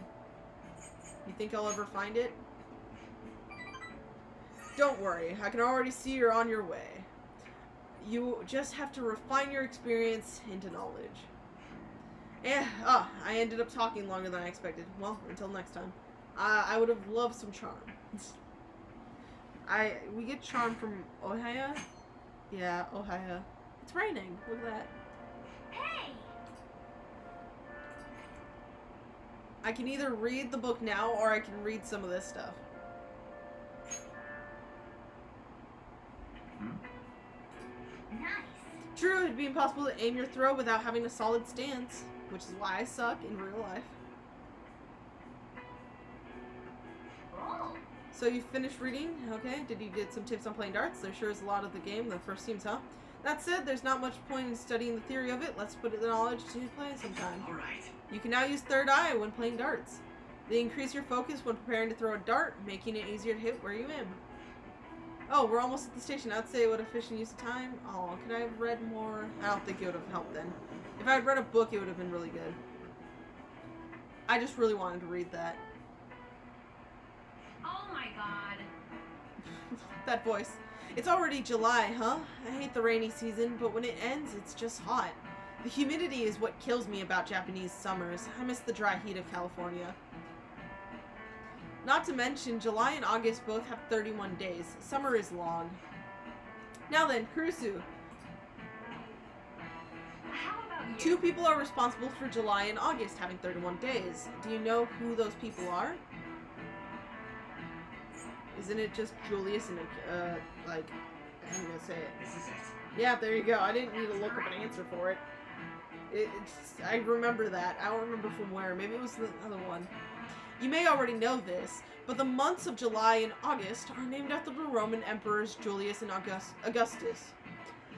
You think I'll ever find it? Don't worry, I can already see you're on your way. You just have to refine your experience into knowledge. I ended up talking longer than I expected. Well, until next time. I would have loved some charm. We get charm from Ohaya? Yeah, Ohaya. It's raining. Look at that. Hey! I can either read the book now or I can read some of this stuff. Nice. True, it'd be impossible to aim your throw without having a solid stance, which is why I suck in real life. Oh. So you finished reading? Okay. Did you get some tips on playing darts? There sure is a lot of the game, the first seems, huh? That said, there's not much point in studying the theory of it. Let's put it in knowledge to play sometime. Alright. You can now use third eye when playing darts. They increase your focus when preparing to throw a dart, making it easier to hit where you aim. Oh, we're almost at the station. I'd say what efficient use of time. Oh, could I have read more? I don't think it would have helped then. If I had read a book, it would have been really good. I just really wanted to read that. Oh my god. That voice. It's already July, huh? I hate the rainy season, but when it ends, it's just hot. The humidity is what kills me about Japanese summers. I miss the dry heat of California. Not to mention, July and August both have 31 days. Summer is long. Now then, Kurusu. How about you? 2 people are responsible for July and August having 31 days. Do you know who those people are? Isn't it just Julius and, like, I'm gonna say it. This is it. Yeah, there you go. I didn't need to look up an answer for it. I remember that. I don't remember from where. Maybe it was the other one. You may already know this, but the months of July and August are named after the Roman emperors Julius and Augustus.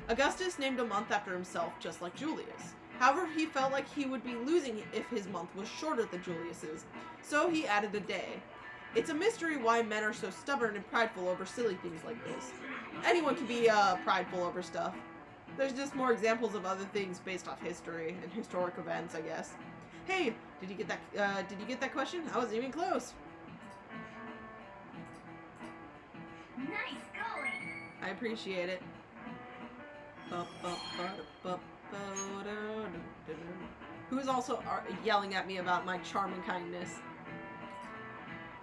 Augustus named a month after himself, just like Julius. However, he felt like he would be losing if his month was shorter than Julius's, so he added a day. It's a mystery why men are so stubborn and prideful over silly things like this. Anyone can be prideful over stuff. There's just more examples of other things based off history and historic events, I guess. Hey, did you get that? Did you get that question? I wasn't even close. Nice going. I appreciate it. Who's also yelling at me about my charm and kindness?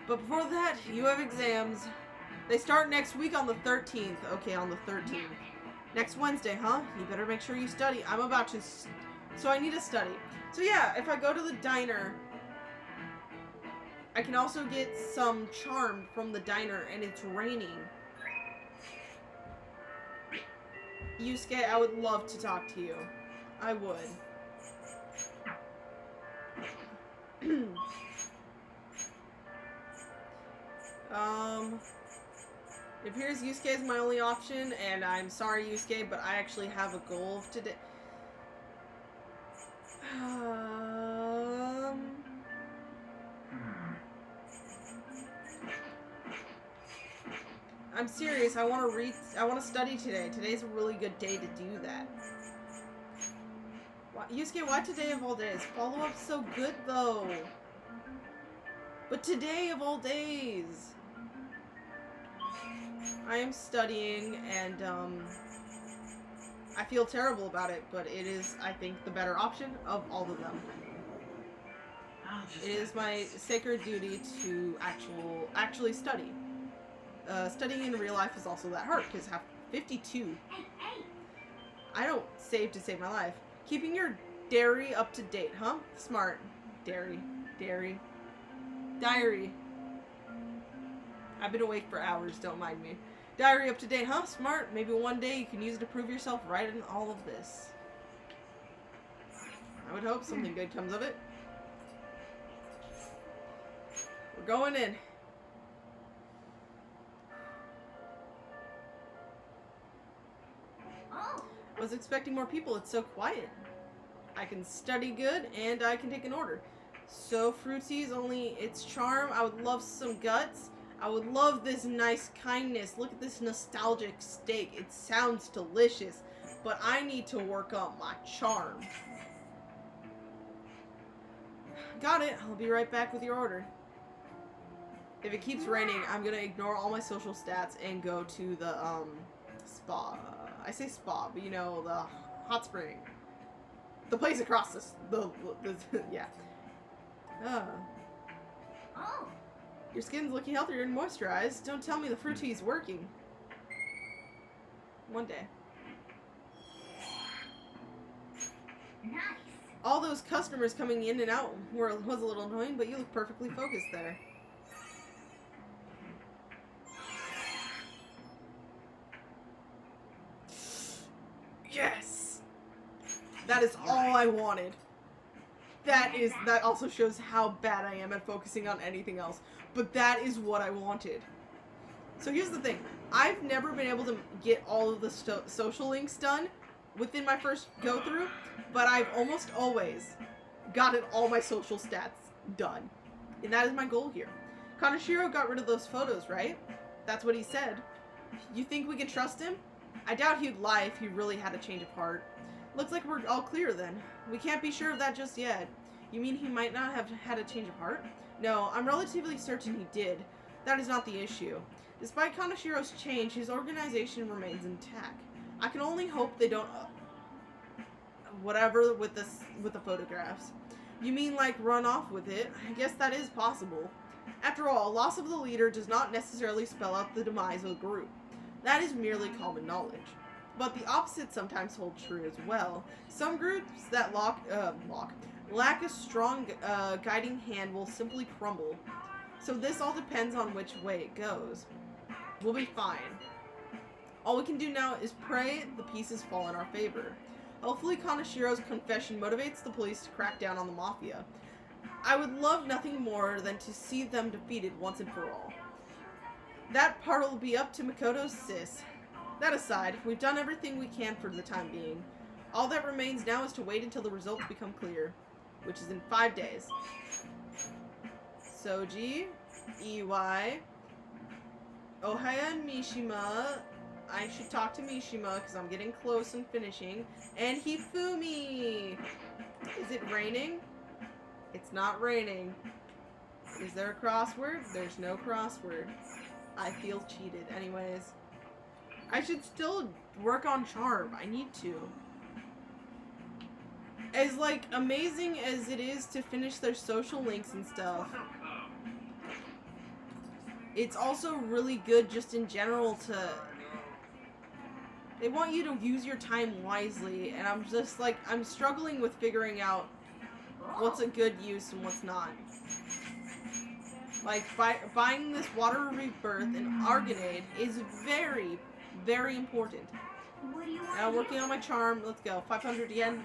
But before that, you have exams. They start next week on the 13th. Okay, on the 13th. Next Wednesday, huh? You better make sure you study. I'm about to... So I need to study. So yeah, if I go to the diner, I can also get some charm from the diner, and it's raining. Yusuke, I would love to talk to you. I would. It appears Yusuke is my only option, and I'm sorry, Yusuke, but I actually have a goal today. I'm serious. I want to study today. Today's a really good day to do that. Yusuke, why today of all days? Follow-up's so good, though. But today of all days. I am studying, and, I feel terrible about it, but it is, I think, the better option of all of them. It is my sacred duty to actually study. Studying in real life is also that hard, because 52. Hey. I don't save to save my life. Keeping your diary up to date, huh? Smart. Diary. I've been awake for hours, don't mind me. Diary up to date, huh? Smart. Maybe one day you can use it to prove yourself right in all of this. I would hope something good comes of it. We're going in. Oh, I was expecting more people. It's so quiet. I can study good, and I can take an order. So fruity's only its charm. I would love some guts. I would love this nice kindness. Look at this nostalgic steak. It sounds delicious, but I need to work on my charm. Got it. I'll be right back with your order. If it keeps raining, I'm gonna ignore all my social stats and go to the spa. I say spa, but you know, the hot spring. The place across this, yeah. oh. Your skin's looking healthier and moisturized. Don't tell me the fruit tea's working. One day. Nice. All those customers coming in and out was a little annoying, but you look perfectly focused there. Yes! That is all I wanted. That also shows how bad I am at focusing on anything else. But that is what I wanted. So here's the thing. I've never been able to get all of the social links done within my first go-through, but I've almost always gotten all my social stats done. And that is my goal here. Kaneshiro got rid of those photos, right? That's what he said. You think we can trust him? I doubt he'd lie if he really had a change of heart. Looks like we're all clear then. We can't be sure of that just yet. You mean he might not have had a change of heart? No, I'm relatively certain he did. That is not the issue. Despite Kaneshiro's change, his organization remains intact. I can only hope they don't... whatever with the photographs. You mean like run off with it? I guess that is possible. After all, loss of the leader does not necessarily spell out the demise of the group. That is merely common knowledge. But the opposite sometimes holds true as well. Some groups that lack a strong guiding hand will simply crumble. So this all depends on which way it goes. We'll be fine. All we can do now is pray the pieces fall in our favor. Hopefully Kaneshiro's confession motivates the police to crack down on the Mafia. I would love nothing more than to see them defeated once and for all. That part will be up to Makoto's sis. That aside, we've done everything we can for the time being. All that remains now is to wait until the results become clear, which is in 5 days. Soji, EY, Ohaya and Mishima. I should talk to Mishima because I'm getting close and finishing. And Hifumi! Is it raining? It's not raining. Is there a crossword? There's no crossword. I feel cheated. Anyways. I should still work on charm. I need to. As, like, amazing as it is to finish their social links and stuff, it's also really good just in general to... They want you to use your time wisely, and I'm just, like, I'm struggling with figuring out what's a good use and what's not. Like, buying this Water Rebirth and Argonade is very, very important. What do you want? Now working on my charm. Let's go. 500 yen.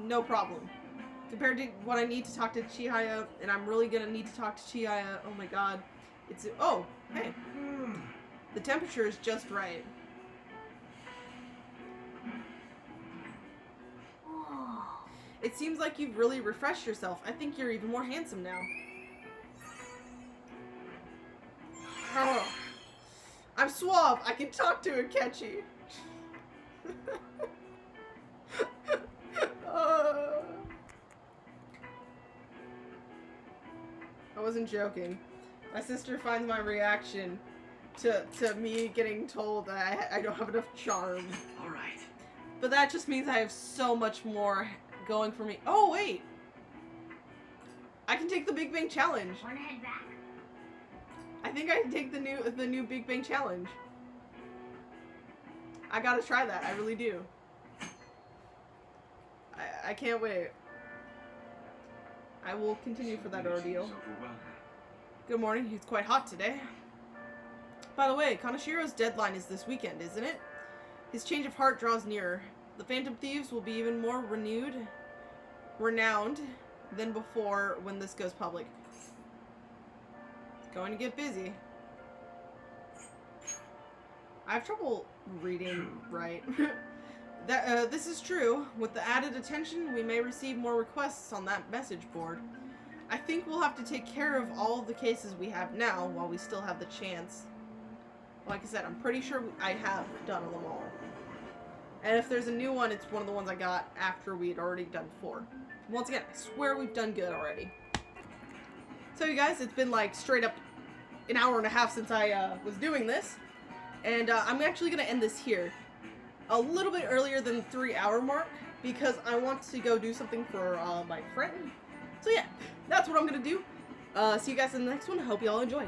No problem. Compared to what I need to talk to Chihaya, and I'm really gonna need to talk to Chihaya. Oh my god. It's... Oh! Hey. The temperature is just right. Oh. It seems like you've really refreshed yourself. I think you're even more handsome now. Oh. I'm suave. I can talk to Akechi. I wasn't joking. My sister finds my reaction to me getting told that I don't have enough charm. Alright. But that just means I have so much more going for me. Oh, wait! I can take the Big Bang Challenge. Wanna head back? I think I can take the new Big Bang Challenge. I gotta try that. I really do. I can't wait. I will continue for that ordeal. Good morning. It's quite hot today. By the way, Kaneshiro's deadline is this weekend, isn't it? His change of heart draws nearer. The Phantom Thieves will be even more renowned than before when this goes public. It's going to get busy. I have trouble reading right. This is true. With the added attention, we may receive more requests on that message board. I think we'll have to take care of all the cases we have now while we still have the chance. Like I said, I'm pretty sure I have done them all. And if there's a new one, it's one of the ones I got after we had already done before. Once again, I swear we've done good already. So you guys, it's been like straight up an hour and a half since I was doing this. And I'm actually going to end this here. A little bit earlier than the 3-hour mark. Because I want to go do something for my friend. So yeah, that's what I'm going to do. See you guys in the next one. Hope you all enjoy.